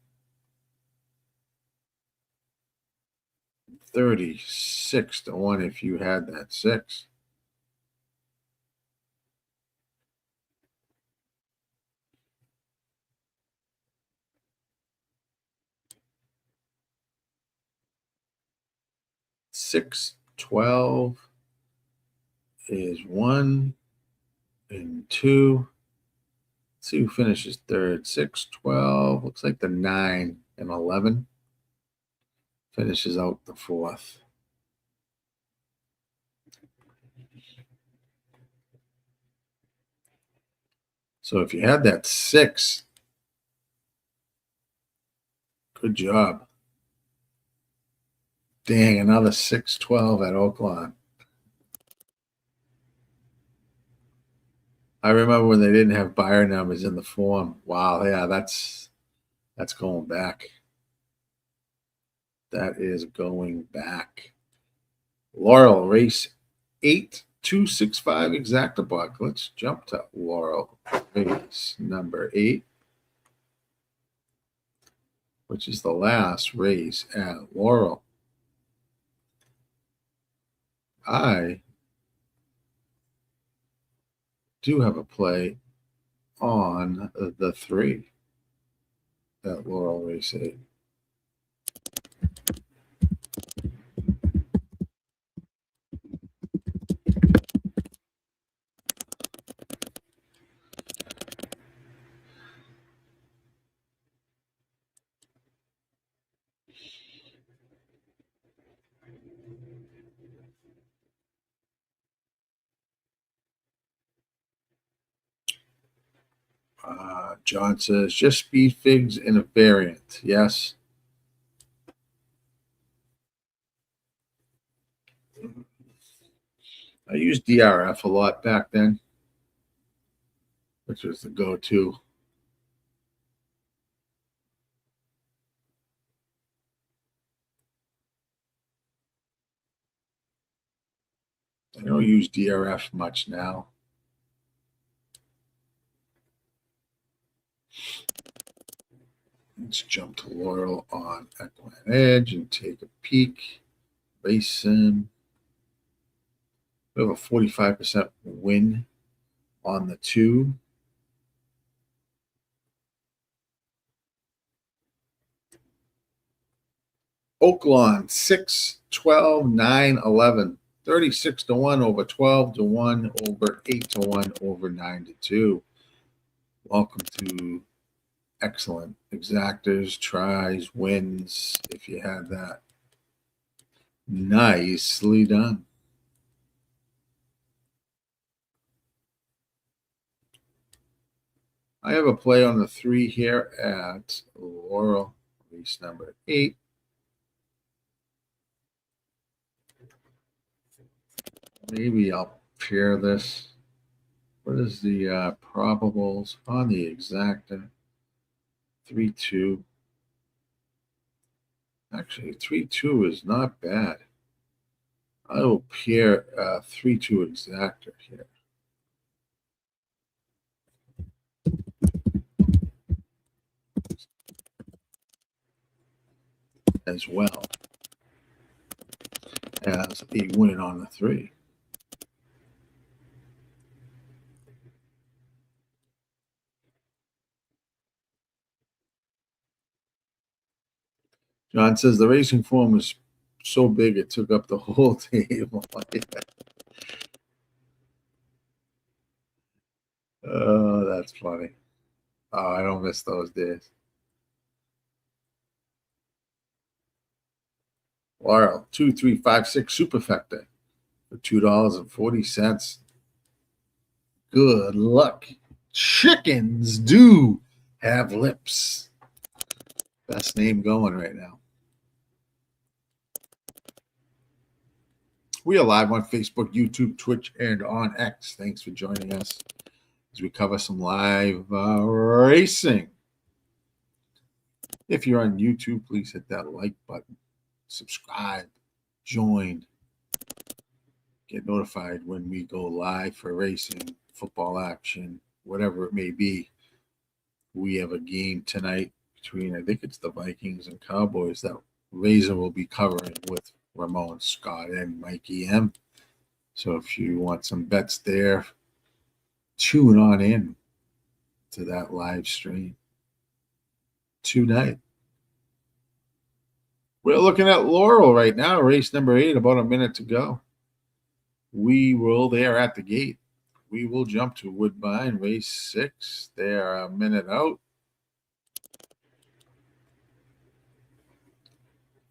36-1 if you had that 6. Six, 12 is 1 and 2. Let's see who finishes third. 6, 12. Looks like the 9 and 11 finishes out the 4th. So if you had that 6, good job. Dang, another 6-12 at Oaklawn. I remember when they didn't have buyer numbers in the form. Wow, yeah, that's going back. That is going back. Laurel, race 8265 exacta buck. Let's jump to Laurel, race number 8, which is the last race at Laurel. I do have a play on the 3 at Laurel, race 8. John says, just speed figs in a variant. Yes. I used DRF a lot back then, which was the go-to. I don't use DRF much now. Let's jump to Laurel on Equine Edge and take a peek. Race sim. We have a 45% win on the 2. Oaklawn 6, 12, 9, 11. 36 to 1 over 12 to 1 over 8 to 1 over 9 to 2. Welcome to excellent exactors, tries, wins, if you had that. Nicely done. I have a play on the 3 here at Laurel, race number 8. Maybe I'll pair this. What is the probables on the exacta? 3-2. Actually, 3-2 is not bad. I will pair 3-2 exacta here. As well as a win on the 3. John says the racing form was so big it took up the whole table. Oh, that's funny. Oh, I don't miss those days. Laurel 2356 Superfecta for $2.40. Good luck. Chickens do have lips. Best name going right now. We are live on Facebook, YouTube, Twitch, and on X. Thanks for joining us as we cover some live racing. If you're on YouTube, please hit that like button. Subscribe, join, get notified when we go live for racing, football action, whatever it may be. We have a game tonight between, I think it's the Vikings and Cowboys, that Razor will be covering with Ramon Scott and Mikey M. So if you want some bets there, tune on in to that live stream tonight. We're looking at Laurel right now, race number 8, about a minute to go. We will, there at the gate. We will jump to Woodbine, race 6. They're a minute out.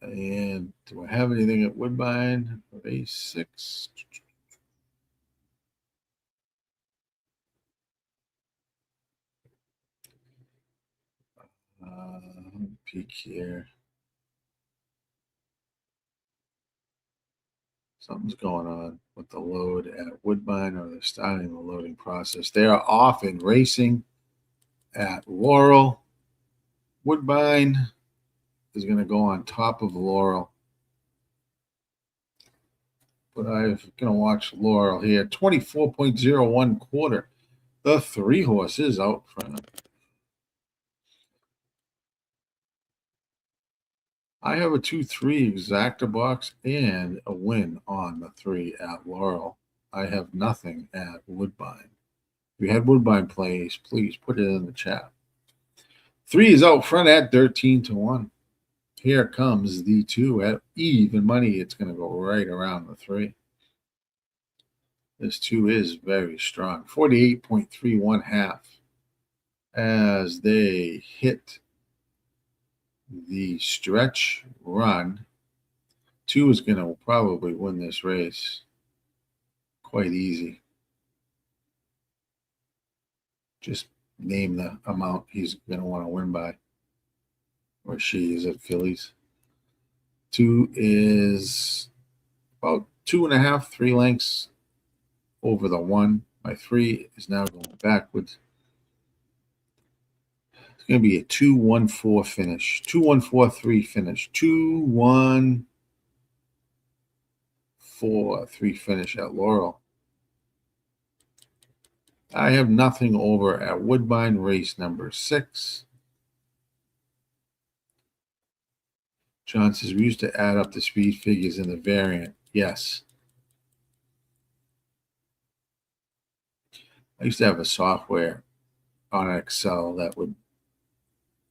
And do I have anything at Woodbine? Race 6. Peek here. Something's going on with the load at Woodbine, or they're starting the loading process. They are off and racing at Laurel. Woodbine is going to go on top of Laurel. But I'm going to watch Laurel here. 24.01 quarter. The 3 horse is out front. I have a 2-3 exacta box and a win on the 3 at Laurel. I have nothing at Woodbine. If you had Woodbine plays, please put it in the chat. 3 is out front at 13-1. Here comes the 2 at even money. It's going to go right around the 3. This 2 is very strong. 48.31 half as they hit the stretch run. 2 is going to probably win this race quite easy. Just name the amount he's going to want to win by, or she is at Phillies. 2 is about 2.5, 3 lengths over the 1. My 3 is now going backwards. It's going to be a 2-1-4 finish, 2-1-4-3 finish, 2-1-4-3 finish at Laurel. I have nothing over at Woodbine, race number 6. John says, we used to add up the speed figures in the variant. Yes. I used to have a software on Excel that would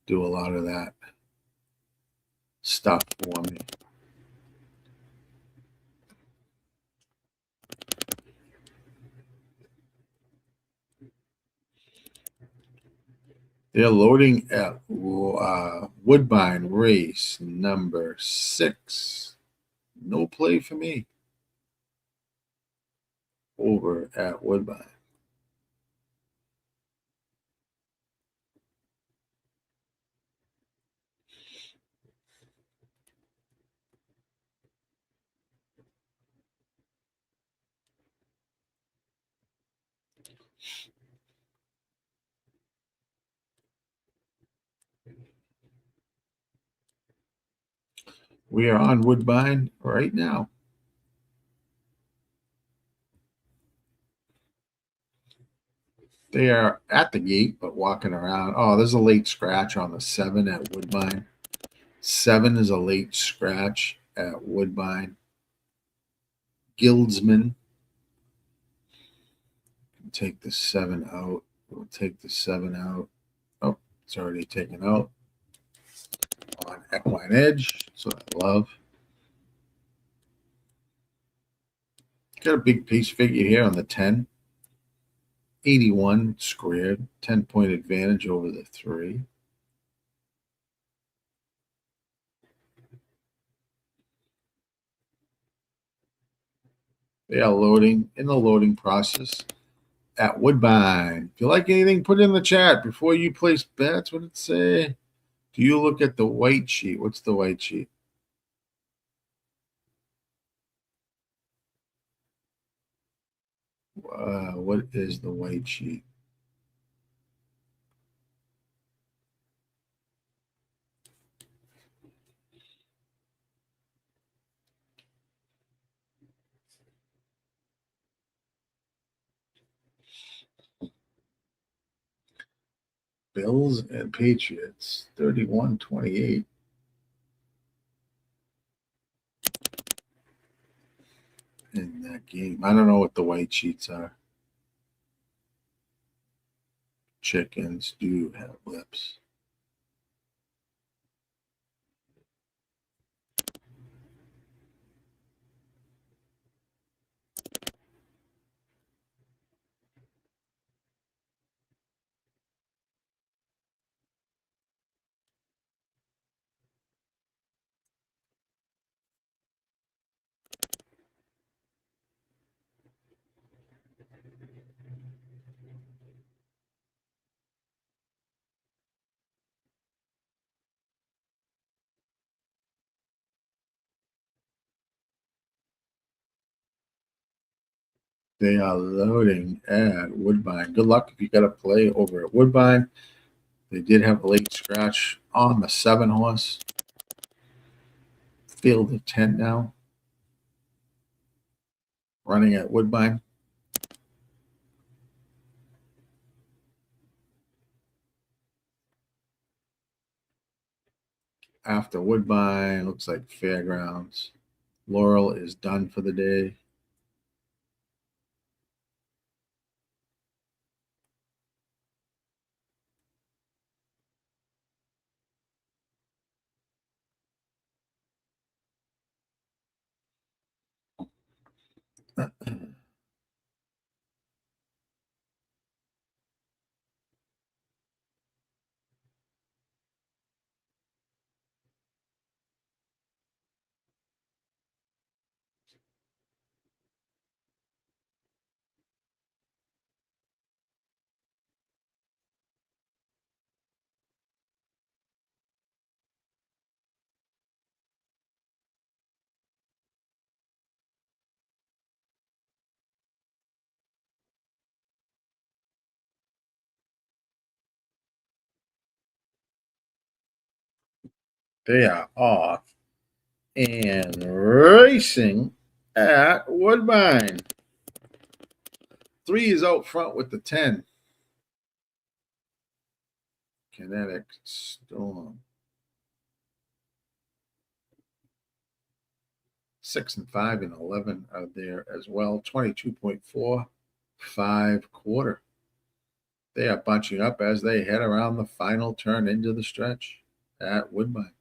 do a lot of that stuff for me. They're loading at Woodbine, race number 6. No play for me over at Woodbine. We are on Woodbine right now. They are at the gate, but walking around. Oh, there's a late scratch on the 7 at Woodbine. 7 is a late scratch at Woodbine. Guildsman. Take the 7 out. We'll take the 7 out. Oh, it's already taken out. On equine edge, so I love. Got a big piece figure here on the 10. 81 squared, 10-point advantage over the 3. They are loading in the loading process at Woodbine. If you like anything, put it in the chat before you place bets. What did it say? Do you look at the white sheet? What's the white sheet? What is the white sheet? Bills and Patriots, 31-28. In that game. I don't know what the white sheets are. Chickens do have lips. They are loading at Woodbine. Good luck if you got to play over at Woodbine. They did have a late scratch on the 7 horse. Field of 10 now. Running at Woodbine. After Woodbine, looks like Fairgrounds. Laurel is done for the day. They are off and racing at Woodbine. 3 is out front with the 10. Kinetic Storm. 6 and 5 and 11 are there as well. 22.45 quarter. They are bunching up as they head around the final turn into the stretch at Woodbine.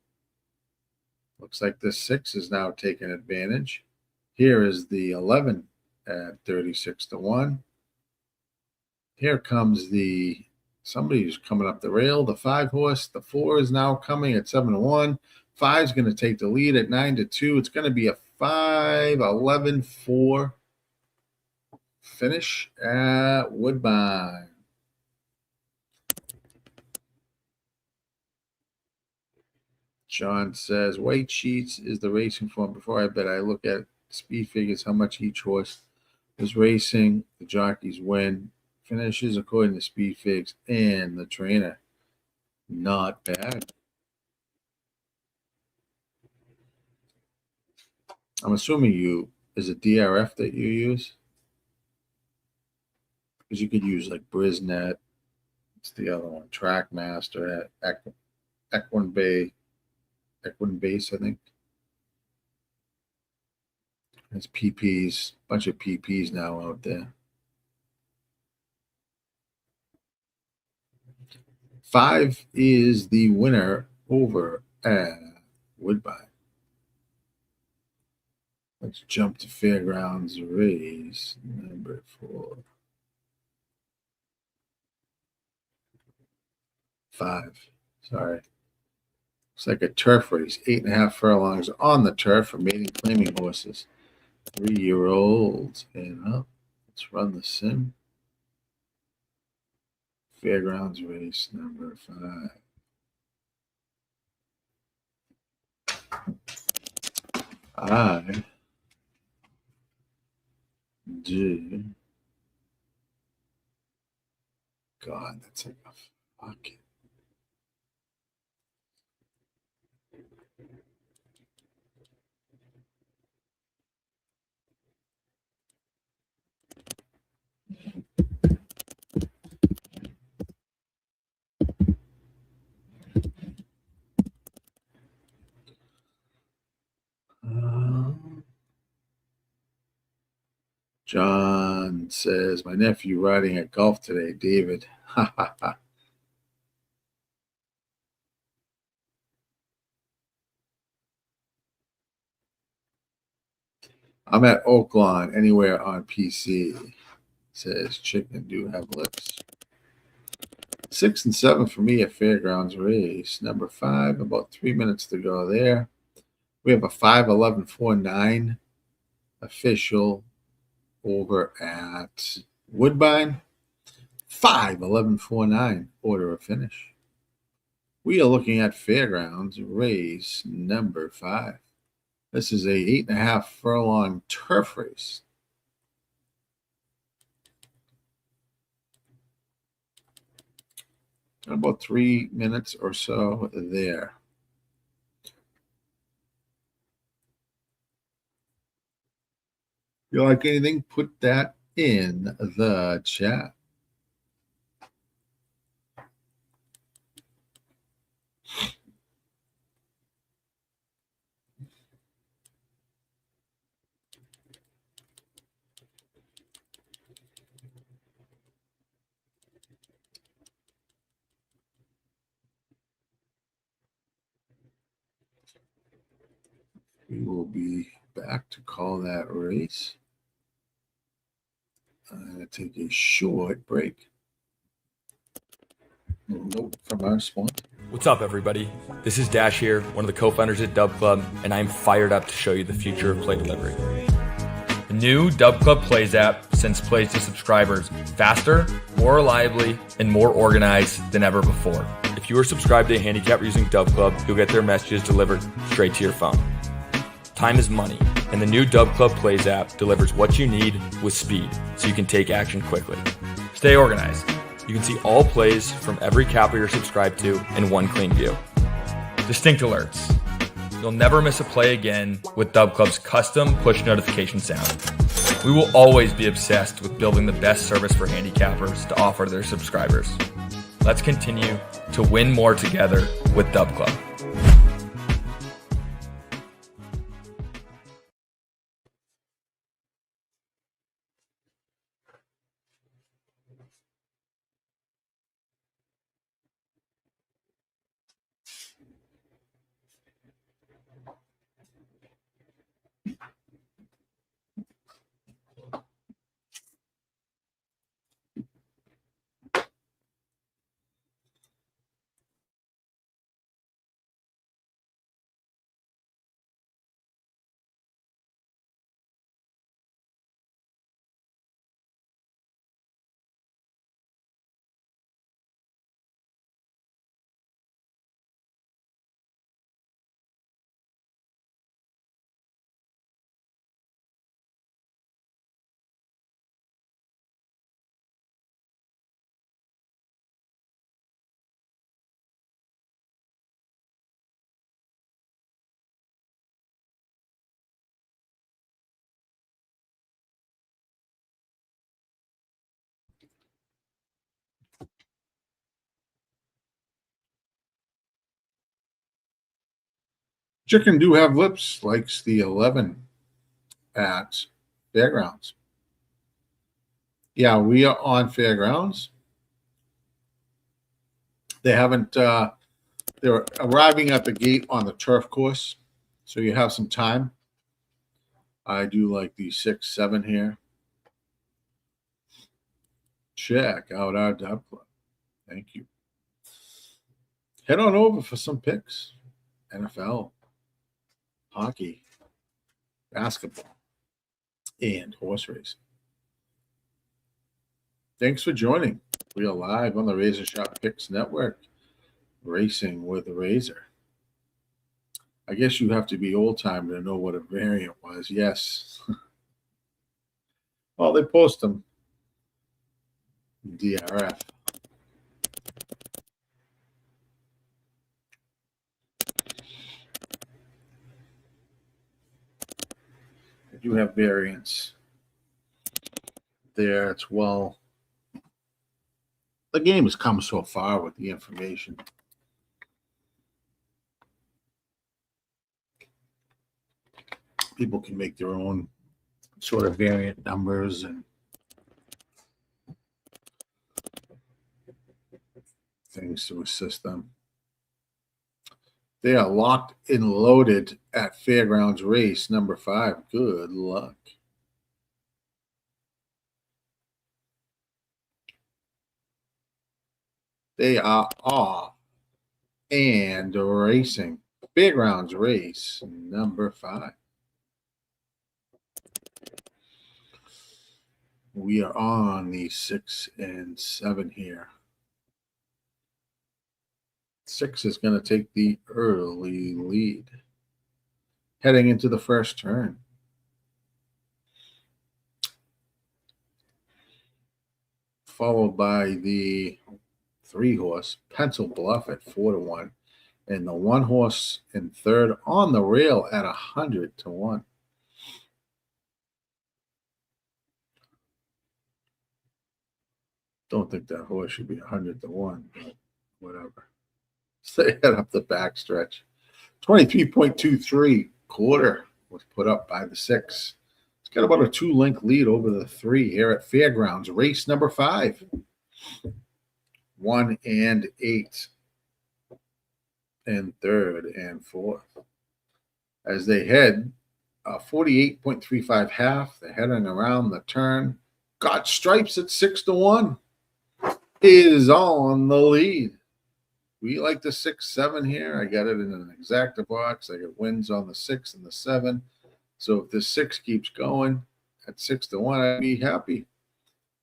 Looks like the 6 is now taking advantage. Here is the 11 at 36-1. Here comes somebody who's coming up the rail, the 5 horse. The 4 is now coming at 7-1. 5 is going to take the lead at 9-2. It's going to be a 5-11-4 finish at Woodbine. John says, weight sheets is the racing form. Before I bet, I look at speed figures, how much each horse is racing. The jockeys win. Finishes according to speed figs and the trainer. Not bad. I'm assuming is it DRF that you use? Because you could use like Brisnet. It's the other one. Trackmaster at Equine Base, I think. There's PPs, bunch of PPs now out there. 5 is the winner over at Woodbine. Let's jump to Fairgrounds race number 4. 5. Sorry. It's like a turf race. 8.5 furlongs on the turf for maiden claiming horses. 3-year-olds. And up. Let's run the sim. Fairgrounds race number 5. I do. God, that's like a fucking. John says, my nephew riding at golf today, David. Ha ha ha. I'm at Oaklawn, anywhere on PC. Says chicken do have lips. 6 and 7 for me at Fairgrounds race. Number 5, about 3 minutes to go there. We have a 5-11-4-9 official over at Woodbine. 5-11-4-9 order of finish. We are looking at Fairgrounds race number 5. This is a 8.5 furlong turf race. About 3 minutes or so there. you like anything, put that in the chat. We will be back to call that race. I'm going to take a short break. Note from our sponsor. What's up, everybody? This is Dash here, one of the co-founders at Dub Club, and I'm fired up to show you the future of play delivery. The new Dub Club Plays app sends plays to subscribers faster, more reliably, and more organized than ever before. If you are subscribed to a handicapper using Dub Club, you'll get their messages delivered straight to your phone. Time is money, and the new Dub Club Plays app delivers what you need with speed, so you can take action quickly. Stay organized. You can see all plays from every capper you're subscribed to in one clean view. Distinct alerts. You'll never miss a play again with Dub Club's custom push notification sound. We will always be obsessed with building the best service for handicappers to offer their subscribers. Let's continue to win more together with Dub Club. Chicken do have lips, likes the 11 at Fairgrounds. Yeah, we are on Fairgrounds. They haven't, they're arriving at the gate on the turf course, so you have some time. I do like the 6-7 here. Check out our Dub Club. Thank you. Head on over for some picks. NFL, hockey, basketball, and horse racing. Thanks for joining. We are live on the RazorSharpPicks Network, racing with a razor. I guess you have to be old-time to know what a variant was. Yes. Well, they post them. DRF. I do have variants there. It's well. The game has come so far with the information. People can make their own sort of variant numbers and things to assist them. They are locked and loaded at Fairgrounds race number 5. Good luck. They are off and racing. Fairgrounds race number 5. We are on the 6 and 7 here. 6 is going to take the early lead. Heading into the first turn. Followed by the 3-horse, Pencil Bluff at 4-1. And the 1-horse in third on the rail at 100-1. Don't think that horse should be 100-1, but whatever. So they head up the backstretch. 23.23 quarter was put up by the 6. It's got about a 2-length lead over the 3 here at Fairgrounds. Race number 5. 1 and 8. And 3rd and 4th. As they head 48.35 half, they're heading around the turn. Got Stripes at 6-1. Is on the lead. We like the 6-7 here. I got it in an exacta box. I got wins on the 6 and the 7. So if this 6 keeps going at 6-1, I'd be happy.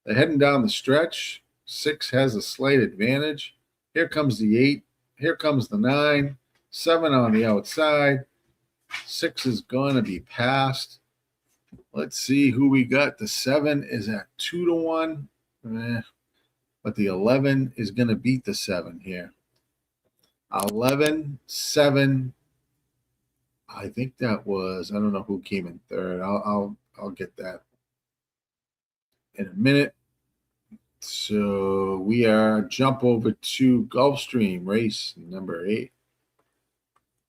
They're heading down the stretch. 6 has a slight advantage. Here comes the 8. Here comes the 9. 7 on the outside. 6 is going to be passed. Let's see who we got. The 7 is at 2-1. But the 11 is going to beat the 7 here. 11, 7. I think that was, I don't know who came in 3rd. I'll get that in a minute. So we are jump over to Gulfstream race number 8.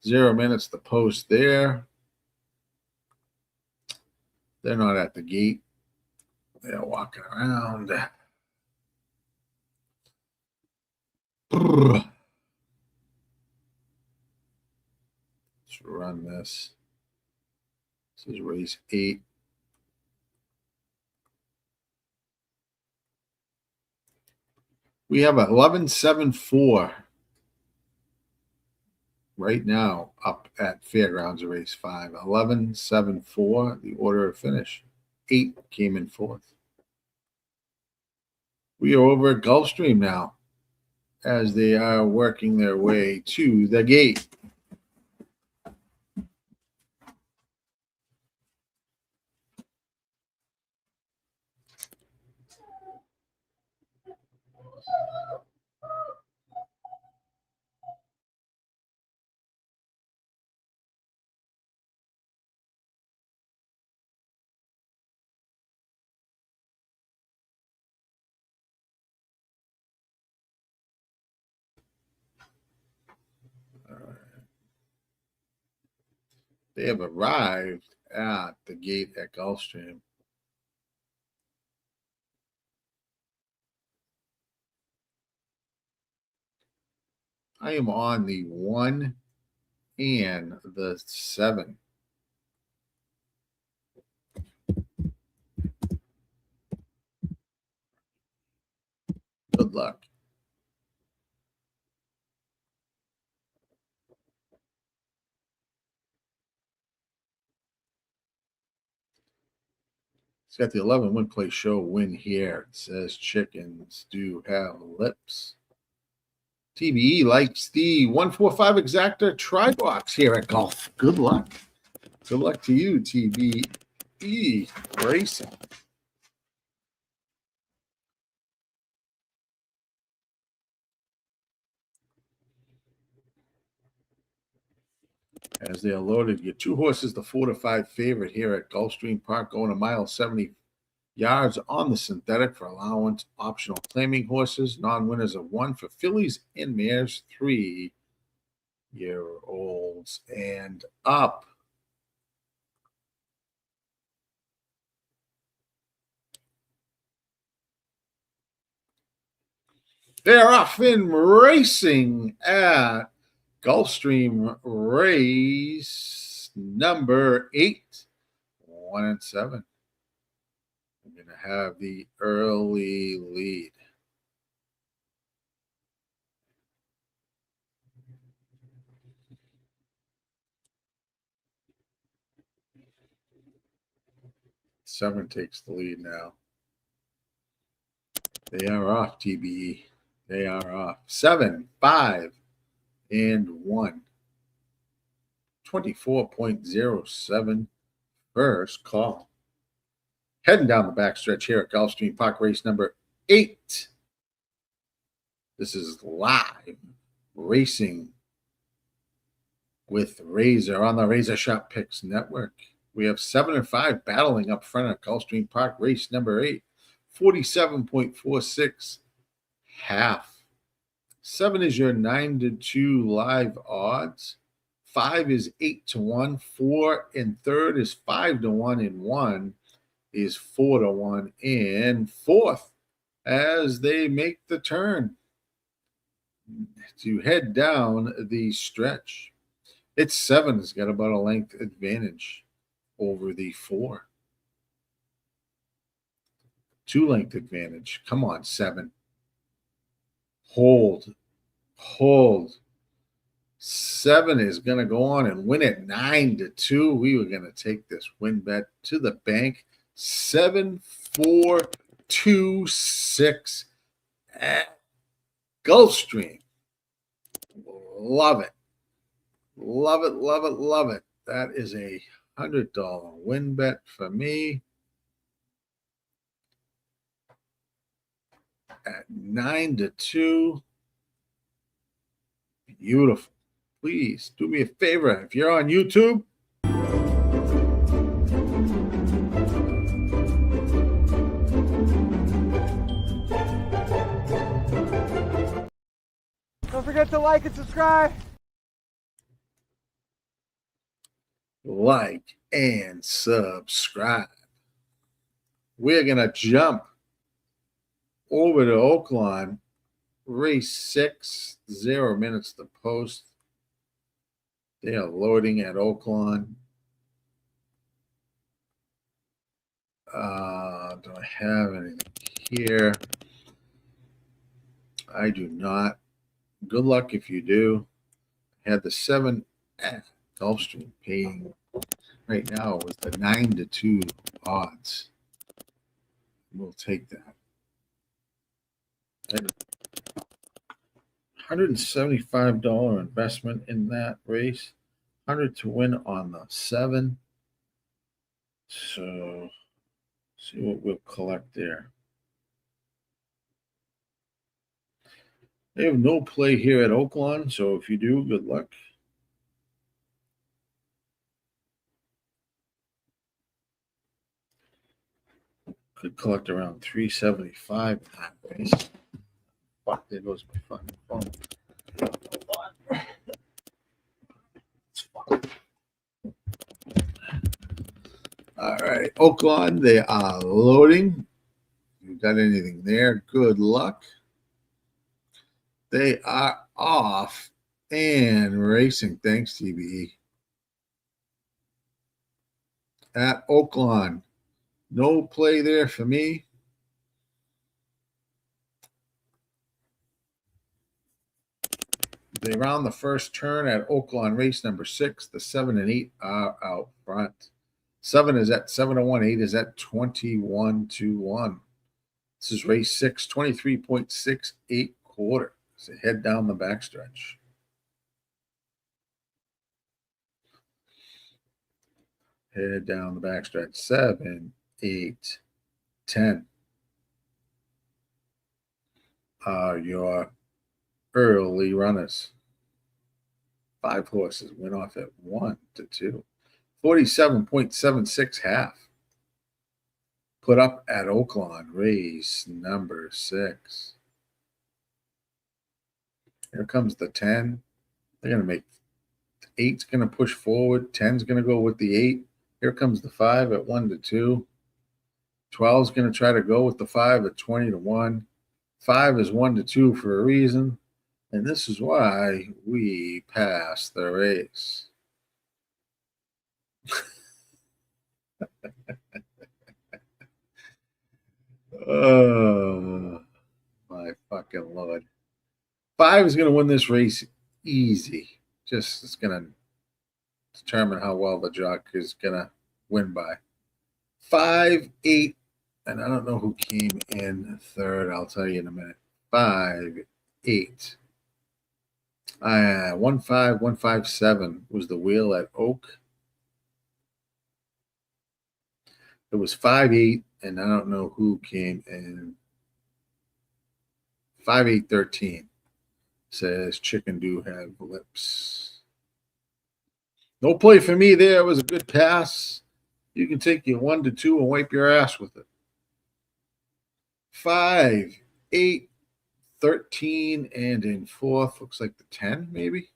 0 minutes to post there. They're not at the gate. They're walking around. Let's run this. This is race 8. We have 11.74 right now up at Fairgrounds race 5. 11.74, the order of finish. 8 came in 4th. We are over at Gulfstream now as they are working their way to the gate. They have arrived at the gate at Gulfstream. I am on the 1 and the 7. Good luck. It's got the 11 win play show win here. It says chickens do have lips. TBE likes the 145 exacta try box here at Golf. Good luck. Good luck to you, TBE Racing. As they are loaded, your 2 horses, the 4-5 favorite here at Gulfstream Park, going a mile 70 yards on the synthetic for allowance. Optional claiming horses. Non-winners of 1 for fillies and mares, 3-year-olds and up. They're off in racing at Gulfstream race number 8. 1 and 7. I'm going to have the early lead. Seven takes the lead now. They are off, TBE. They are off. 7, 5, and 1. 24.07 first call. Heading down the backstretch here at Gulfstream Park, race number 8. This is live racing with Razor on the RazorSharpPicks network. We have 7 and 5 battling up front at Gulfstream Park, race number 8. 47.46 half. 7 is your 9-2 live odds. 5 is 8-1. 4 and third is 5-1, and 1 is 4-1 in fourth as they make the turn to head down the stretch. It's 7 has got about a length advantage over the 4. 2 length advantage. Come on, 7. Hold. 7 is going to go on and win at 9-2. We were going to take this win bet to the bank. 7, 4, 2, 6 at Gulfstream. Love it. Love it, love it, love it. That is a $100 win bet for me at 9-2. Beautiful. Please do me a favor. If you're on YouTube, don't forget to like and subscribe. like and subscribe. We're going to jump over to Oaklawn. Race 6, 0 minutes to post. They are loading at Oaklawn. Do I have anything here? I do not. Good luck if you do. I had the 7 at Gulfstream paying right now with the 9-2 odds. We'll take that. $175 investment in that race. 100 to win on the 7. So see what we'll collect there. They have no play here at Oaklawn, so if you do, good luck. Could collect around 375 in that race. Fuck, there goes my fucking phone. All right, Oaklawn, they are loading. You got anything there? Good luck. They are off and racing. Thanks, TBE. At Oaklawn, no play there for me. They round the first turn at Oaklawn race number 6. The 7 and 8 are out front. 7 is at 7-1. 8 is at 21-1. This is race 6, 23.68 quarter. So head down the backstretch. Head down the backstretch. 7, 8, 10 are your early runners. 5 horses went off at 1-2. 47.76 half. Put up at Oaklawn, race number 6. Here comes the 10. They're going to make 8's going to push forward. 10's going to go with the 8. Here comes the 5 at 1-2. 12's going to try to go with the 5 at 20-1. 5 is 1-2 for a reason. And this is why we pass the race. Oh, my fucking Lord. 5 is going to win this race easy. Just it's going to determine how well the jock is going to win by. 5, 8, and I don't know who came in third. I'll tell you in a minute. 5, 8. 157 was the wheel at Oak. It was 5, 8, and I don't know who came in. 5, 8, 13 says Chicken Do Have Lips. No play for me there. It was a good pass. You can take your 1-2 and wipe your ass with it. 5, 8, 13 and in fourth, looks like the 10 maybe,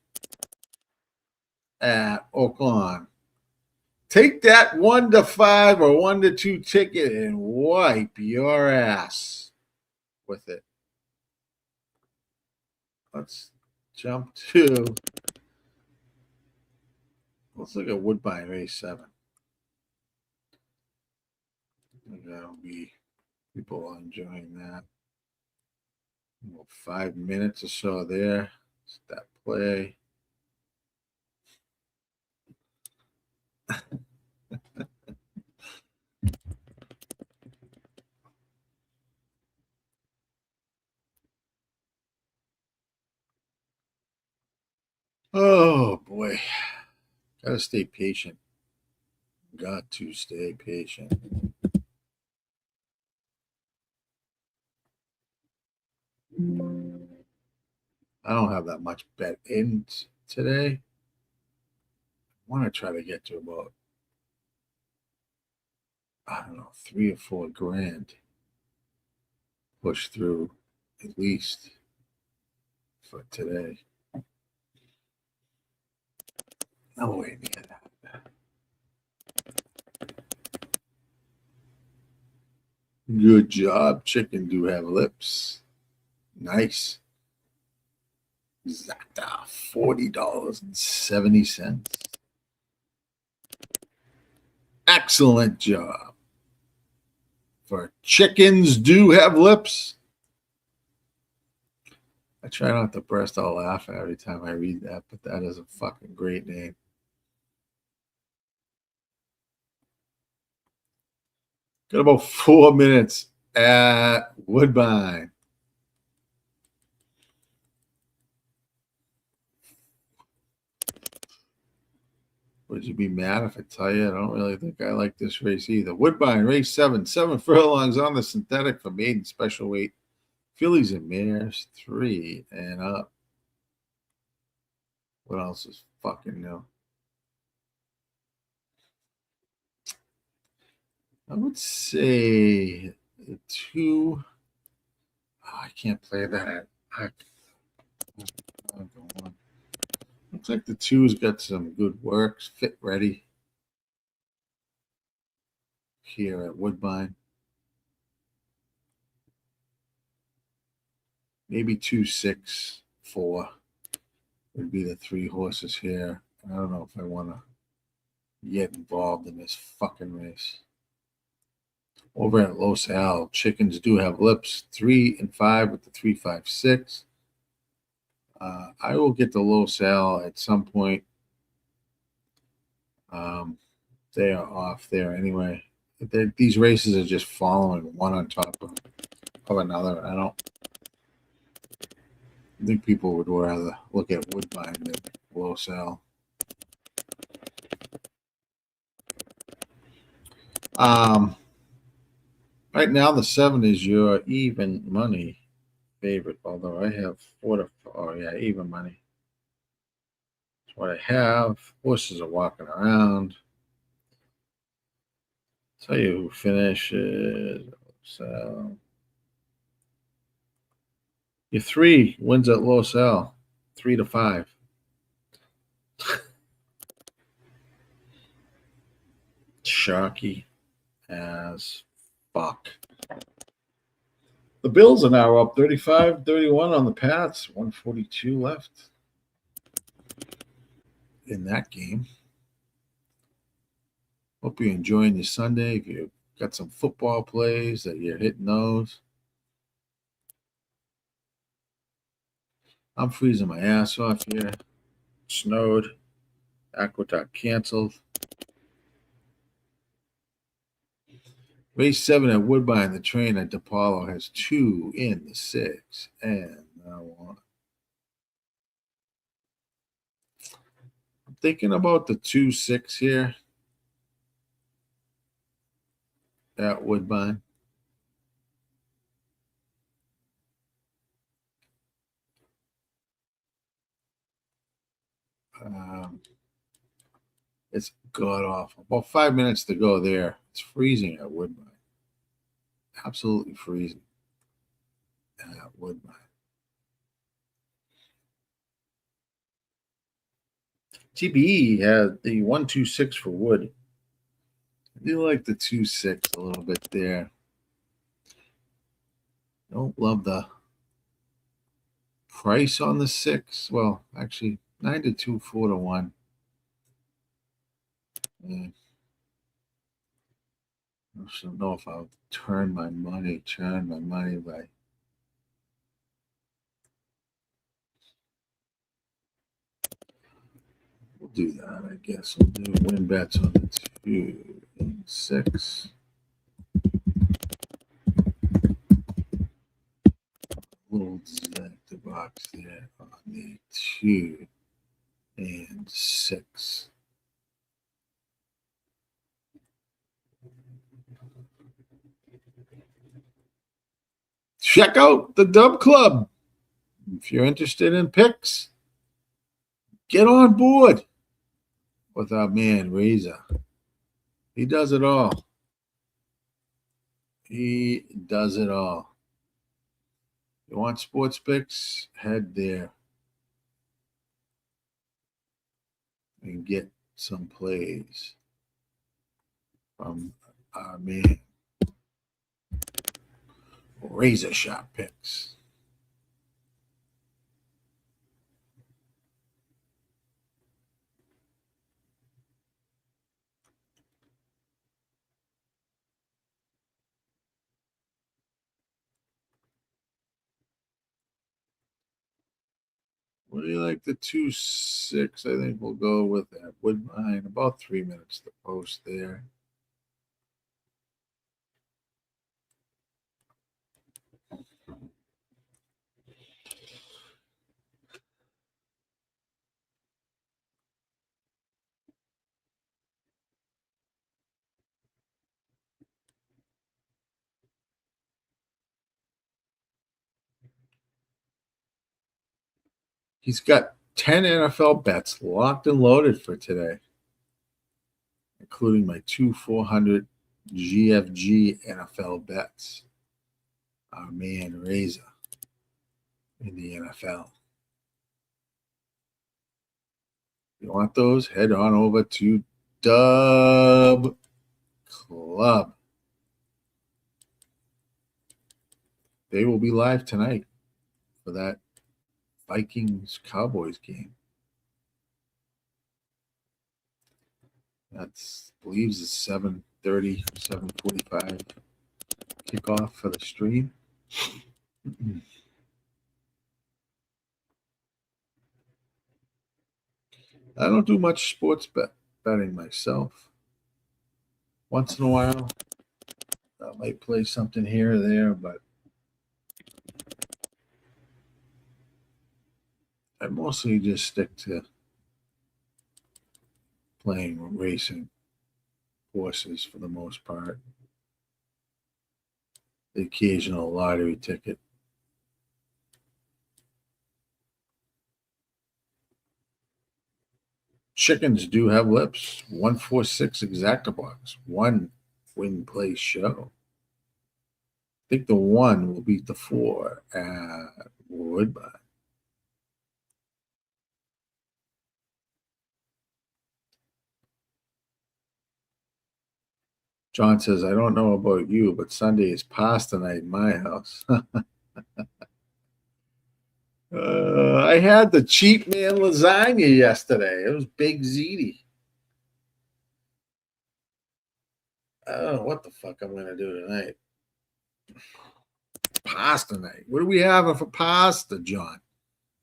at Oaklawn. Take that 1 to 5 or 1 to 2 ticket and wipe your ass with it. Let's jump to, let's look at Woodbine race 7. That'll be, people are enjoying that. Well, 5 minutes or so there. It's that play. Oh boy. Gotta stay patient. Got to stay patient. I don't have that much bet in today. I want to try to get to about, I don't know, 3 or 4 grand. Push through at least for today. Nowhere near that. Good job. Chicken do have lips. Nice. Exacta, $40.70. Excellent job. For chickens do have lips. I try not to burst out laughing every time I read that, but that is a fucking great name. Got about 4 minutes at Woodbine. Would you be mad if I tell you I don't really think I like this race either? Woodbine, race 7. 7 furlongs on the synthetic for maiden special weight. Fillies and mares, 3 and up. What else is fucking new? I would say the 2. Oh, I can't play that. Looks like the 2's got some good works. Fit ready here at Woodbine. Maybe 2, 6, 4 would be the 3 horses here. I don't know if I want to get involved in this fucking race. Over at Los Al, chickens do have lips. 3 and 5 with the 3, 5, 6. I will get the Los Al at some point. They are off there anyway. These races are just following one on top of another. I think people would rather look at Woodbine than Los Al. Right now, the 7 is your even money favorite, although I have 4 to 4. Oh, yeah, even money. That's what I have. Horses are walking around. Tell you who finishes. So, your 3 wins at Los Al, 3 to 5. Shocky as fuck. The Bills are now up 35-31 on the Pats. 142 left in that game. Hope you're enjoying your Sunday. If you've got some football plays that you're hitting those. I'm freezing my ass off here. Snowed. Aqueduct canceled. Race 7 at Woodbine. The train at DePaulo has 2 in the 6 and now 1. I'm thinking about the 2, 6 here at Woodbine. It's god awful. About 5 minutes to go there. It's freezing at Woodbine. Absolutely freezing at Woodbine. TBE had the 126 for wood. I do like the 2.6 a little bit there. Don't love the price on the 6. Well, actually, 9 to 2, 4 to 1. I don't know if I'll turn my money by. We'll do that, I guess. We'll do win bets on the 2 and 6. Little select the box there on the 2 and 6. Check out the Dub Club. If you're interested in picks, get on board with our man Razor. He does it all. He does it all. You want sports picks? Head there and get some plays from our man RazorSharpPicks. What do you like? The 2.6. I think we'll go with that. Woodbine, about 3 minutes to post there. He's got 10 NFL bets locked and loaded for today, including my 400 GFG NFL bets. Our man Razor in the NFL. You want those? Head on over to Dub Club. They will be live tonight for that Vikings-Cowboys game. That's, I believe, is 7:30, 7:45 kickoff for the stream. I don't do much sports betting myself. Once in a while, I might play something here or there, but I mostly just stick to playing racing horses for the most part. The occasional lottery ticket. Chickens do have lips. 146 exacta box. 1 win play show. I think the 1 will beat the 4 at Woodbine. John says, I don't know about you, but Sunday is pasta night in my house. I had the cheap man lasagna yesterday. It was Big ziti. I don't know what the fuck I'm going to do tonight. Pasta night. What are we having for pasta, John?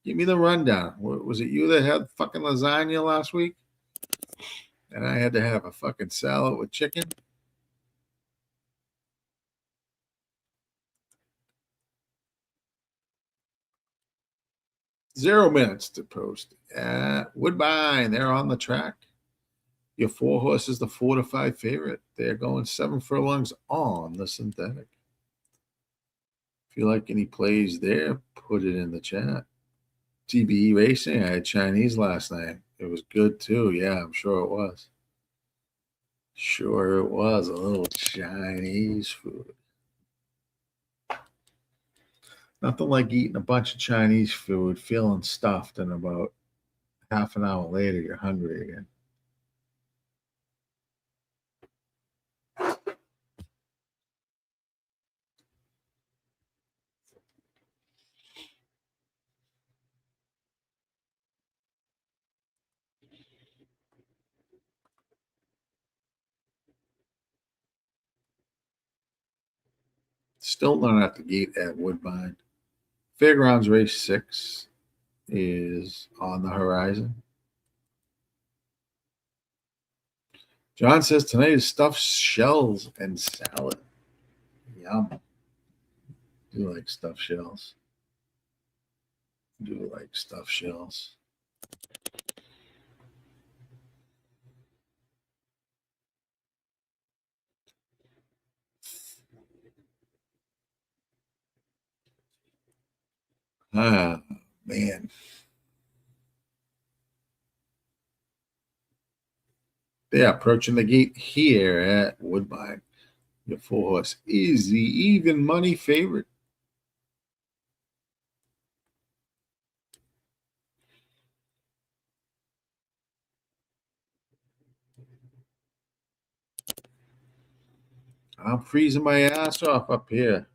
Give me the rundown. Was it you that had fucking lasagna last week? And I had to have a fucking salad with chicken? 0 minutes to post at Woodbine. They're on the track. Your 4 horse is the 4 to 5 favorite. They're going 7 furlongs on the synthetic. If you like any plays there, put it in the chat. TBE Racing, I had Chinese last night. It was good too. Yeah, I'm sure it was. Sure it was. A little Chinese food. Nothing like eating a bunch of Chinese food, feeling stuffed in about Half an hour later, you're hungry again. Still not at the gate at Woodbine. Fairgrounds race 6 is on the horizon. John says tonight is stuffed shells and salad. Yum. Do like stuffed shells. Do like stuffed shells. Ah, man. They are approaching the gate here at Woodbine. Your 4-horse is the even money favorite. I'm freezing my ass off up here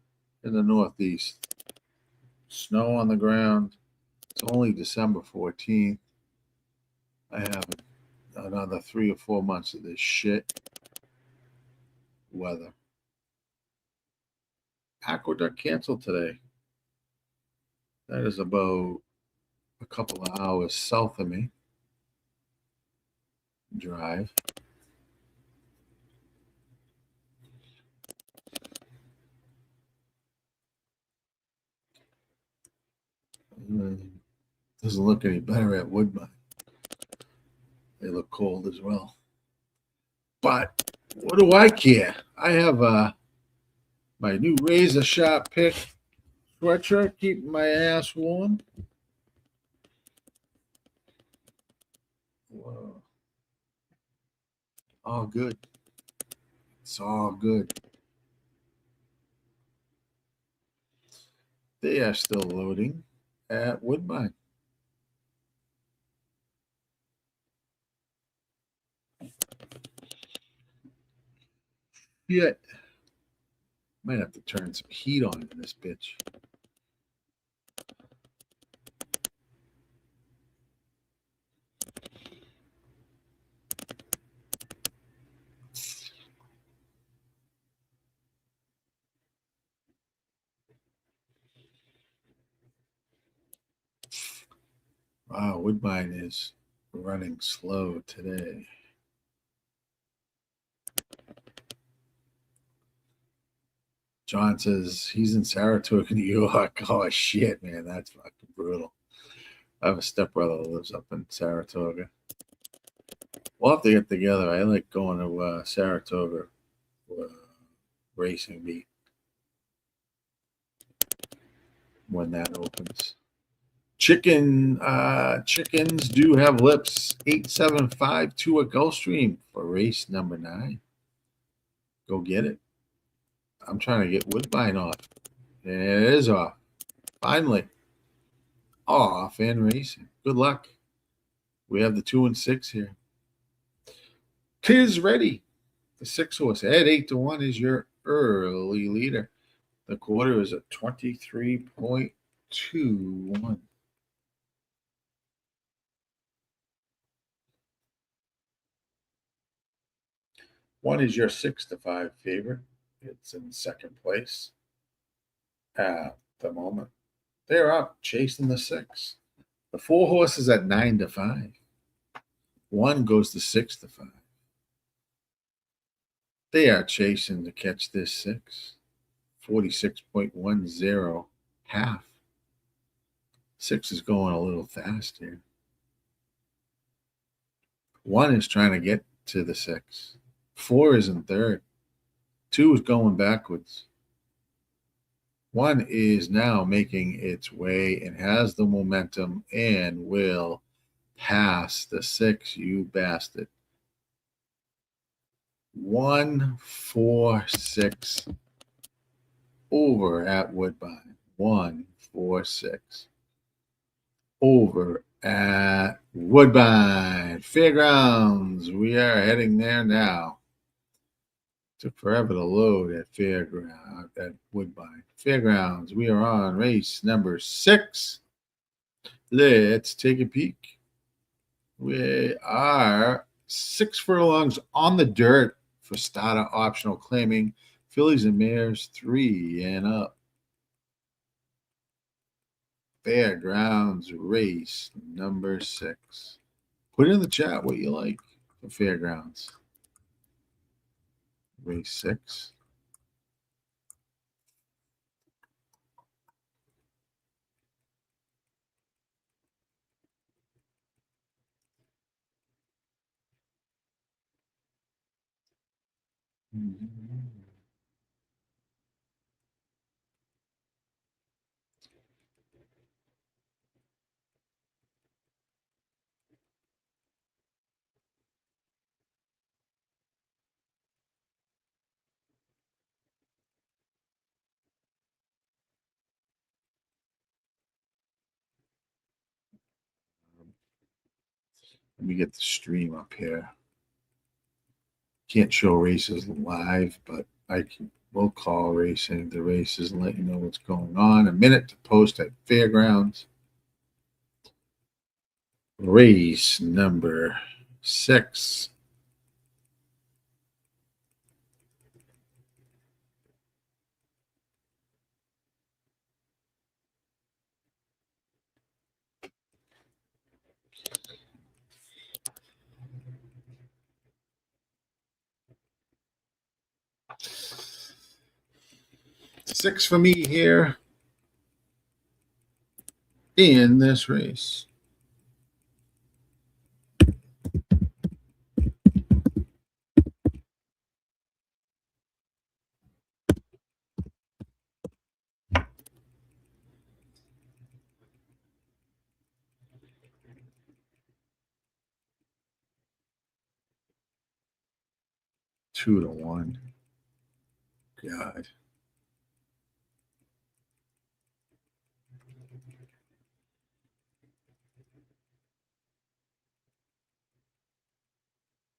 in the Northeast. Snow on the ground. It's only December 14th. I have another 3 or 4 months of this shit weather. Aqueduct canceled today. That is about a couple of hours south of me. Drive. Doesn't look any better at Woodbine. They look cold as well. But what do I care? I have my new RazorSharpPicks sweatshirt keeping my ass warm. Whoa. All good. It's all good. They are still loading at Woodbine. Yeah. Might have to turn some heat on in this bitch. Wow, Woodbine is running slow today. John says he's in Saratoga, New York. Oh, shit, man. That's fucking brutal. I have a stepbrother that lives up in Saratoga. We'll have to get together. I like going to Saratoga racing meet when that opens. Chickens do have lips. 8752 at Gulfstream for race number 9. Go get it. I'm trying to get Woodbine off. And it is off. Finally. Off and racing. Good luck. We have the 2 and 6 here. Tis ready. The 6-horse at 8-1 is your early leader. The quarter is at 23.21. One is your 6-5 favorite. It's in second place at the moment. They're up chasing the 6. The 4 horses at 9-5. 1 goes to 6-5. They are chasing to catch this 6. 46.10 half. 6 is going a little fast here. 1 is trying to get to the 6. 4 is in third. 2 is going backwards. 1 is now making its way and has the momentum and will pass the 6, you bastard. 146 over at Woodbine. 146 over at Woodbine Fairgrounds. We are heading there now. Took forever to load at Fairground at Woodbine Fairgrounds. We are on race number 6. Let's take a peek. We are 6 furlongs on the dirt for starter optional claiming. Fillies and mares 3 and up. Fairgrounds race number 6. Put in the chat what you like for Fairgrounds. Race 6. Let me get the stream up here. Can't show races live, but we'll call racing the races and let you know what's going on. A minute to post at Fairgrounds. Race number 6. Six for me here in this race. Two to one. God.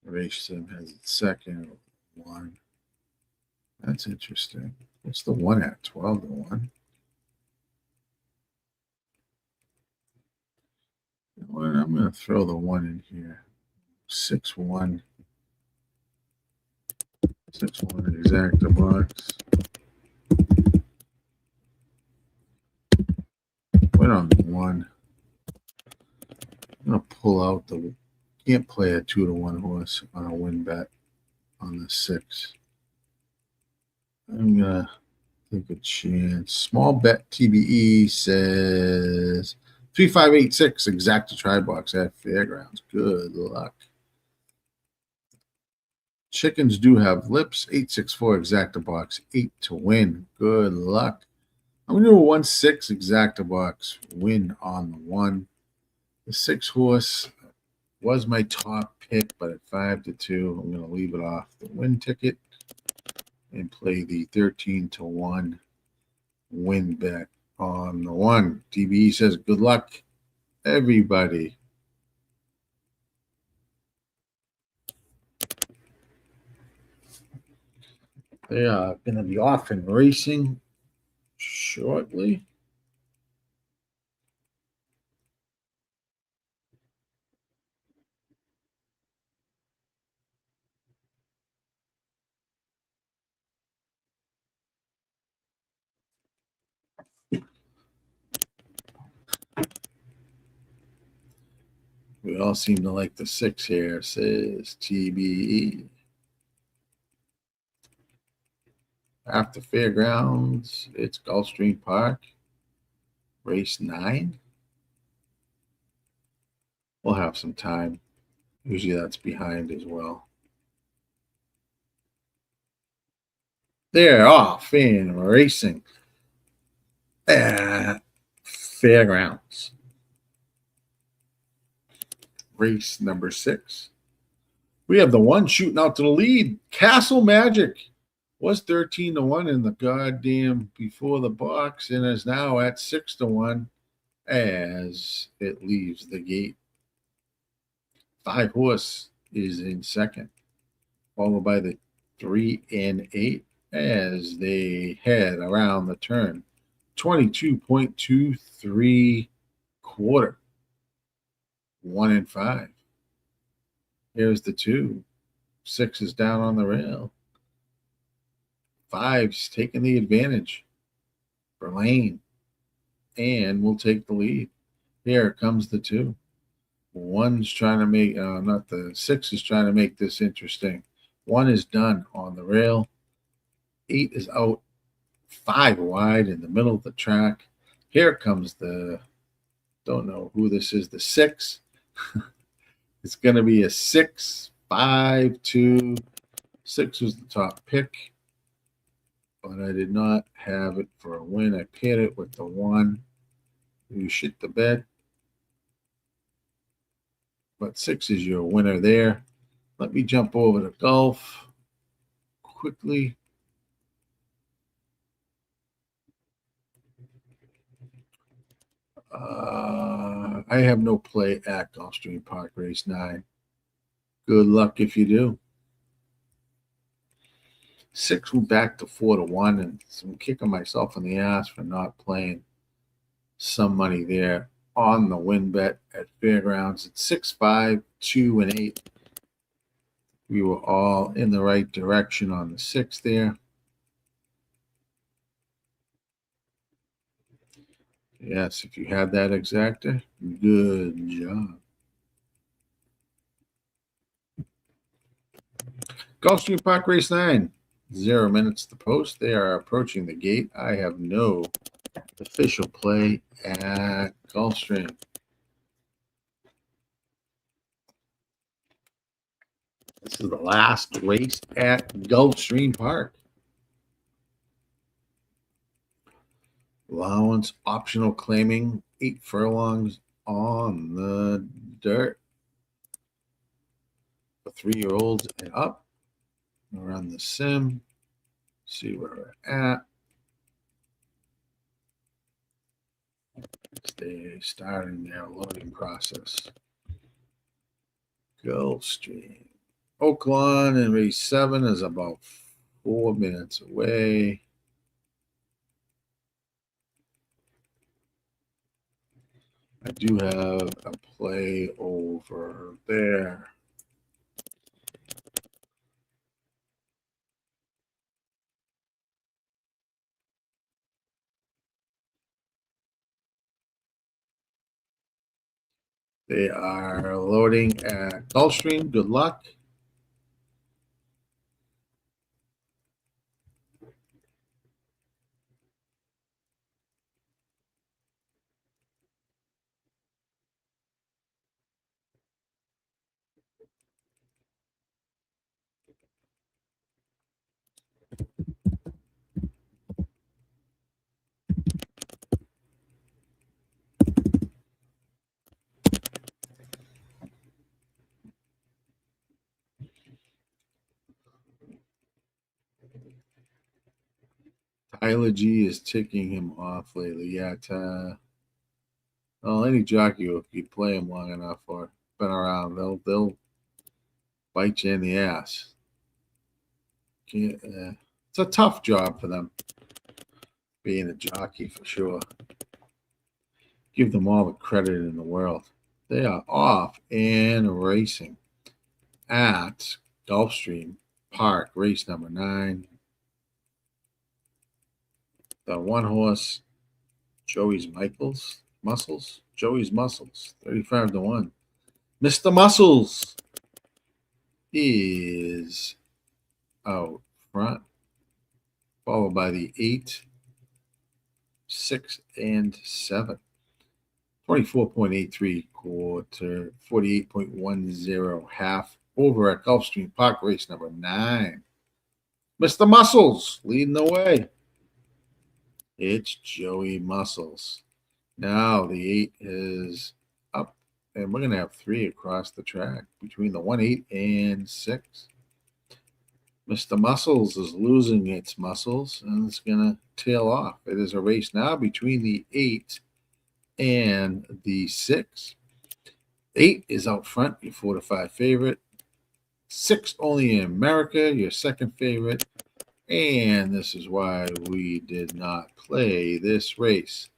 Race sim has its second one. That's interesting. What's the one at? 12 to 1. You know what? I'm going to throw the one in here. 6-1. 6-1 exacta box. Went on the one. I'm going to pull out the. Can't play a 2 to 1 horse on a win bet on the 6. I'm going to take a chance. Small bet TBE says 3586 exacta try box at Fairgrounds. Good luck. Chickens do have lips. 864 exacta box. 8 to win. Good luck. I'm going to do a 1-6 exacta box win on the 1. The 6 horse was my top pick, but at 5 to 2, I'm going to leave it off the win ticket and play the 13 to 1 win bet on the 1. TBE says good luck, everybody. They are going to be off and racing shortly. We all seem to like the 6 here, says TBE. After Fairgrounds, it's Gulfstream Park. Race 9. We'll have some time. Usually that's behind as well. They're off in racing at Fairgrounds. Race number 6. We have the 1 shooting out to the lead. Castle Magic was 13 to 1 in the goddamn before the box and is now at 6 to 1. as it leaves the gate. 5 horse is in second, followed by the 3 and 8 as they head around the turn. 22.23 quarter. 1 and 5. Here's the 2. 6 is down on the rail. 5's taking the advantage for lane and will take the lead. Here comes the 2. 1's trying to make, not the 6 is trying to make this interesting. 1 is done on the rail. 8 is out 5 wide in the middle of the track. Here comes the, don't know who this is, the 6. It's going to be a 6, 5, 2. 6 was the top pick, but I did not have it for a win. I paired it with the 1 who shit the bed. But 6 is your winner there. Let me jump over to golf quickly. I have no play at Gulfstream Park Race 9. Good luck if you do. 6 went back to 4-1, and I'm kicking myself in the ass for not playing some money there on the win bet at Fairgrounds at 6, 5, 2, and 8. We were all in the right direction on the 6 there. Yes, if you had that exacta, good job. Gulfstream Park Race 9, 0 minutes to post. They are approaching the gate. I have no official play at Gulfstream. This is the last race at Gulfstream Park. Allowance optional claiming 8 furlongs on the dirt. For 3-year-olds and up. We'll run the sim. See where we're at. Stay starting their loading process. Gulfstream. Oaklawn and race 7 is about 4 minutes away. I do have a play over there. They are loading at Gulfstream. Good luck. Tyler G is ticking him off lately. Yeah, well, any jockey, if you play him long enough or been around, they'll bite you in the ass. It's a tough job for them, being a jockey for sure. Give them all the credit in the world. They are off and racing at Gulfstream Park, race number 9. The 1 horse, Joey's Muscles, 35-1. Mr. Muscles is out front, followed by the 8, 6, and 7. 24.83 quarter, 48.10 half over at Gulfstream Park, race number 9. Mr. Muscles leading the way. It's Joey Muscles. Now the 8 is up, and we're going to have 3 across the track between the 1, 8, and 6. Mr. Muscles is losing its muscles, and it's going to tail off. It is a race now between the 8 and the 6. 8 is out front, your 4 to 5 favorite. 6 only in America, your second favorite. And this is why we did not play this race.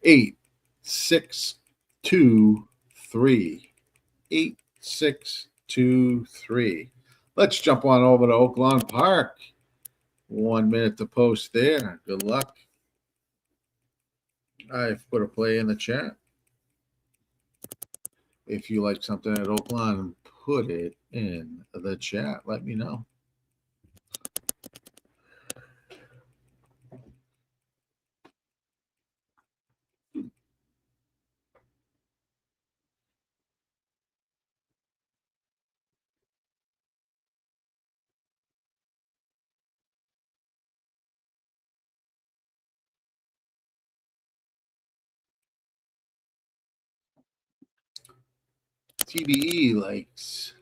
8, 6, 2, 3. 8, 6, 2, 3. Let's jump on over to Oaklawn Park. 1 minute to post there. Good luck. I've put a play in the chat. If you like something at Oaklawn, put it in the chat. Let me know. TBE likes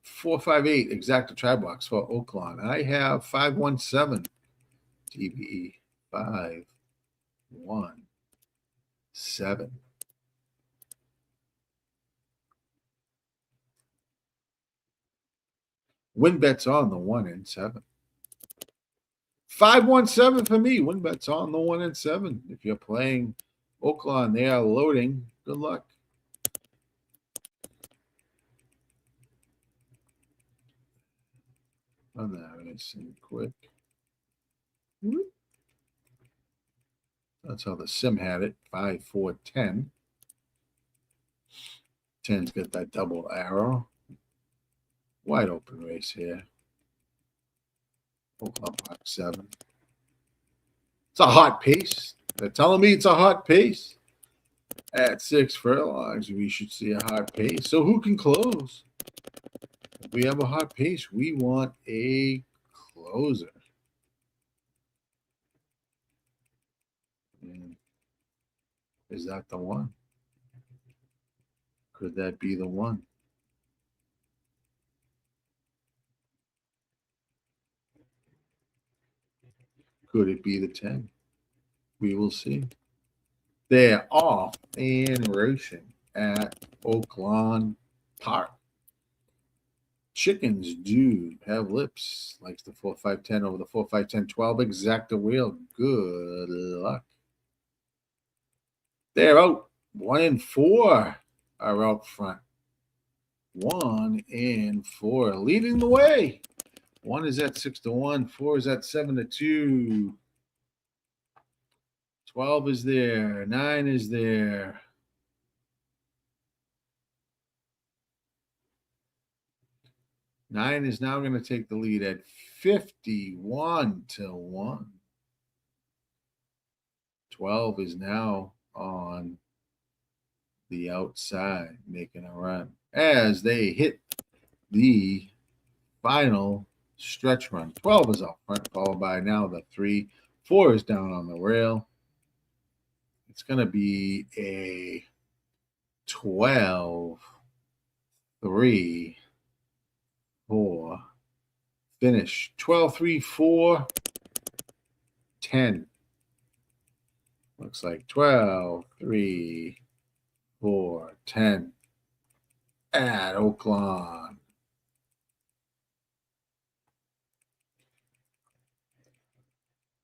458 exacta try box for Oaklawn. I have 517 TBE 517. Win bets on the 1 and 7. 517 for me. Win bets on the 1 and 7. If you're playing Oaklawn, they are loading. Good luck. On that, nice and quick. That's how the sim had it. 5, 4, 10. 10's got that double arrow. Wide open race here. Oaklawn Park 7. It's a hot pace. They're telling me it's a hot pace. At 6 furlongs, we should see a hot pace. So who can close? If we have a hot pace, we want a closer. And is that the one? Could that be the one? Could it be the 10? We will see. They're off and racing at Oaklawn Park. Chickens do have lips. Likes the 4, 5, 10 over the 4, 5, 10, 12 exacta wheel. Good luck. They're out. 1 and 4 are out front. 1 and 4 leading the way. 1 is at 6 to 1. 4 is at 7 to 2. 12 is there. 9 is there. 9 is now going to take the lead at 51 to 1. 12 is now on the outside, making a run as they hit the final stretch run. 12 is up front, followed by now the 3. 4 is down on the rail. It's going to be a 12, 3, 4 finish. 12, 3, 4, 10. Looks like 12, 3, 4, 10 at Oaklawn.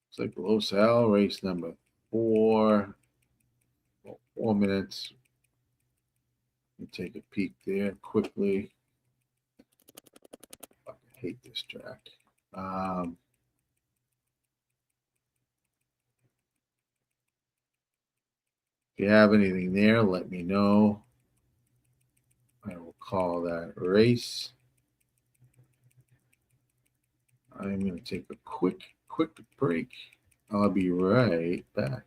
Looks like below Sal, race number 4. 4 minutes. Let me take a peek there quickly. I hate this track. If you have anything there, let me know. I will call that race. I'm going to take a quick break. I'll be right back.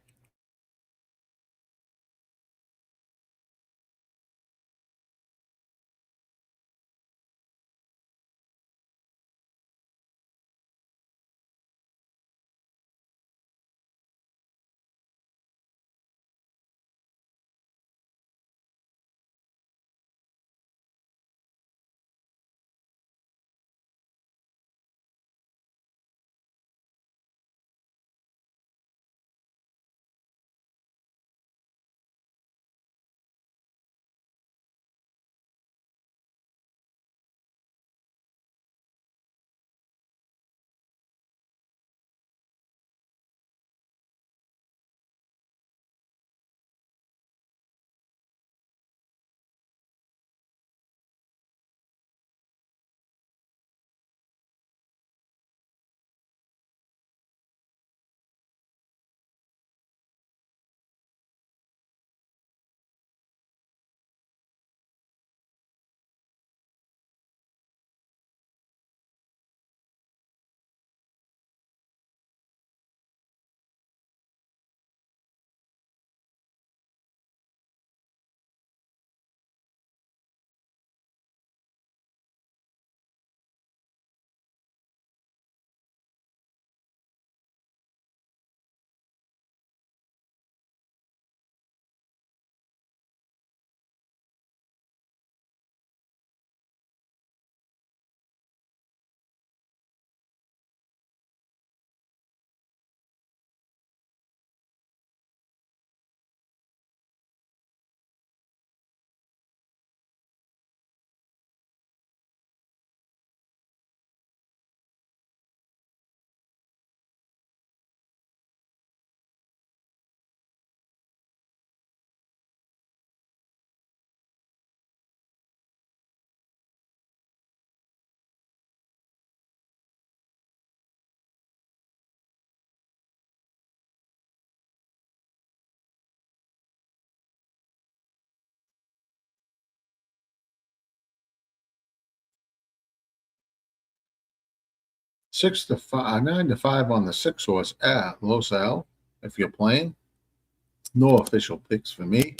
9 to 5 on the 6 horse at Los Al. If you're playing, no official picks for me.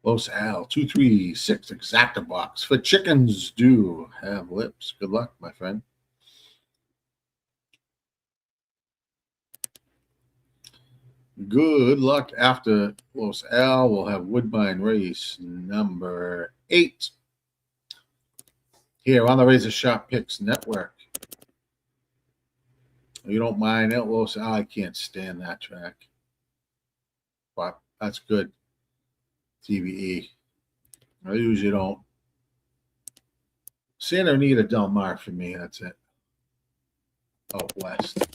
Los Al 236 exacta box for chickens do have lips. Good luck, my friend. Good luck after Los Al. We'll have Woodbine race number 8 here on the RazorSharpPicks Network. You don't mind it, Los Al? I can't stand that track, but that's good. TVE. I usually don't. Santa Anita Del Mar for me. That's it. Out west.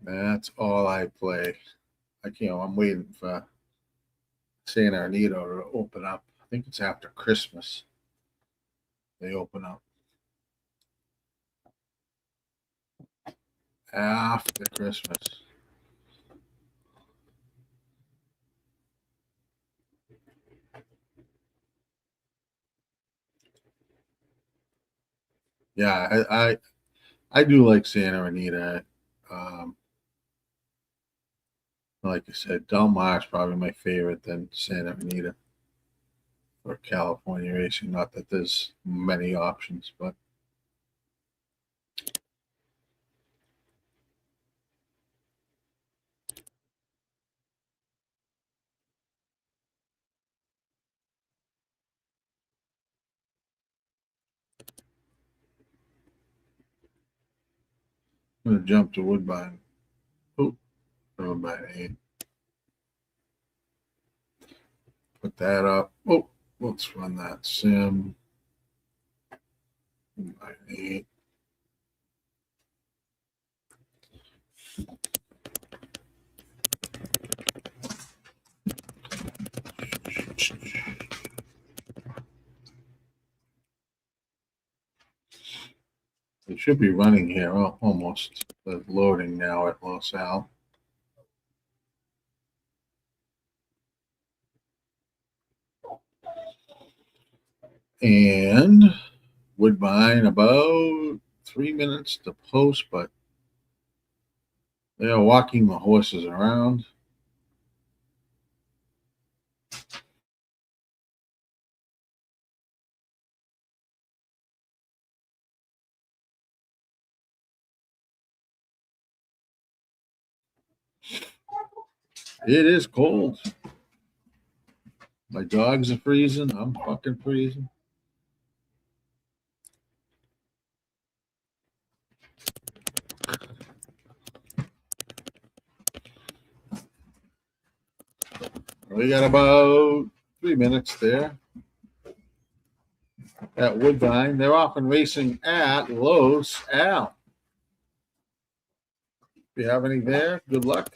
That's all I play. I can't. I'm waiting for Santa Anita to open up. I think it's after Christmas. They open up. After Christmas. Yeah, I do like Santa Anita. Like I said, Del Mar is probably my favorite than Santa Anita for California racing. Not that there's many options, but I'm going to jump to Woodbine. Oh, Woodbine 8. Put that up. Oh, let's run that sim. Woodbine 8. It should be running here almost. The loading now at Los Al. And Woodbine about 3 minutes to post, but they are walking the horses around. It is cold. My dogs are freezing. I'm fucking freezing. We got about 3 minutes there at Woodbine. They're often racing at Los Al. If you have any there, good luck.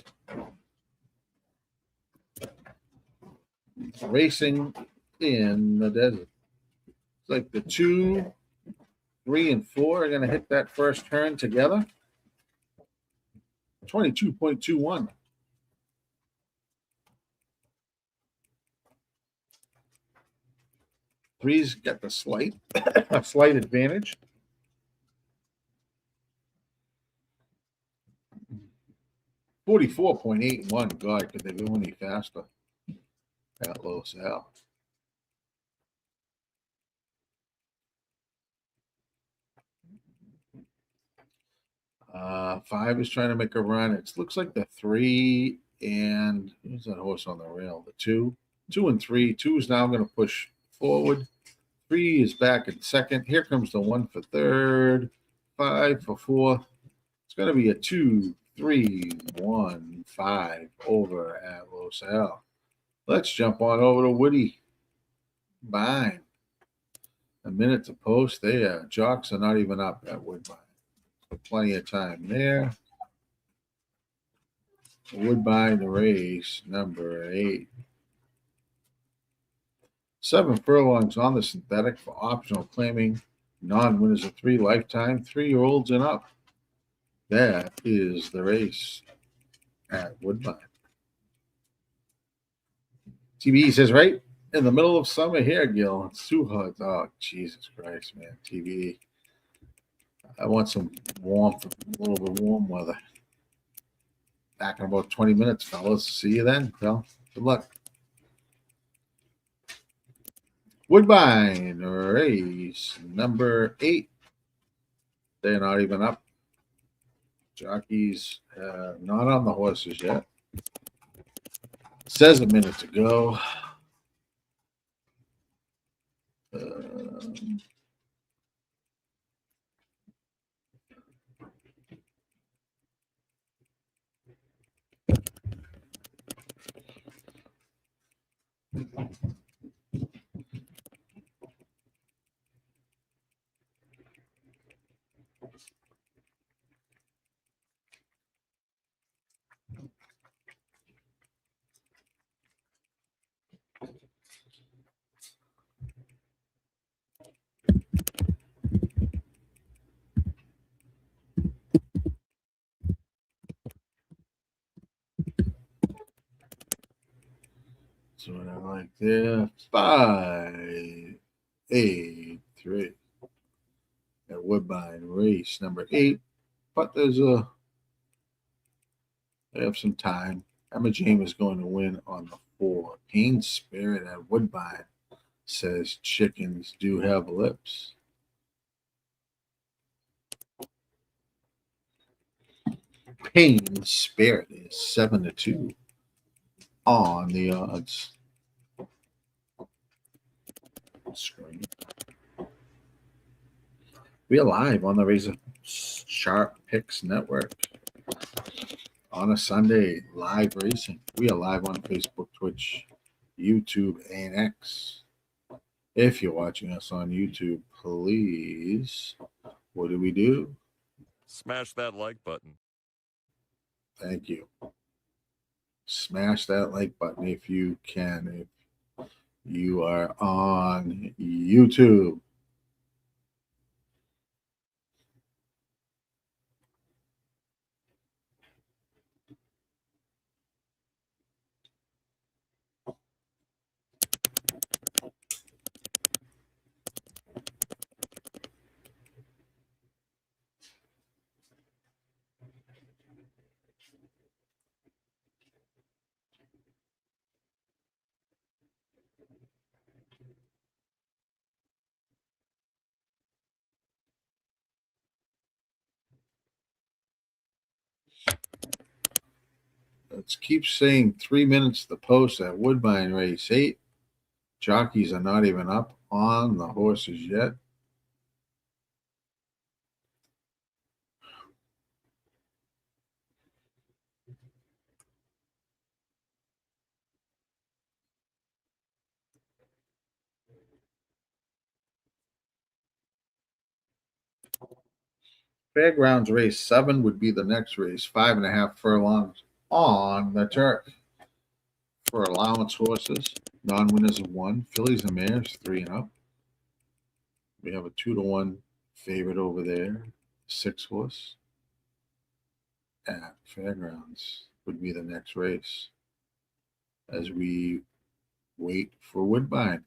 Racing in the desert. It's like the 2, 3, and 4 are going to hit that first turn together. 22.21. Three's got the slight advantage. $44.81. God, could they go any faster at Los Al? Five is trying to make a run. It looks like the 3 and who's that horse on the rail? The 2 and 3. 2 is now going to push forward. 3 is back in second. Here comes the 1 for third. 5 for fourth. It's going to be a 2, 3, 1, 5 over at Los Al. Let's jump on over to Woody. Bine. A minute to post there. Jocks are not even up at Woodbine. So plenty of time there. Woodbine race number 8. 7 furlongs on the synthetic for optional claiming. Non-winners of 3 lifetime, 3-year-olds and up. That is the race. at Woodbine. TV says right in the middle of summer here, Gil. It's too hot. Oh, Jesus Christ, man. TV. I want some warm, a little bit warm weather. Back in about 20 minutes, fellas. See you then. Well, good luck. Woodbine race number 8. They're not even up. Jockeys not on the horses yet. Says a minute to go. So what I like there. 5, 8, 3. At Woodbine race number 8. But they have some time. Emma James is going to win on the 4. Pain Spirit at Woodbine says chickens do have lips. Pain Spirit is 7-2 on the odds screen. We are live on the RazorSharpPicks network on a Sunday, live racing. We are live on Facebook, Twitch, YouTube, and X. If you're watching us on YouTube, please, what do? Smash that like button. Thank you. Smash that like button if you can. If you are on YouTube. Let's keep saying 3 minutes to post at Woodbine race 8. Jockeys are not even up on the horses yet. Fairgrounds race 7 would be the next race. 5.5 furlongs on the turf. For allowance horses, non-winners of 1. Fillies and mares, 3 and up. We have a 2-1 favorite over there. 6 horse at Fairgrounds would be the next race as we wait for Woodbine.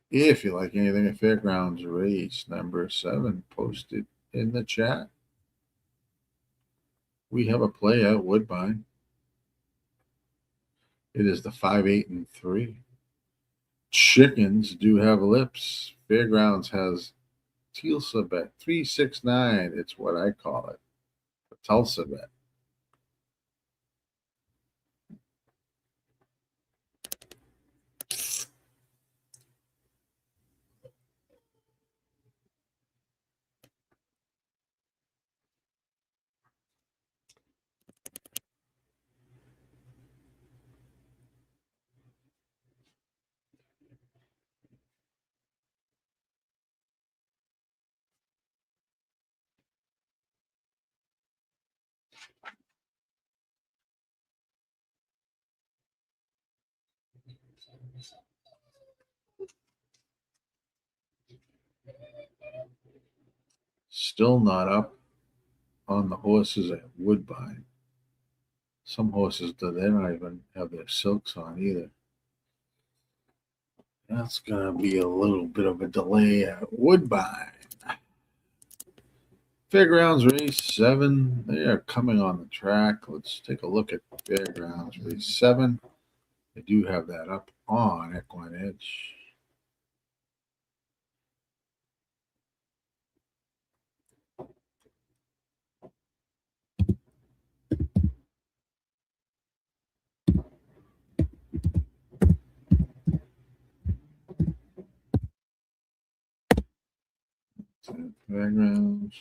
If you like anything at Fairgrounds race number 7, post it in the chat. We have a play at Woodbine. It is the 5, 8, and 3. Chickens do have lips. Fairgrounds has Tulsa bet 369. It's what I call it. The Tulsa bet. Still not up on the horses at Woodbine. Some horses, they don't even have their silks on either. That's going to be a little bit of a delay at Woodbine. Fairgrounds race 7. They are coming on the track. Let's take a look at Fairgrounds race 7. They do have that up on Equine Edge. Fairgrounds.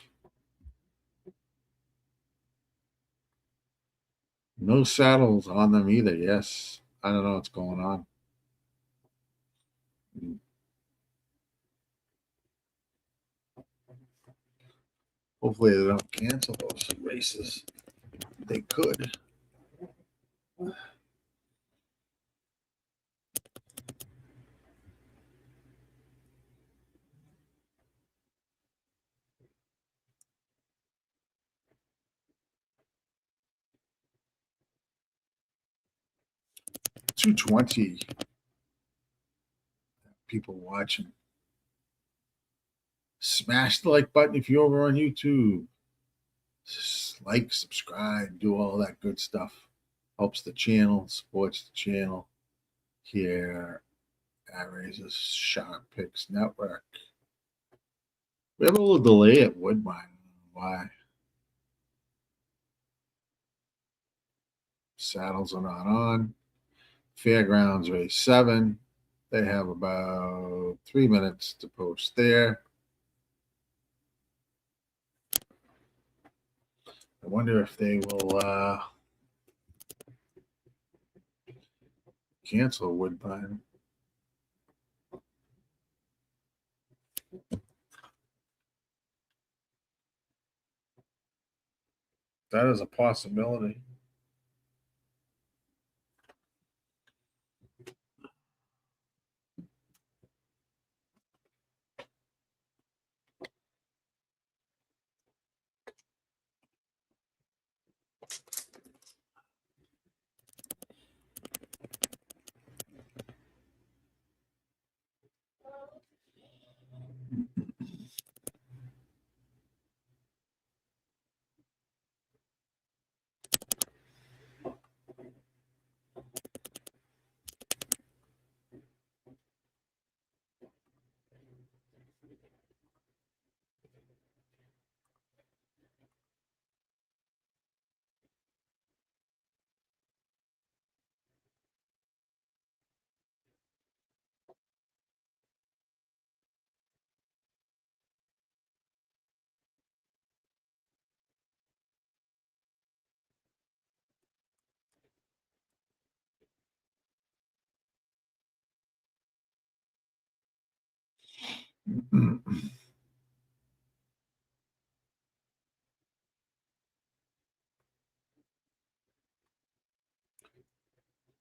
No saddles on them either. Yes. I don't know what's going on. Hopefully they don't cancel those races. They could. $220 people watching. Smash the like button if you're over on YouTube. Just like, subscribe, do all that good stuff. Helps the channel, supports the channel here at RazorSharpPicks Network. We have a little delay at Woodbine. I don't know why. Saddles are not on. Fairgrounds race 7. They have about 3 minutes to post there. I wonder if they will cancel Woodbine. That is a possibility.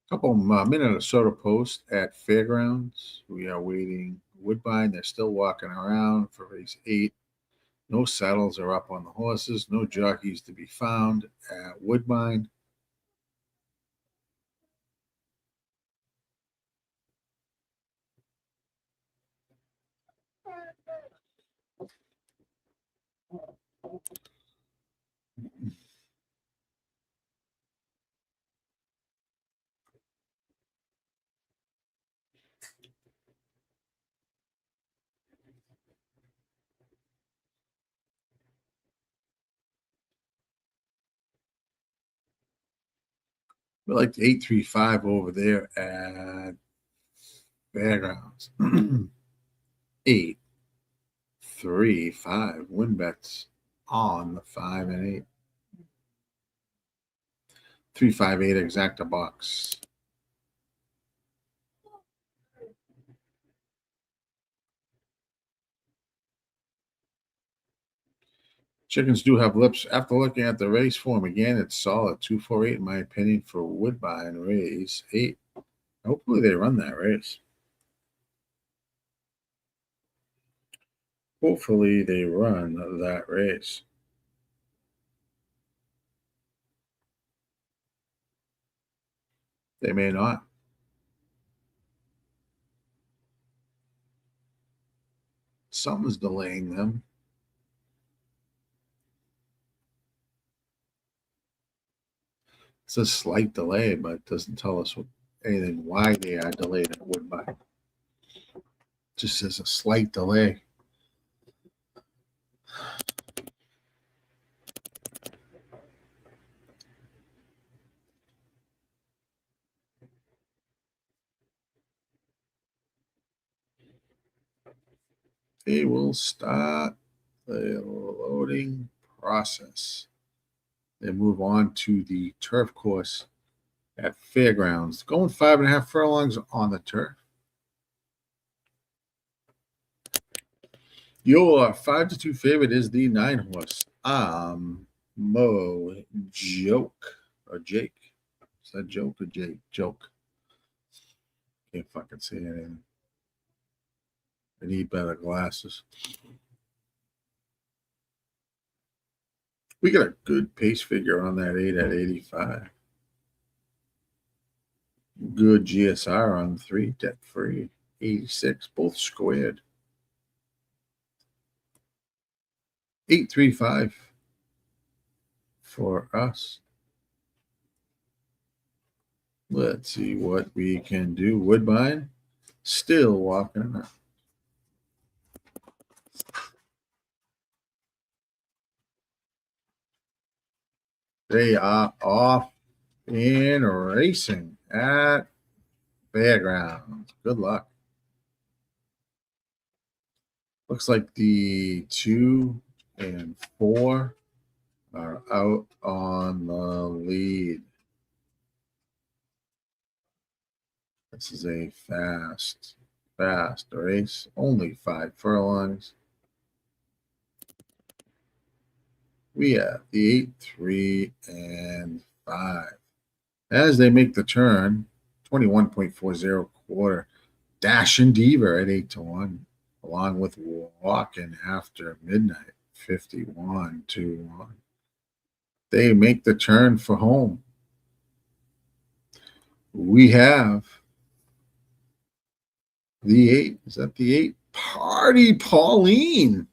Couple Minnesota post at Fairgrounds. We are waiting Woodbine. They're still walking around for race 8. No saddles are up on the horses. No jockeys to be found at Woodbine. We like the 835 over there at Fairgrounds. 835 win bets on the 5 and 8. 358 exacta box. Chickens do have lips. After looking at the race form again, it's solid. 248 in my opinion for Woodbine race 8. Hopefully they run that race. Hopefully they run that race. They may not. Something's delaying them. It's a slight delay, but it doesn't tell us anything why they are delayed at Woodbine. Just says a slight delay. They will start the loading process. They move on to the turf course at Fairgrounds. Going 5.5 furlongs on the turf. Your 5-2 favorite is the 9 horse. Mo Joke or Jake. Is that Joke or Jake? Joke. Can't fucking see anything. I need better glasses. We got a good pace figure on that 8 at 85. Good GSR on 3, debt free. 86, both squared. 835 for us. Let's see what we can do. Woodbine still walking up. They are off and racing at Fairgrounds. Good luck. Looks like the 2 and 4 are out on the lead. This is a fast race. Only 5 furlongs. We have the 8, 3, and 5. As they make the turn, 21.40 quarter. Dash and Deaver at 8-1, along with Walking After Midnight, 51-1. They make the turn for home. We have the 8. Is that the 8? Party Pauline.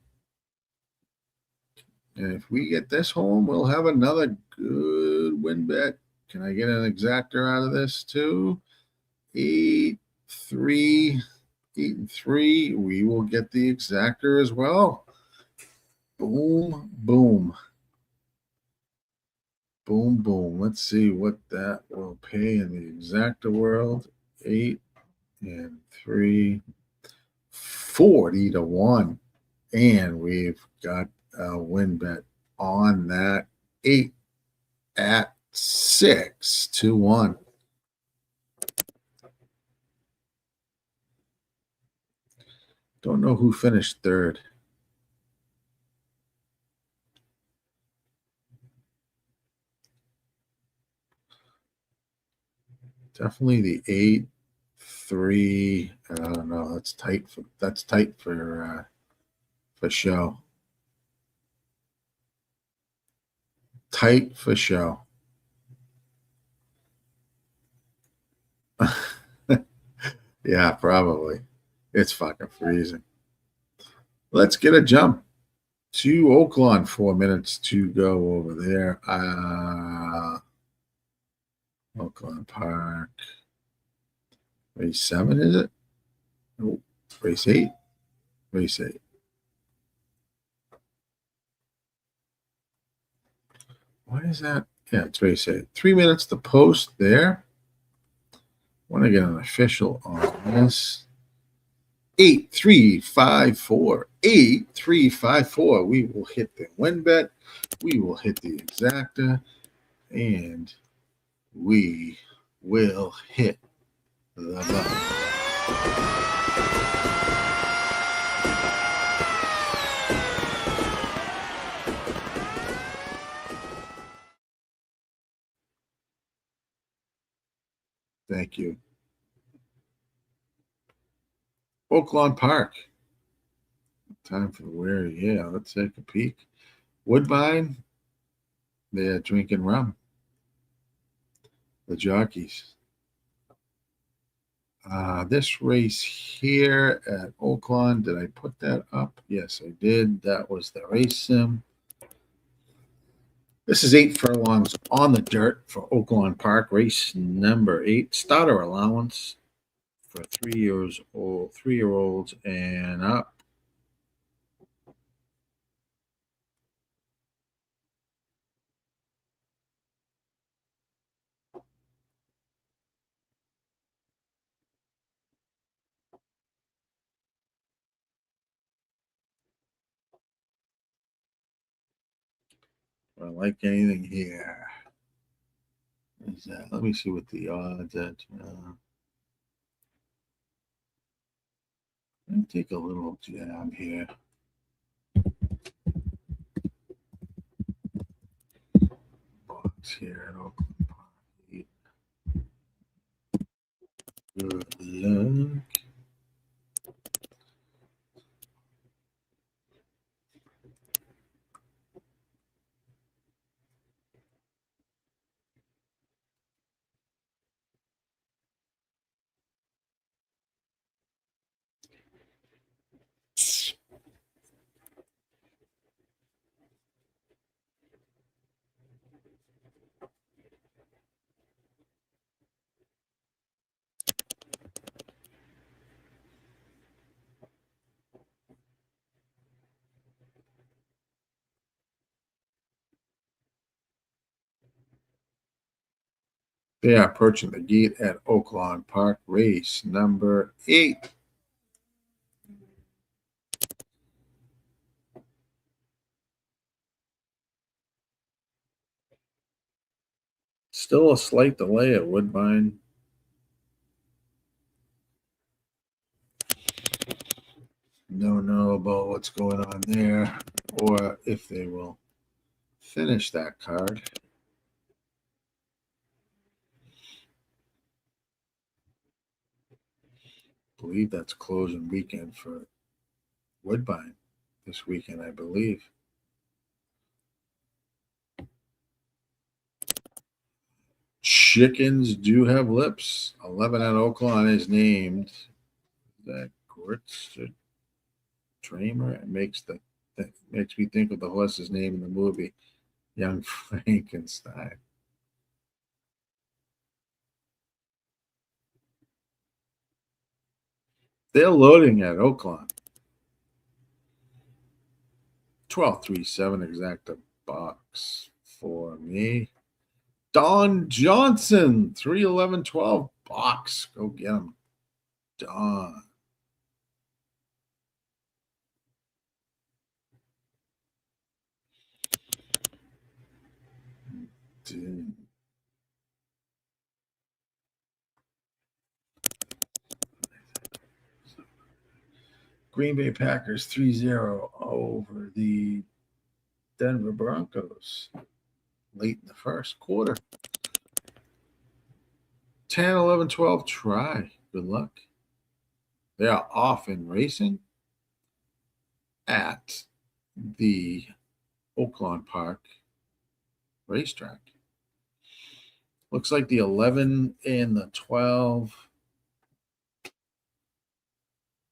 And if we get this home, we'll have another good win bet. Can I get an exactor out of this too? 8, 3, 8 and 3. We will get the exactor as well. Boom, boom. Boom, boom. Let's see what that will pay in the exactor world. 8 and 3. 40-1. And we've got a win bet on that 8 at 6-1. Don't know who finished third. Definitely the 8, 3. I don't know. That's tight for show. Tight for show. Yeah, probably. It's fucking freezing. Let's get a jump to Oaklawn. 4 minutes to go over there. Oaklawn Park. Race 7, is it? Oh, race 8. Race 8. Why is that? Yeah, it's race 8. 3 minutes to post there. Want to get an official on this. 8-3-5-4. 8-3-5-4. We will hit the win bet. We will hit the exacta. And we will hit the button. Thank you. Oaklawn Park. Time for the weary. Yeah, let's take a peek. Woodbine, they're drinking rum. The jockeys. This race here at Oaklawn, did I put that up? Yes, I did. That was the race sim. This is 8 furlongs on the dirt for Oaklawn Park, race number 8. Starter allowance for 3-year-olds and up. I don't like anything here. Is that, let me see what the odds at. Let me take a little jab here. Box here at Oaklawn Park. Good luck. They are approaching the gate at Oaklawn Park, race number 8. Still a slight delay at Woodbine. Don't know about what's going on there or if they will finish that card. I believe that's closing weekend for Woodbine this weekend, I believe. Chickens do have lips. 11 at Oaklawn is named. That Gritz Tramer. It makes me think of the horse's name in the movie, Young Frankenstein. They're loading at Oaklawn. 1237 exacta box for me. Don Johnson, 31112 box. Go get him, Don. Dude. Green Bay Packers 3-0 over the Denver Broncos late in the first quarter. 10, 11, 12, try. Good luck. They are off in racing at the Oaklawn Park racetrack. Looks like the 11 and the 12.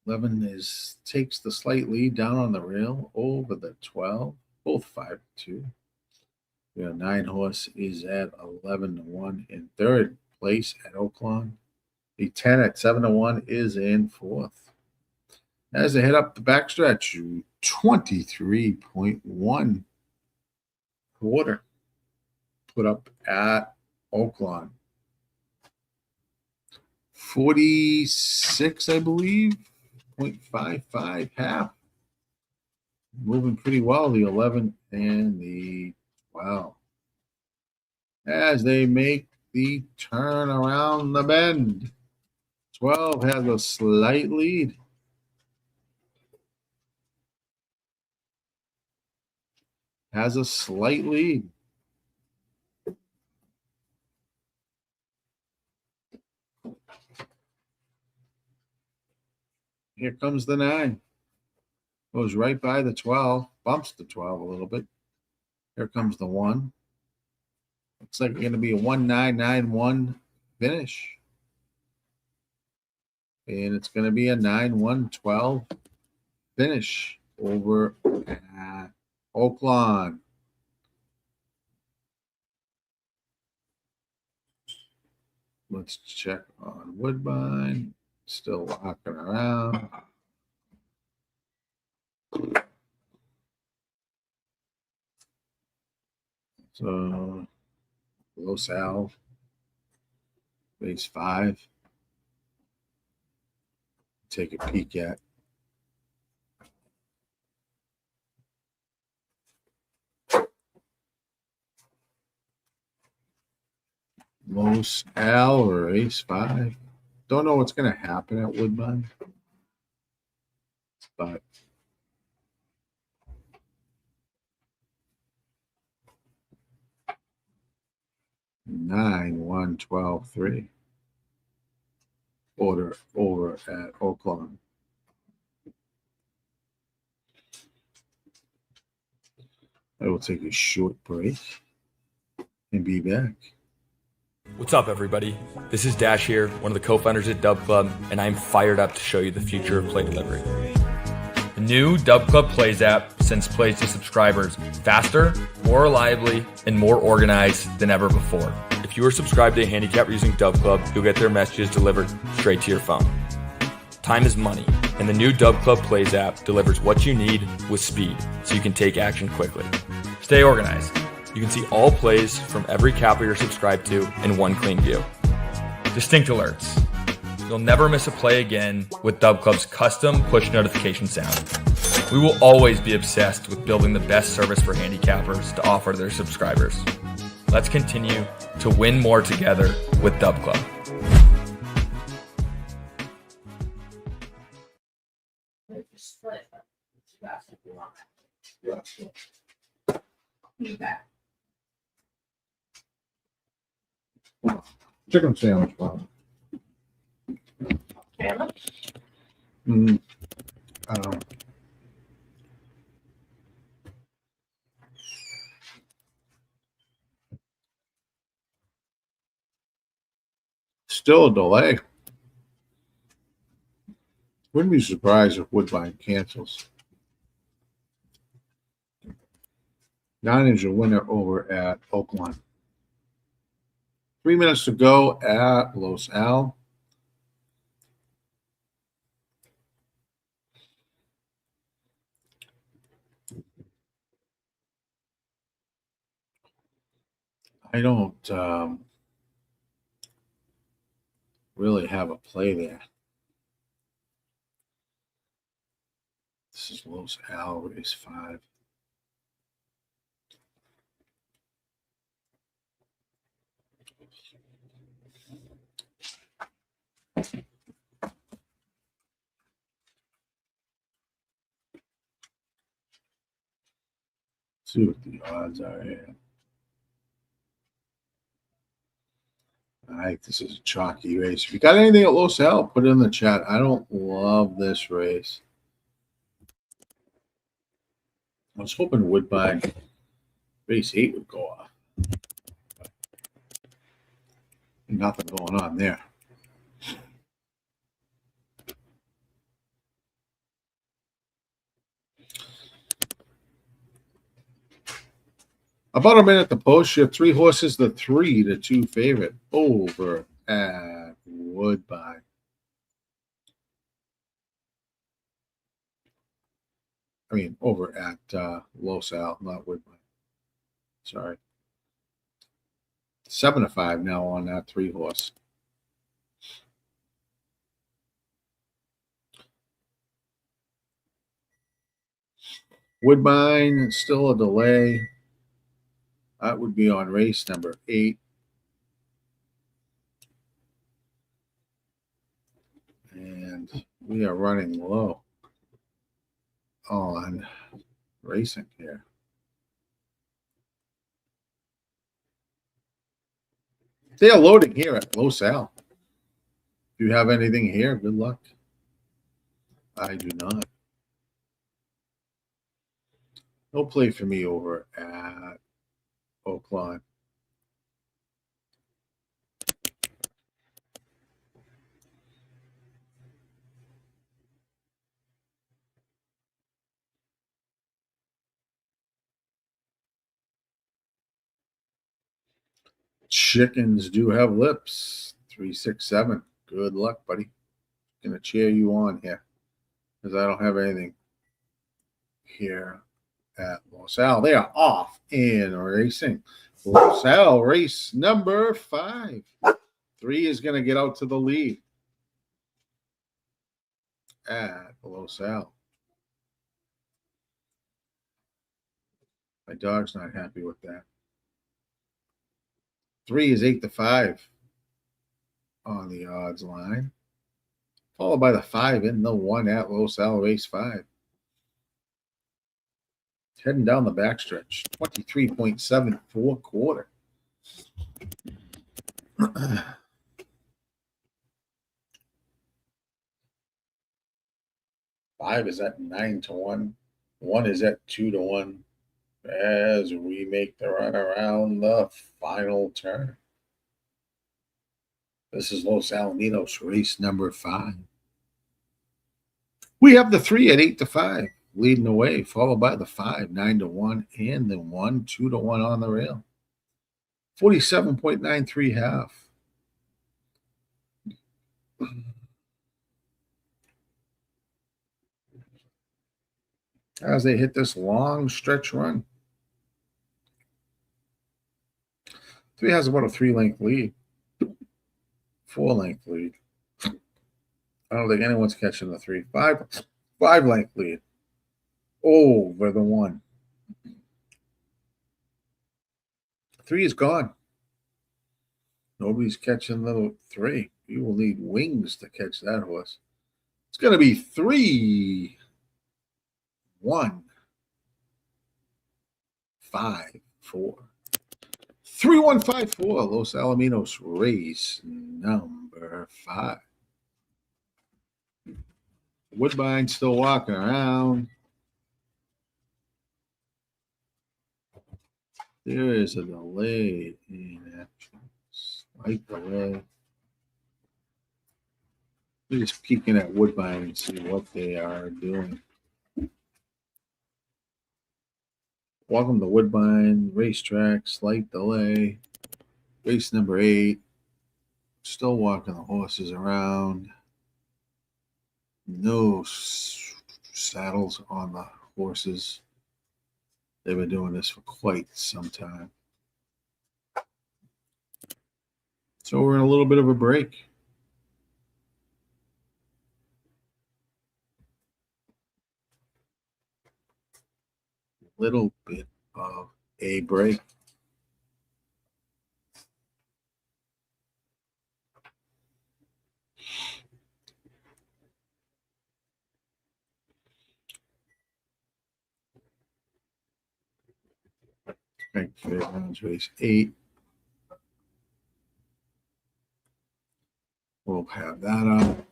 11 takes the slight lead down on the rail over the 12, both 5-2. The 9 horse is at 11-1 in third place at Oaklawn. The 10 at 7-1 is in fourth. As they head up the backstretch, 23.1 quarter put up at Oaklawn. 46, I believe, 0.55 half. Moving pretty well, the 11 and the 12. As they make the turn around the bend, 12 has a slight lead. Has a slight lead. Here comes the 9. Goes right by the 12. Bumps the 12 a little bit. Here comes the 1. Looks like it's going to be a 1991 finish. And it's going to be a 9-1-12 finish over at Oaklawn. Let's check on Woodbine. Still walking around. So, Los Al, base 5. Take a peek at. Los Al or ace 5. Don't know what's going to happen at Woodbine, but nine, 1, 12, 3. Order over at Oaklawn. I will take a short break and be back. What's up, everybody? This is Dash here, one of the co-founders at Dub Club, and I'm fired up to show you the future of play delivery. The new Dub Club Plays app sends plays to subscribers faster, more reliably, and more organized than ever before. If you are subscribed to a handicapper using Dub Club, you'll get their messages delivered straight to your phone. Time is money, and the new Dub Club Plays app delivers what you need with speed, so you can take action quickly. Stay organized. You can see all plays from every capper you're subscribed to in one clean view. Distinct alerts. You'll never miss a play again with Dub Club's custom push notification sound. We will always be obsessed with building the best service for handicappers to offer their subscribers. Let's continue to win more together with Dub Club. Chicken sandwich, Bob. Sandwich? I don't know. Still a delay. Wouldn't be surprised if Woodbine cancels. 9 is your winner over at Oaklawn. 3 minutes to go at Los Al. I don't really have a play there. This is Los Al, race 5. See what the odds are here. All right, this is a chalky race. If you got anything at Los Al, put it in the chat. I don't love this race. I was hoping Woodbine race 8 would go off. Nothing going on there. About a minute to post. You have 3 horses, the 3-2 favorite over at Woodbine. I mean, over at Los Al, not Woodbine. Sorry. 7-5 now on that 3 horse. Woodbine, still a delay. That would be on race number 8. And we are running low on racing here. They are loading here at Los Al. If you have anything here, good luck. I do not. No play for me over at Oaklawn. Chickens do have lips. 367. Good luck, buddy. Gonna cheer you on here because I don't have anything here at Los Al. They are off in racing. Los Al race number 5. 3 is going to get out to the lead at Los Al. My dog's not happy with that. 3 is 8-5 on the odds line, followed by the 5 in the 1 at Los Al race 5. Heading down the backstretch, 23.74 quarter. Five is at 9-1. 1 is at 2-1. As we make the run around the final turn. This is Los Alamitos race number 5. We have the 3 at 8-5 leading the way, followed by the 5, 9-1, and the 1, 2-1 on the rail. 47.93 half. As they hit this long stretch run. 3 has about a 3-length lead. 4-length lead. I don't think anyone's catching the 3. 5-length lead. Over the 1. 3 is gone. Nobody's catching the 3. You will need wings to catch that horse. It's going to be 3, 1, 5, 4. 3154, Los Alamitos race number 5. Woodbine still walking around. There is a delay in action. Slight delay. We're just peeking at Woodbine and see what they are doing. Welcome to Woodbine Racetrack. Slight delay. Race number 8. Still walking the horses around. No saddles on the horses. They've been doing this for quite some time. So we're in a little bit of a break. Little bit of a break. Fairgrounds race 8. We'll have that up.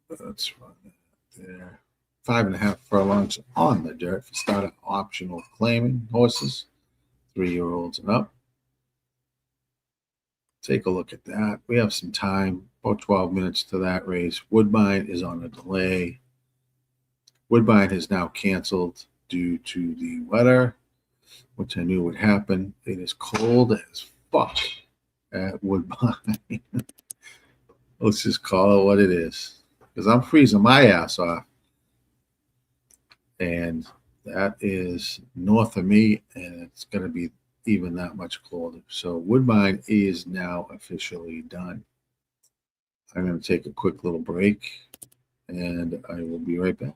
Let's run that there. 5.5 furlongs on the dirt for starter optional claiming horses, 3-year-olds and up. Take a look at that. We have some time, about 12 minutes to that race. Woodbine is on a delay. Woodbine has now canceled due to the weather, which I knew would happen. It is cold as fuck at Woodbine. Let's just call it what it is, because I'm freezing my ass off. And that is north of me, and it's going to be even that much colder. So Woodbine is now officially done. I'm going to take a quick little break, and I will be right back.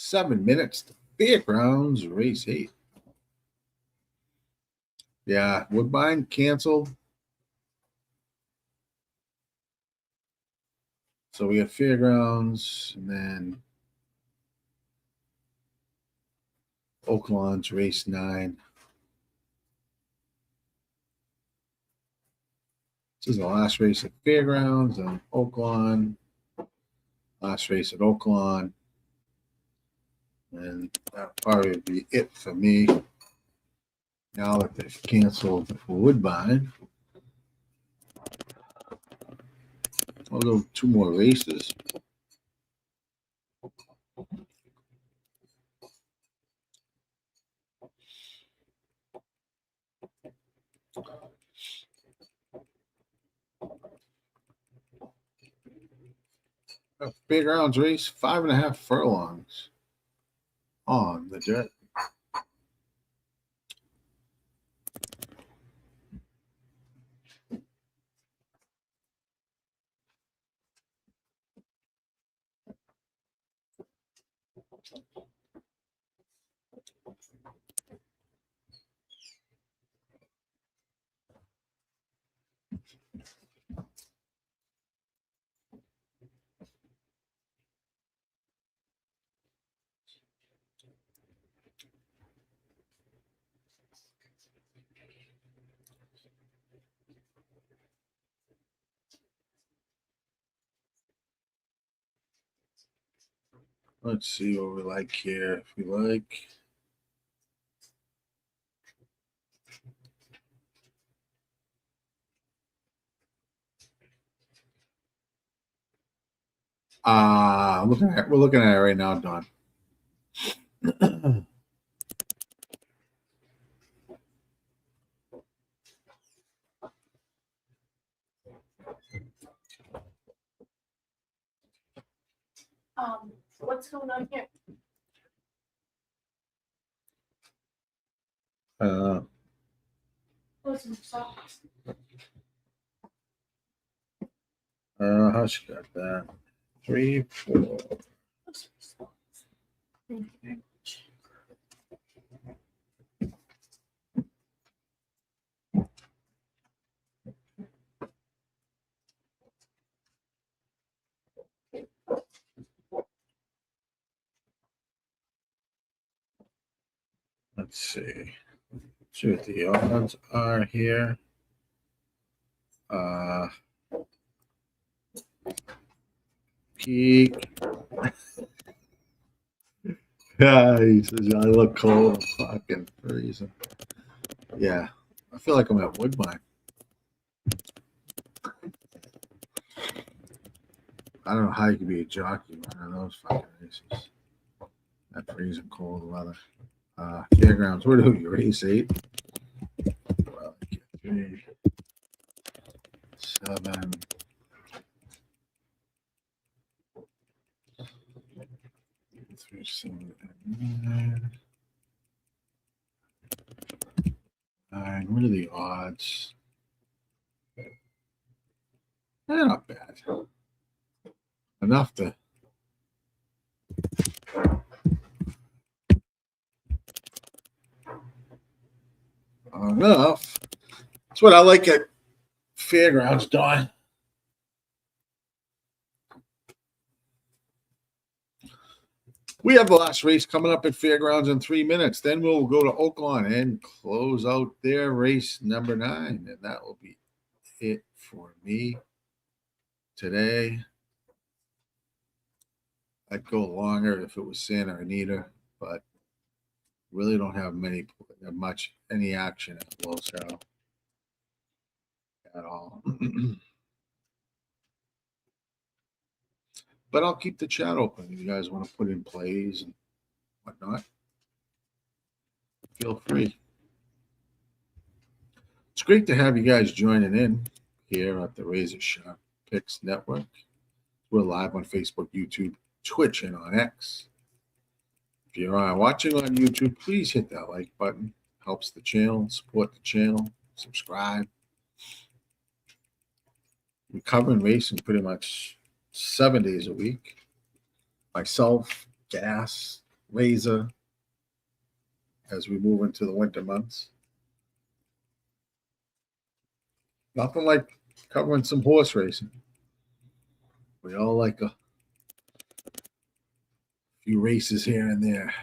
7 minutes to Fairgrounds race 8. Yeah, Woodbine canceled. So we have Fairgrounds and then Oaklawn's race 9. This is the last race at Fairgrounds and Oaklawn. Last race at Oaklawn. And that'll probably be it for me. Now that they've canceled Woodbine, I'll go 2 more races. Fairgrounds race, 5.5 furlongs on the dirt. Let's see what we like here. If we like, we're looking at it right now, Don. What's going on here? What's in socks? How she got that? 3, 4. Thank you very much. Let's see. See what the odds are here. Peak. Yeah, he says I look cold. I'm fucking freezing. Yeah, I feel like I'm at Woodbine. I don't know how you can be a jockey on those fucking races. That freezing cold weather. Fairgrounds, where do you race 8? Well, 3, 7. Through 7 and 9. What are the odds? Not bad. Enough to. Enough. That's what I like at Fairgrounds, Don. We have the last race coming up at Fairgrounds in 3 minutes. Then we'll go to Oaklawn and close out their race number 9. And that will be it for me today. I'd go longer if it was Santa Anita, but really don't have any action at Los Al at all. But I'll keep the chat open if you guys want to put in plays and whatnot. Feel free. It's great to have you guys joining in here at the RazorSharpPicks Network. We're live on Facebook, YouTube, Twitch, and on X. If you're watching on YouTube, please hit that like button. Helps the channel, support the channel, subscribe. We cover and racing pretty much 7 days a week. Myself, Gas, Razor as we move into the winter months. Nothing like covering some horse racing. We all like a few races here and there.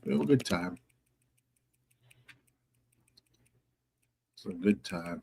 We have a good time. It's a good time.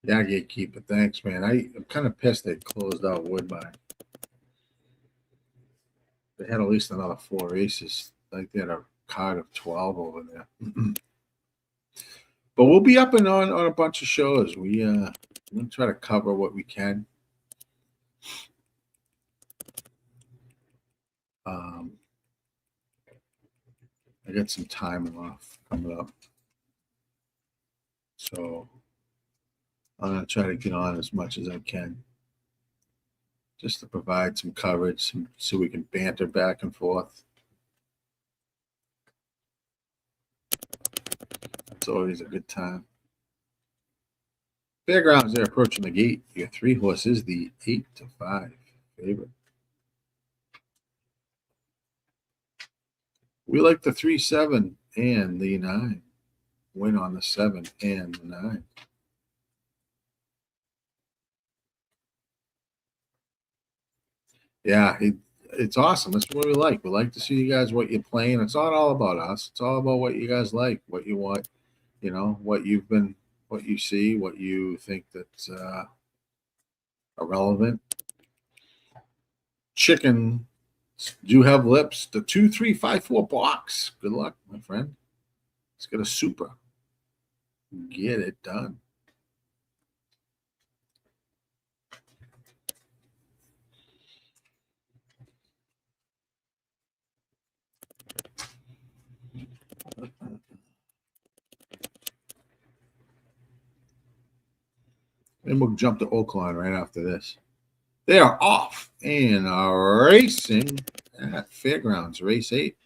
Yeah, Gatekeeper. Thanks, man. I'm kind of pissed they closed out Woodbine. They had at least another 4 races. Like they had a card of 12 over there. But we'll be up and on a bunch of shows. We'll try to cover what we can. I got some time off coming up. So I'm going to try to get on as much as I can just to provide some coverage so we can banter back and forth. It's always a good time. Fairgrounds, they're approaching the gate. Your 3 horses, the 8-5 favorite. We like the 3, 7, and the 9. Win on the 7 and the 9. Yeah, it's awesome. That's what we like. We like to see you guys what you're playing. It's not all about us. It's all about what you guys like, what you want, what you see, what you think that's irrelevant. Chicken do have lips. The 2, 3, 5, 4 box. Good luck, my friend. Let's get a super. Get it done. And we'll jump to Oaklawn right after this. They are off and are racing at Fairgrounds, race 8.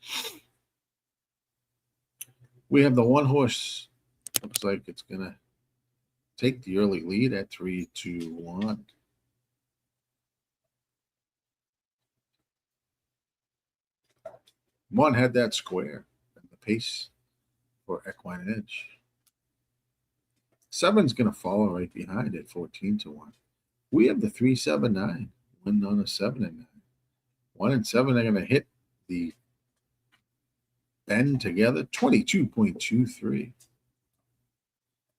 We have the 1 horse. Looks like it's going to take the early lead at 3-2-1. One had that square and the pace for equine edge. 7's going to follow right behind at 14-1. We have the 3-7-9. Win on a 7 and 9. 1 and 7 are going to hit the bend together. 22.23.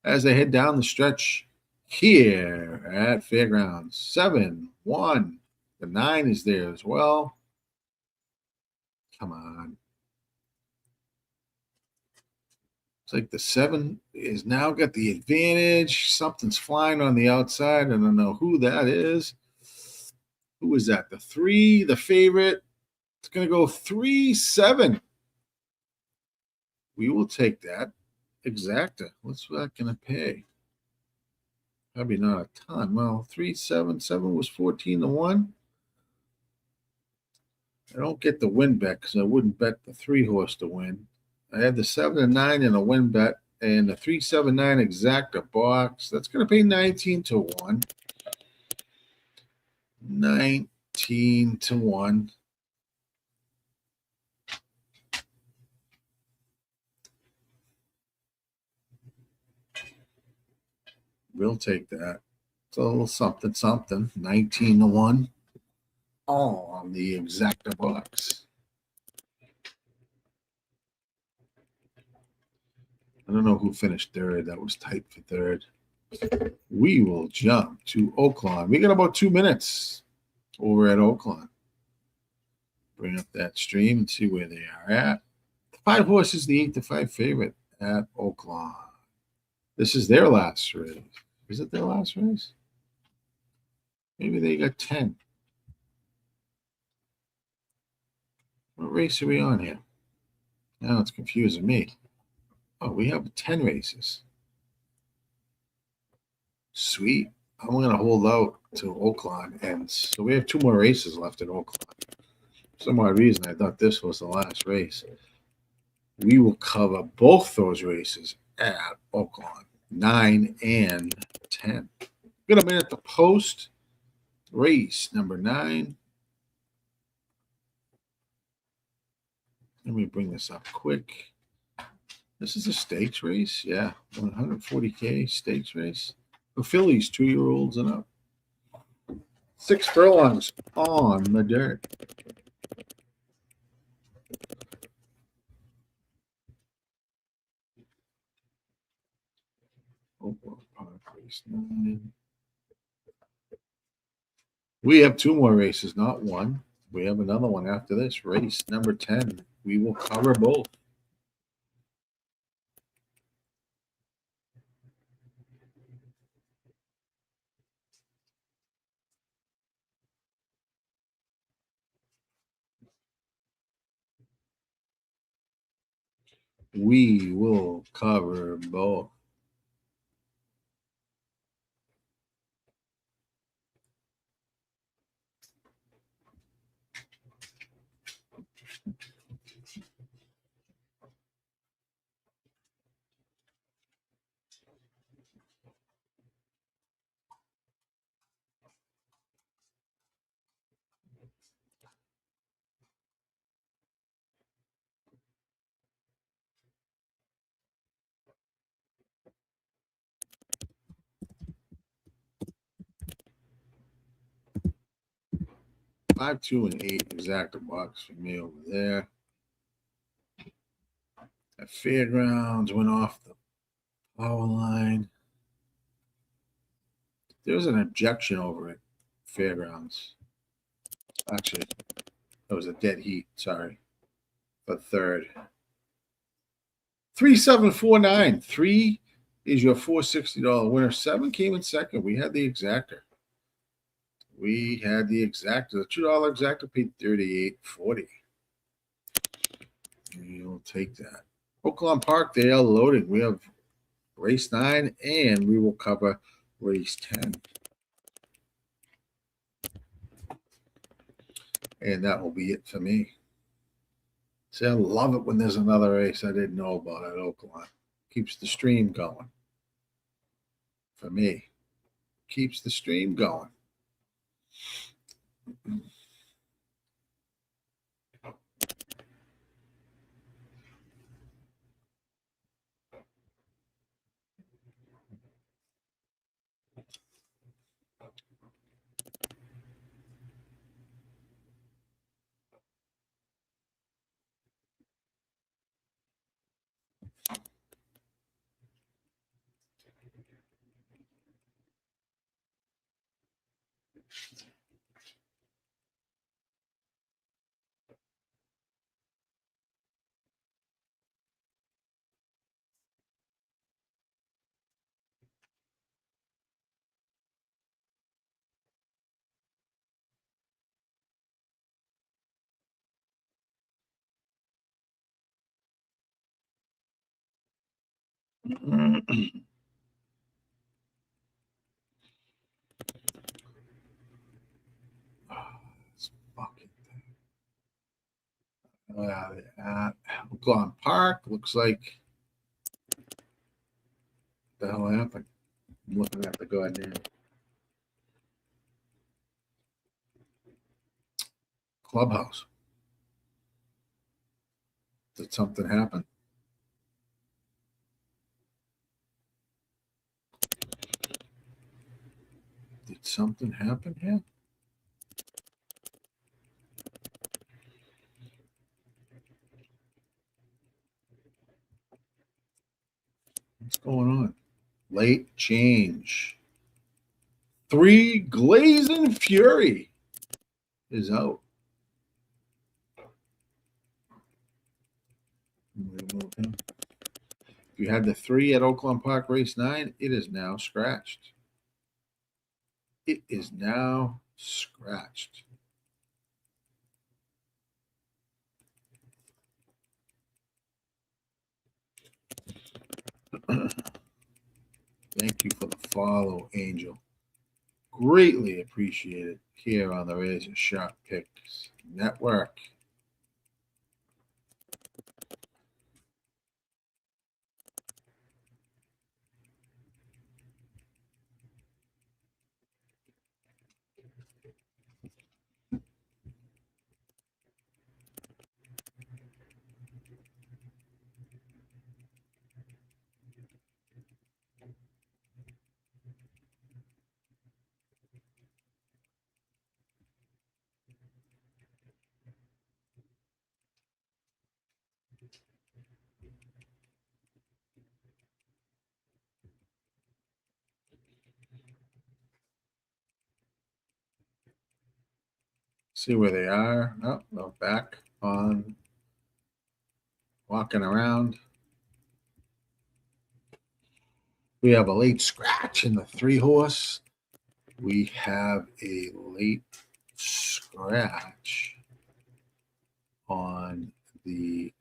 As they head down the stretch here at Fairgrounds. 7-1. The 9 is there as well. Come on. It's like the 7 is now got the advantage. Something's flying on the outside. I don't know who that is. Who is that? The 3, the favorite. It's going to go 3-7. We will take that. Exacta. What's that going to pay? Probably not a ton. Well, 3-7-7 was 14-1. I don't get the win bet because I wouldn't bet the 3 horse to win. I had the 7 and 9 in a win bet, and the 3-7-9 exacta box. That's going to pay 19-1. 19-1. We'll take that. It's a little something, 19-1. All on the exacta box. I don't know who finished third. That was tight for third. We will jump to Oaklawn. We got about 2 minutes over at Oaklawn. Bring up that stream and see where they are at. The 5 horses, the 8-5 favorite at Oaklawn. This is their last race. Is it their last race? Maybe they got 10. What race are we on here? Now it's confusing me. Oh, we have 10 races. Sweet. I'm going to hold out to Oaklawn. And so we have 2 more races left at Oaklawn. For some odd reason, I thought this was the last race. We will cover both those races at Oaklawn, 9 and 10. Got a minute to post race number 9. Let me bring this up quick. This is a stakes race. Yeah, 140K stakes race. For fillies, 2-year-olds and up. 6 furlongs on the dirt. Oaklawn Park, race 9. We have 2 more races, not one. We have another one after this. Race number 10. We will cover both. We will cover both. Five, 2, and 8 exacta box for me over there. At Fairgrounds went off the power line. There was an objection over at Fairgrounds. Actually, it was a dead heat. Sorry, for third. 3749. 3 is your $460 winner. 7 came in second. We had the exactor. We had the exactor. The $2 exactor paid $38.40. You'll take that. Oaklawn Park, they are loading. We have race 9, and we will cover race 10. And that will be it for me. See, I love it when there's another race I didn't know about at Oaklawn. Keeps the stream going. For me. Keeps the stream going. This fucking thing. Oaklawn Park looks like the hell happened. I'm looking at the goddamn clubhouse. Did something happen? Did something happen here? What's going on? Late change. 3 Glazing Fury is out. Remove him. If you had the 3 at Oaklawn Park race 9, it is now scratched. It is now scratched. Thank you for the follow, Angel. Greatly appreciated here on the Razor Sharp Picks Network. See where they are. Oh, they're back on walking around. We have a late scratch in the 3 horse. We have a late scratch on the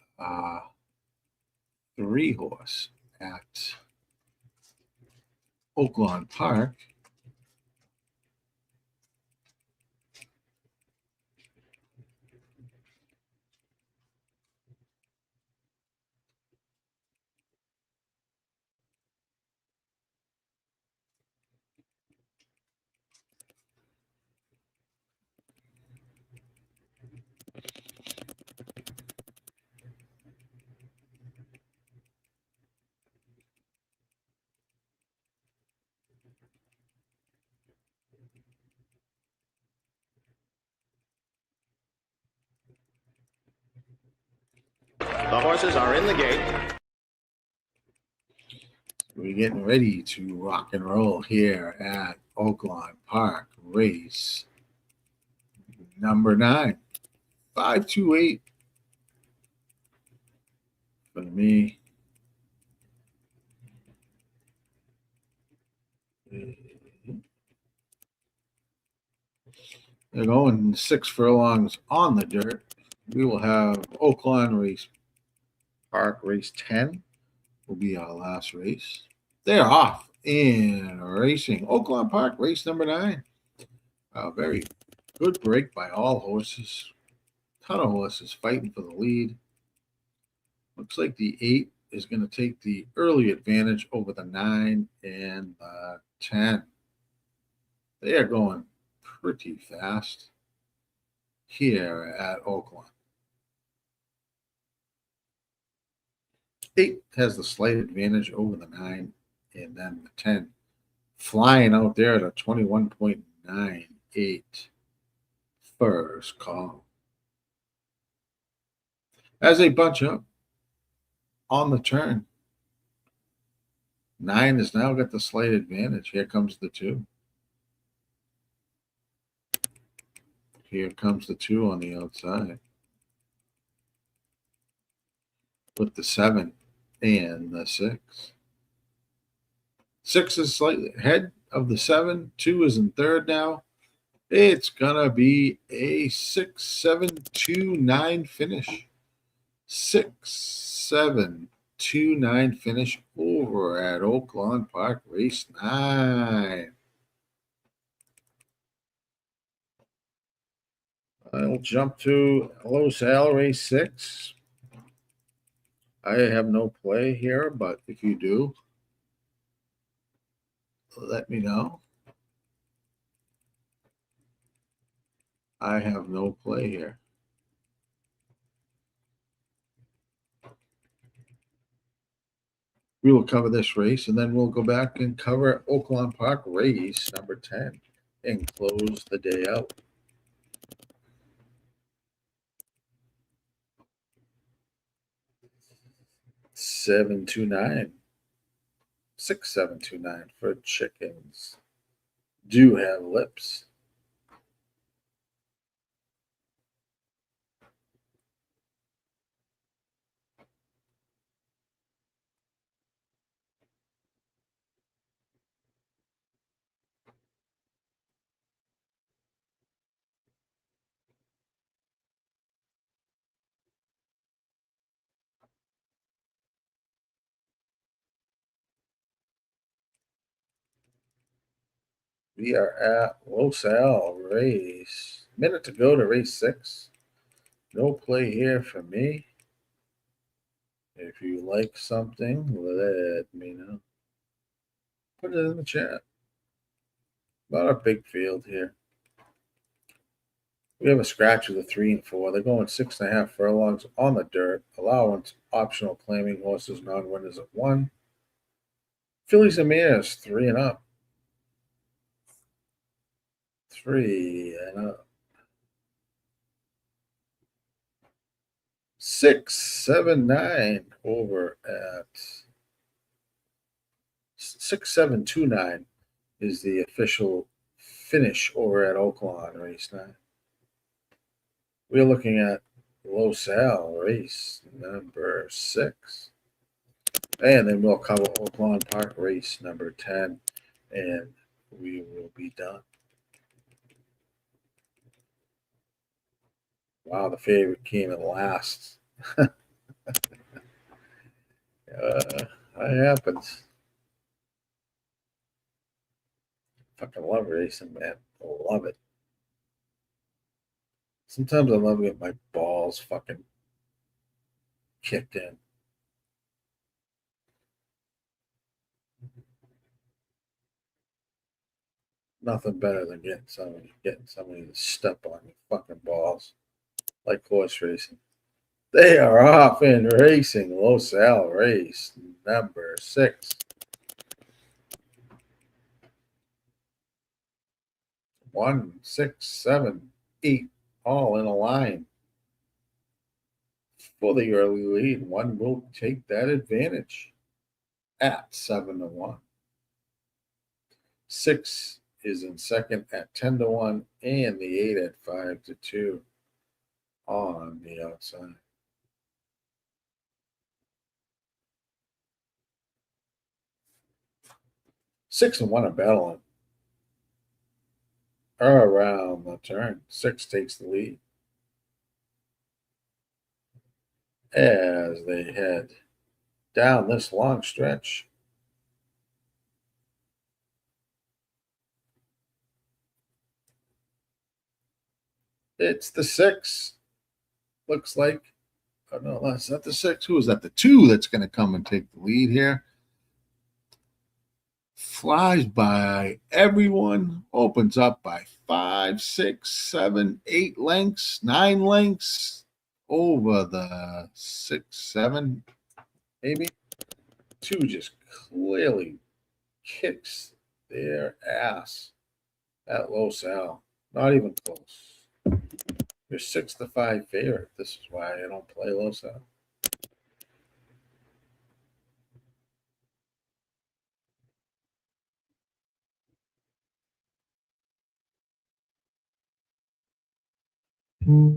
3 horse at Oaklawn Park. The horses are in the gate. We're getting ready to rock and roll here at Oaklawn Park race number 9. 528 for me. They're going 6 furlongs on the dirt. We will have Oaklawn race Park race 10 will be our last race. They're off and racing. Oaklawn Park race number 9. A very good break by all horses. Ton of horses fighting for the lead. Looks like the 8 is going to take the early advantage over the 9 and the 10. They are going pretty fast here at Oaklawn. 8 has the slight advantage over the 9 and then the 10. Flying out there at a 21.98 first call. As they bunch up on the turn, 9 has now got the slight advantage. Here comes the 2. Here comes the 2 on the outside. With the 7 and the 6. 6 is slightly ahead of the 7. 2 is in third now. It's going to be a 6-7-2-9 finish. 6-7-2-9 finish over at Oaklawn Park race 9. I'll jump to Los Al race 6. I have no play here, but if you do, let me know. I have no play here. We will cover this race, and then we'll go back and cover Oaklawn Park race number 10 and close the day out. $7-2-9. 6729 for chickens. Do have lips. We are at Los Al race. Minute to go to race 6. No play here for me. If you like something, let me know. Put it in the chat. Not a big field here. We have a scratch with a 3 and 4. They're going 6.5 furlongs on the dirt. Allowance optional claiming horses, non-winners of 1. Fillies and Mares 3 and up. 3 and up. 6, 7, 9 over at 6729 is the official finish over at Oaklawn race 9. We're looking at Los Al race number 6. And then we'll cover Oaklawn Park race number 10. And we will be done. Wow, the favorite came in last. That happens. Fucking love racing, man. I love it. Sometimes I love getting my balls fucking kicked in. Nothing better than getting somebody to step on your fucking balls. Like horse racing. They are off in racing. Los Al race number 6. 1, 6, 7, 8, all in a line for the early lead. One will take that advantage at 7 to 1. 6 is in second at 10 to 1, and the 8 at 5 to 2 on the outside. Six and 1 are battling around the turn. 6 takes the lead as they head down this long stretch. It's the 6. Looks like, oh no, that's not the 6. Who is that? The 2 that's going to come and take the lead here. Flies by everyone, opens up by 5, 6, 7, 8 lengths, 9 lengths over the 6, 7, maybe. 2 just clearly kicks their ass at Los Al. Not even close. You're 6 to 5 favorite. This is why I don't play Los Al.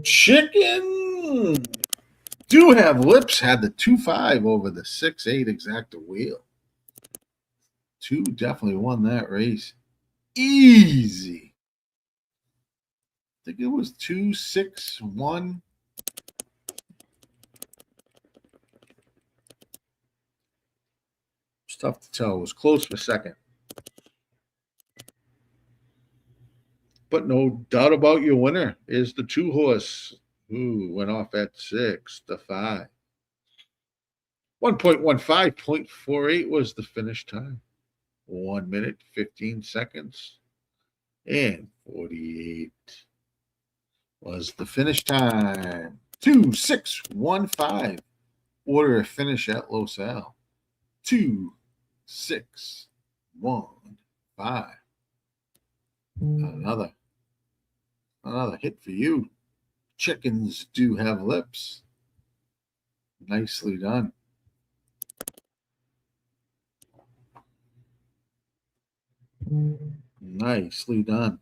Chicken do have lips. Had the 2-5 over the 6-8 exacta wheel. 2 definitely won that race easy. I think it was 2-6-1. It's tough to tell. It was close for second. But no doubt about your winner is the 2 horse who went off at 6 to 5. 1.15.48 was the finish time. 1 minute, 15 seconds, and 48 was the finish time. 2-6-1-5. Order a finish at Los Al. 2-6-1-5. Another hit for you. Chickens do have lips. Nicely done. Nicely done.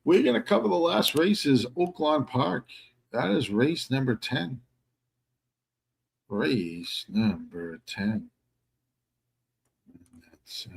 We're going to cover the last races, Oaklawn Park. That is race number 10. Race number 10. And that's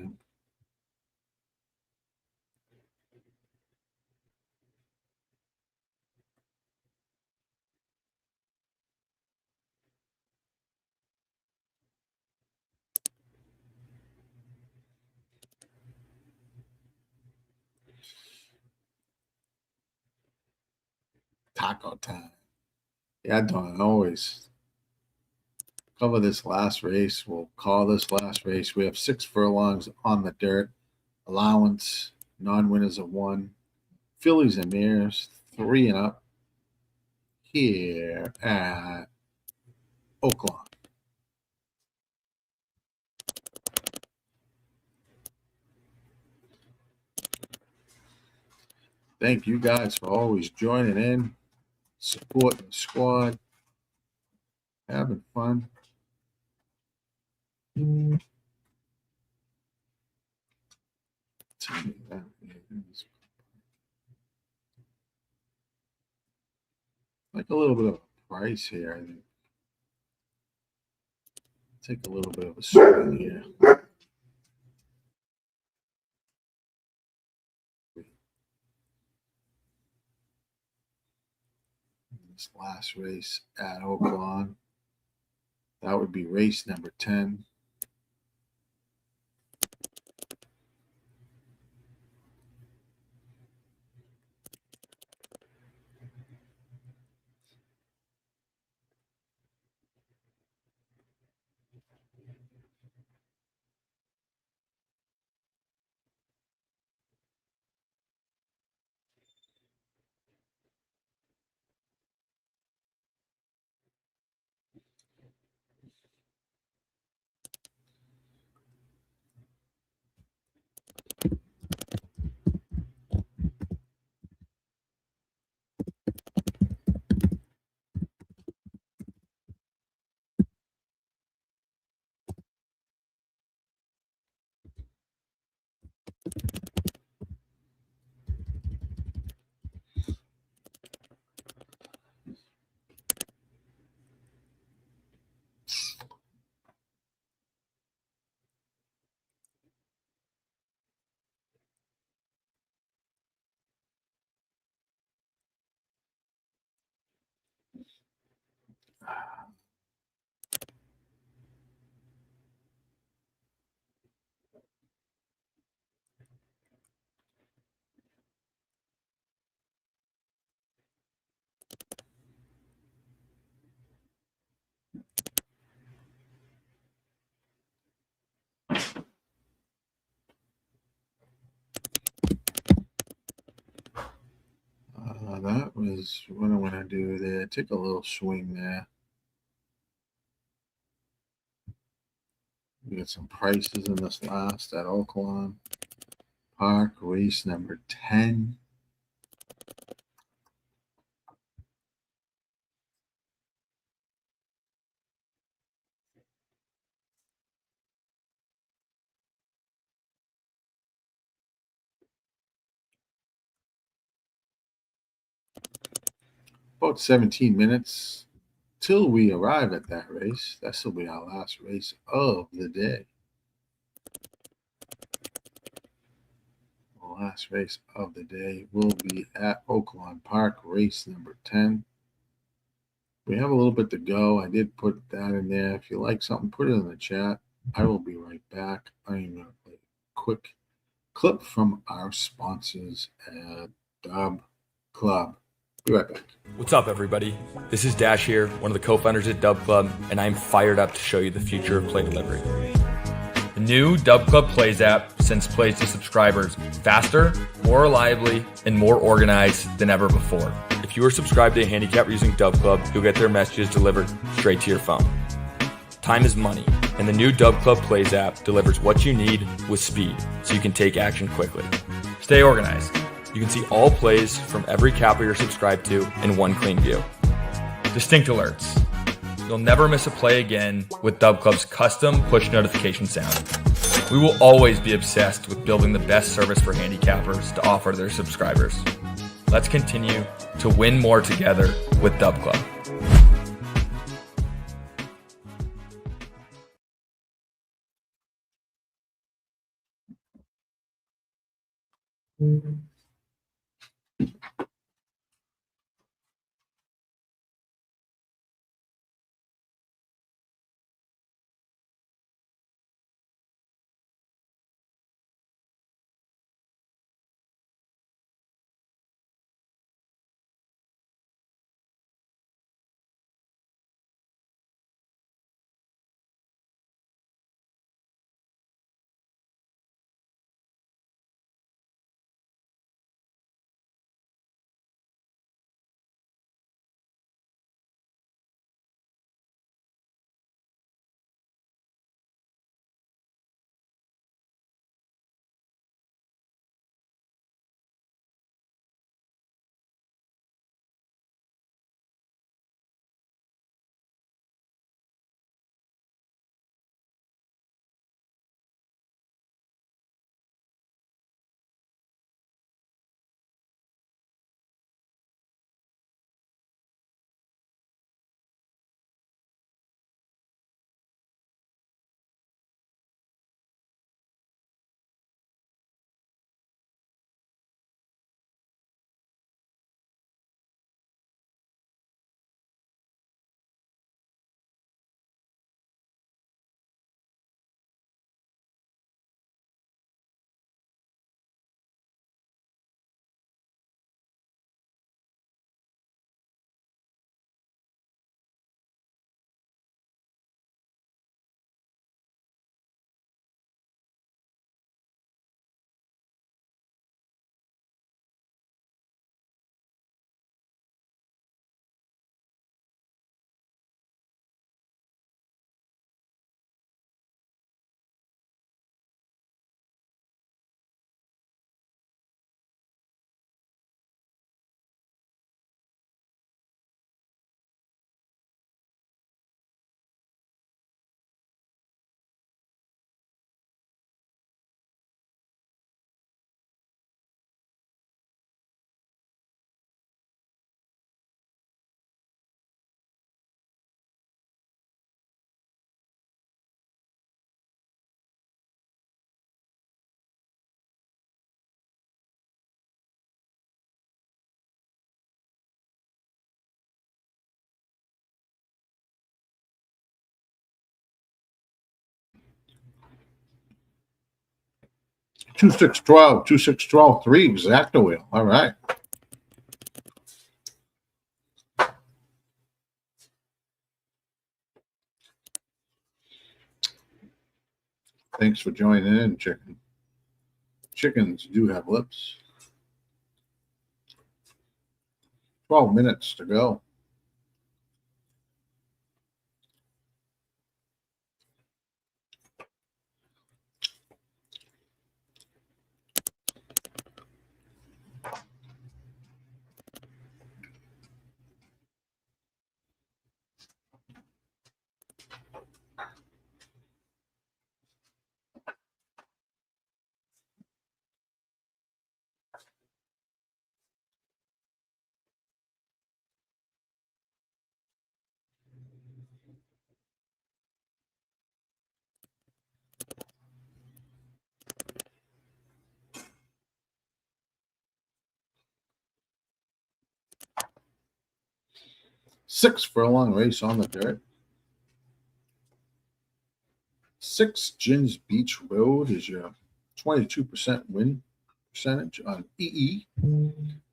taco time. Yeah, Don, always cover this last race. We'll call this last race. We have 6 furlongs on the dirt. Allowance, non-winners of 1. Fillies and mares, 3 and up. Here at Oaklawn. Thank you guys for always joining in, supporting the squad, having fun. Tell me that. Like a little bit of a price here, I think. Take a little bit of a swing here. This last race at Oaklawn. That would be race number 10. That was what I want to do there. Take a little swing there. We got some prices in this last at Oaklawn Park, race number 10. About 17 minutes till we arrive at that race. This will be our last race of the day. The last race of the day will be at Oaklawn Park, race number 10. We have a little bit to go. I did put that in there. If you like something, put it in the chat. I will be right back. I am going to play a quick clip from our sponsors at Dub Club. Be right back. What's up, everybody? This is Dash here, one of the co-founders at Dub Club, and I'm fired up to show you the future of play delivery. The new Dub Club Plays app sends plays to subscribers faster, more reliably, and more organized than ever before. If you are subscribed to a handicapper using Dub Club, you'll get their messages delivered straight to your phone. Time is money, and the new Dub Club Plays app delivers what you need with speed, so you can take action quickly. Stay organized. You can see all plays from every capper you're subscribed to in one clean view. Distinct alerts. You'll never miss a play again with Dub Club's custom push notification sound. We will always be obsessed with building the best service for handicappers to offer their subscribers. Let's continue to win more together with Dub Club. Two 612, 2 612, 3 exacto wheel. All right. Thanks for joining in, chicken. Chickens do have lips. 12 minutes to go. Six furlong race on the dirt. 6 Gins Beach Road is your 22% win percentage on EE.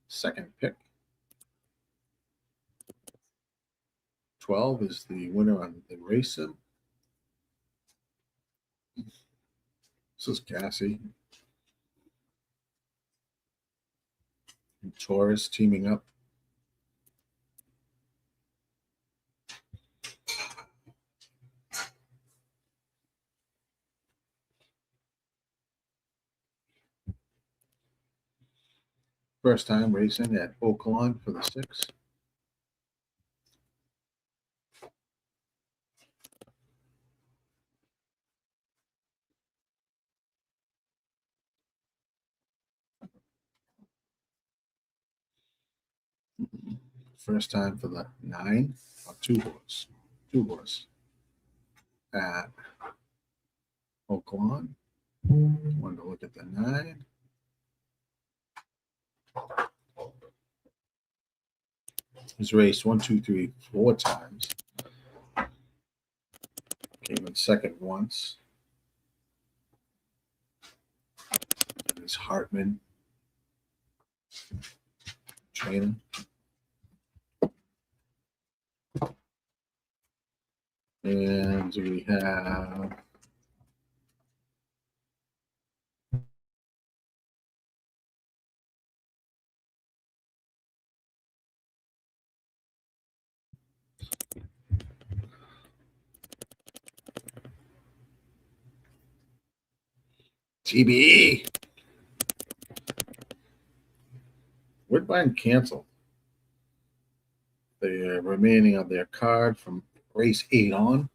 Second pick. 12 is the winner on the race sim. This is Cassie. And Taurus teaming up. First time racing at Oaklawn for the 6. First time for the 9 or 2 horse. 2 horse at Oaklawn. Wanted to look at the 9. He's raced 1, 2, 3, 4 times. Came in second once. And it's Hartman training. And we have TBE. Woodbine canceled. The remaining of their card from race 8 on.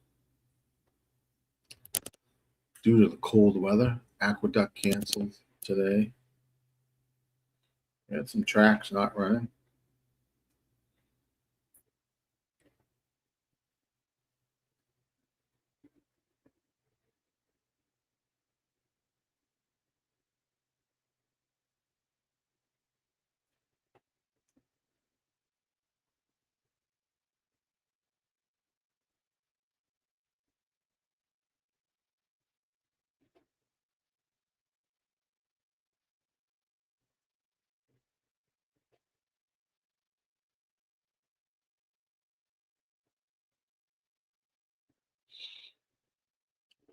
Due to the cold weather, Aqueduct canceled today. We had some tracks not running.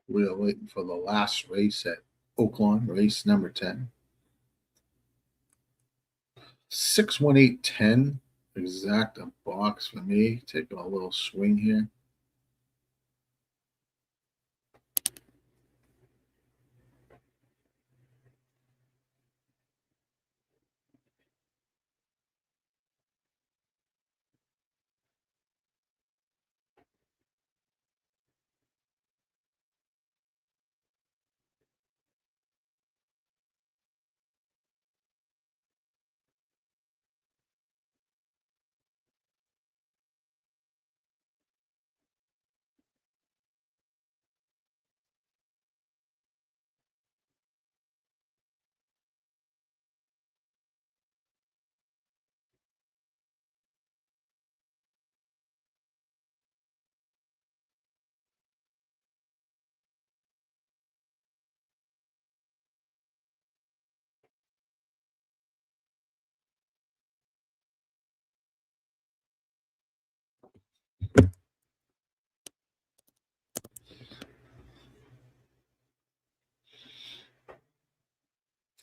We are waiting for the last race at Oaklawn, race number 10. 61810, exact a box for me. Taking a little swing here.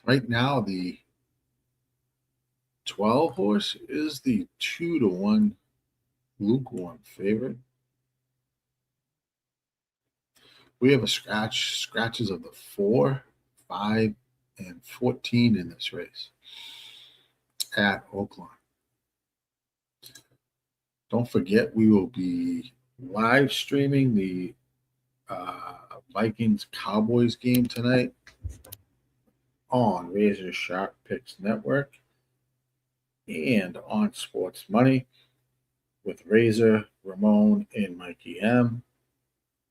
Right now, the 12 horse is the 2-1 lukewarm favorite. We have scratches of the 4, 5, and 14 in this race at Oaklawn. Don't forget, we will be live streaming the Vikings Cowboys game tonight on RazorSharpPicks Network and on Sports Money with Razor, Ramon, and Mikey M.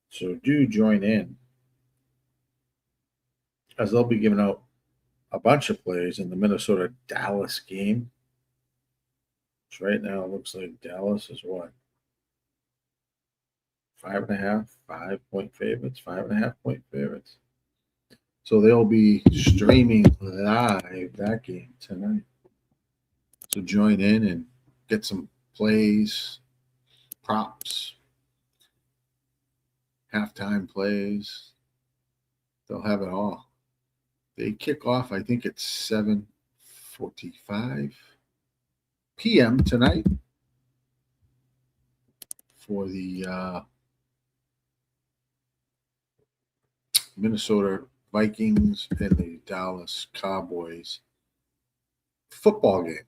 So do join in, as they'll be giving out a bunch of plays in the Minnesota-Dallas game. Which right now it looks like Dallas is what? 5.5, 5-point favorites, 5.5-point favorites. So they'll be streaming live that game tonight. So join in and get some plays, props, halftime plays. They'll have it all. They kick off, I think, at 7:45 p.m. tonight for the Minnesota Vikings and the Dallas Cowboys football game.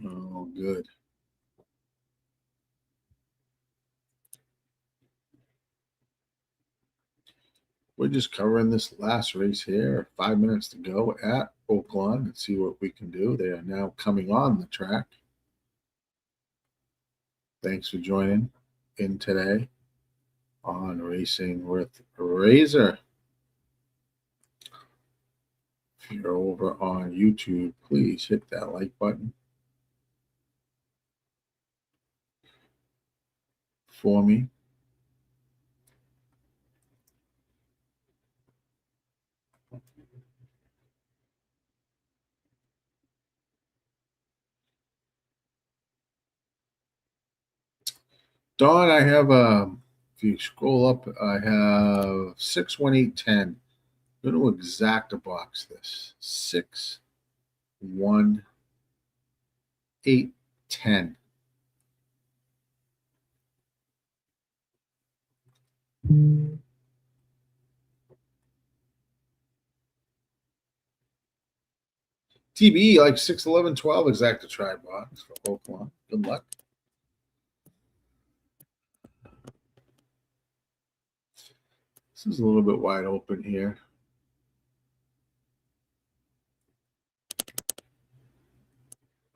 Oh, good. We're just covering this last race here. 5 minutes to go at Oaklawn and see what we can do. They are now coming on the track. Thanks for joining in today on Racing with Razor. If you're over on YouTube, please hit that like button for me. Dawn, I have if you scroll up, I have 61810. I'm going to exacta box this. 61810. TBE like 61112 exacta try box for Oaklawn. Good luck. This is a little bit wide open here.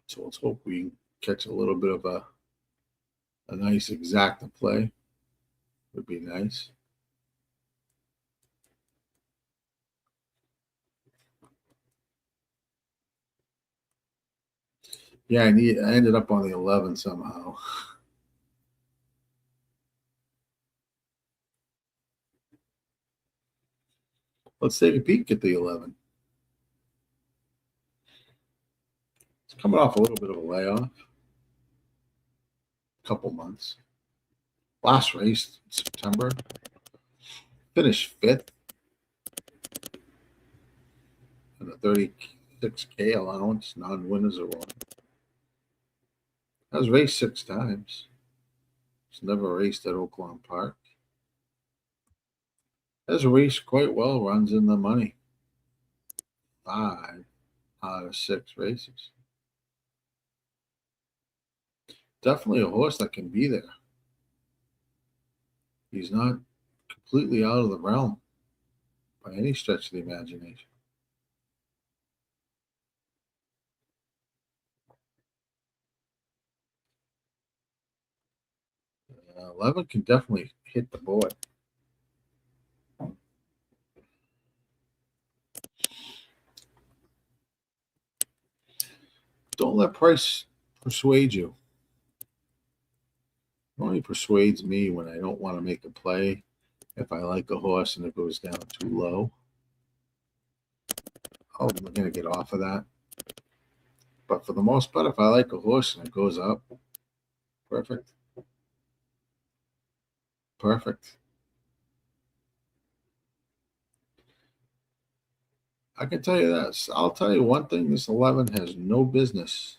So let's hope we can catch a little bit of a nice exacta play. Would be nice. Yeah, I ended up on the 11 somehow. Let's take a peek at the 11. It's coming off a little bit of a layoff. Couple months. Last race in September. Finished 5th. And a 36K allowance. Non-winners are one. Has raced 6 times. It's never raced at Oaklawn Park. Has raced quite well, runs in the money. 5 out of 6 races. Definitely a horse that can be there. He's not completely out of the realm by any stretch of the imagination. 11 can definitely hit the board. Don't let price persuade you. It only persuades me when I don't want to make a play. If I like a horse and it goes down too low, I'm going to get off of that. But for the most part, if I like a horse and it goes up, perfect. Perfect. I can tell you this. I'll tell you one thing. This 11 has no business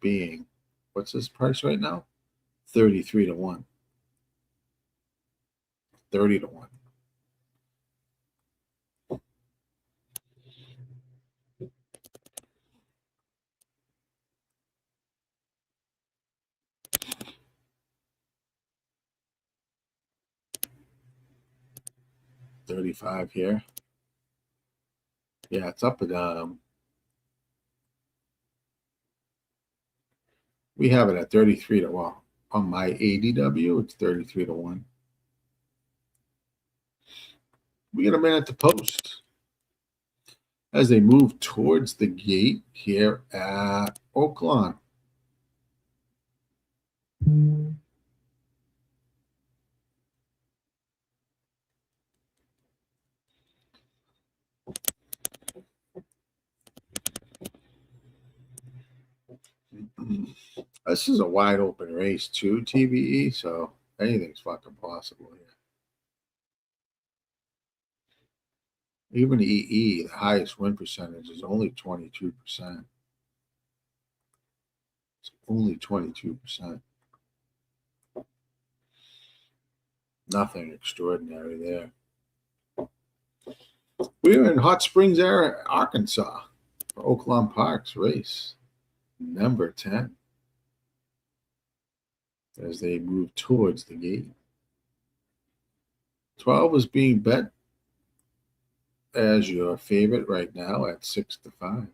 being, what's his price right now? 33 to 1. 30 to 1. $35 here. Yeah, it's up at we have it at 33 to 1. On my ADW, it's 33 to 1. We got a man at the post as they move towards the gate here at Oaklawn. This is a wide open race too, TBE, so anything's fucking possible here. Even EE, the highest win percentage is only 22%. It's only 22%. Nothing extraordinary there. We're in Hot Springs, Arkansas for Oaklawn Park's race number 10 as they move towards the gate. 12 is being bet as your favorite right now at 6-5.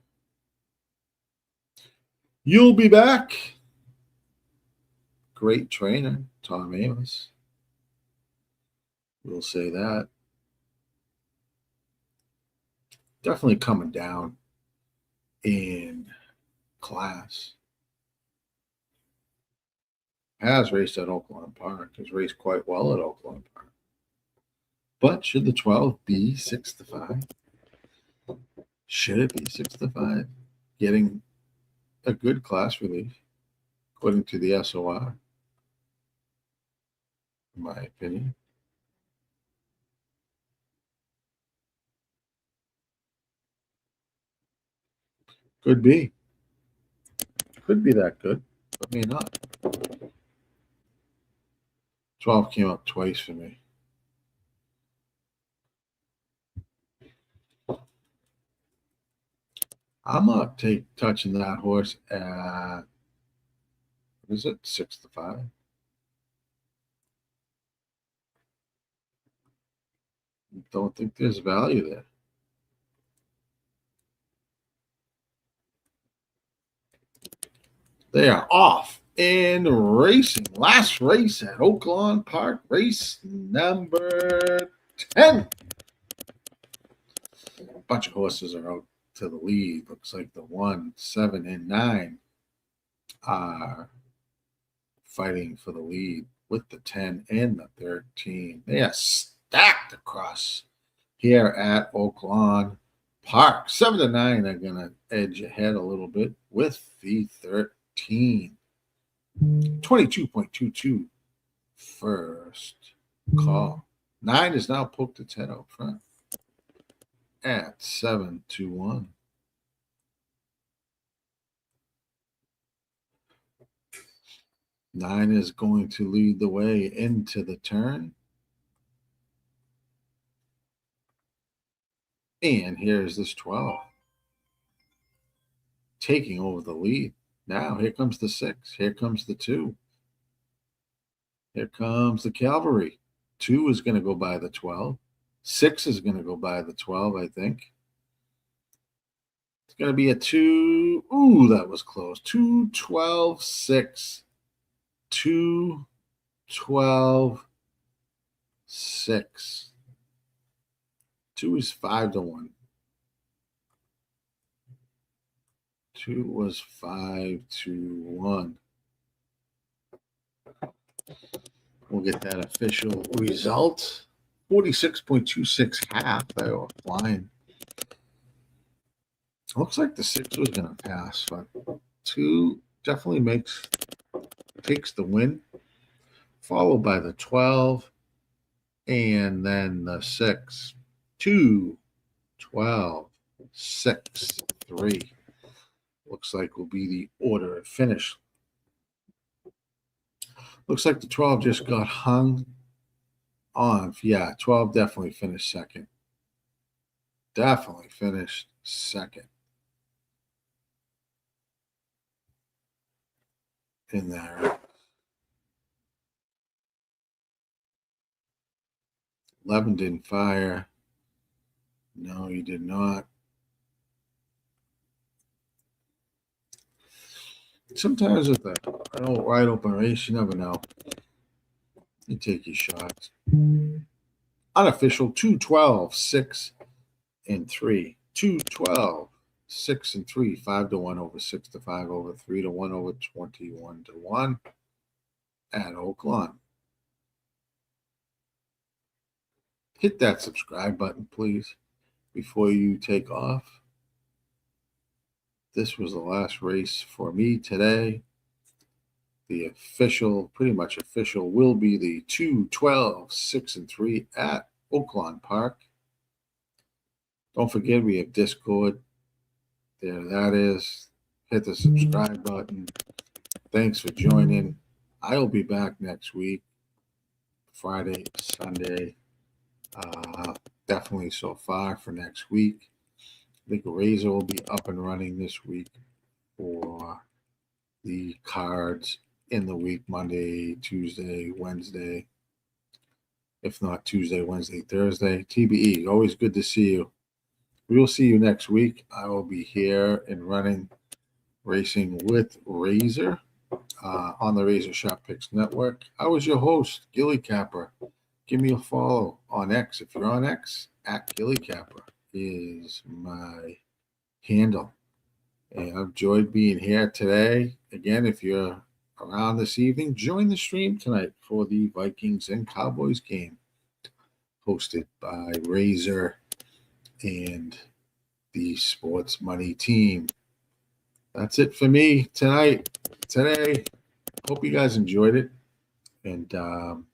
You'll be back. Great trainer, Tom Amos. We'll say that. Definitely coming down in class. Has raced at Oaklawn Park. Has raced quite well at Oaklawn Park. But should the 12 be 6-5? Should it be 6-5? Getting a good class relief, according to the SOR, in my opinion. Could be. Could be that good, but may not. 12 came up twice for me. I'm not touching that horse at, what is it, 6-5? Don't think there's value there. They are off and racing. Last race at Oaklawn Park, race number 10. A bunch of horses are out to the lead. Looks like the 1, 7, and 9 are fighting for the lead with the 10 and the 13. They are stacked across here at Oaklawn Park. 7 to 9 are going to edge ahead a little bit with the 13. 22.22 first call. 9 is now poked its head out front at 7-1. Nine is going to lead the way into the turn. And here's this 12 taking over the lead. Now, here comes the 6. Here comes the 2. Here comes the cavalry. 2 is going to go by the 12. 6 is going to go by the 12, I think. It's going to be a 2. Ooh, that was close. 2, 12, 6. 2, 12, 6. 2 is 5-1. 2 was 5-1. We'll get that official result. 46.26 half by Oaklawn. Looks like the 6 was going to pass, but 2 definitely takes the win, followed by the 12 and then the 6. 2, 12, 6, 3. Looks like will be the order of finish. Looks like the 12 just got hung on. Yeah, 12 definitely finished second. Definitely finished second in there. 11 didn't fire. No, he did not. Sometimes with an wide open race, you never know. You take your shots. Unofficial 2, 12, 6, and 3. 2, 12, 6, and 3. 5-1 over 6-5 over 3-1 over 21-1 at Oaklawn. Hit that subscribe button, please, before you take off. This was the last race for me today. The official, pretty much official, will be the 2, 12, 6, and 3 at Oaklawn Park. Don't forget, we have Discord. There that is. Hit the subscribe button. Thanks for joining. I'll be back next week, Friday, Sunday. Definitely so far for next week. I think Razor will be up and running this week for the cards in the week, Monday, Tuesday, Wednesday. If not Tuesday, Wednesday, Thursday. TBE, always good to see you. We will see you next week. I will be here and running Racing with Razor on the RazorSharpPicks network. I was your host, GillyCapper. Give me a follow on X. If you're on X, at GillyCapper is my handle. And I've enjoyed being here today. Again, if you're around this evening, join the stream tonight for the Vikings and Cowboys game, hosted by Razor and the Sports Money team. That's it for me today. Hope you guys enjoyed it. And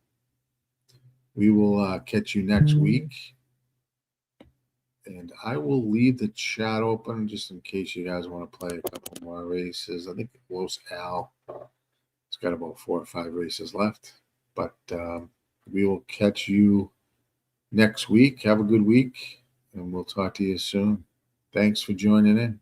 we will catch you next week. And I will leave the chat open just in case you guys want to play a couple more races. I think Los Al has got about 4 or 5 races left. But we will catch you next week. Have a good week, and we'll talk to you soon. Thanks for joining in.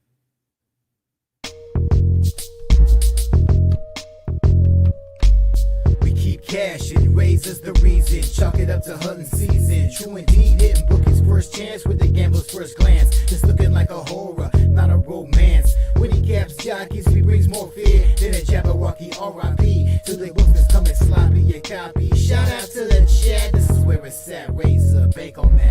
Cash and raises the reason. Chalk it up to hunting season. True indeed, hitting book his first chance with the gambler's first glance. It's looking like a horror, not a romance. When he caps jockeys, he brings more fear than a Jabberwocky R.I.P. To the wolf that's coming sloppy and copy. Shout out to the chat, this is where it's at. Razor, bank on that.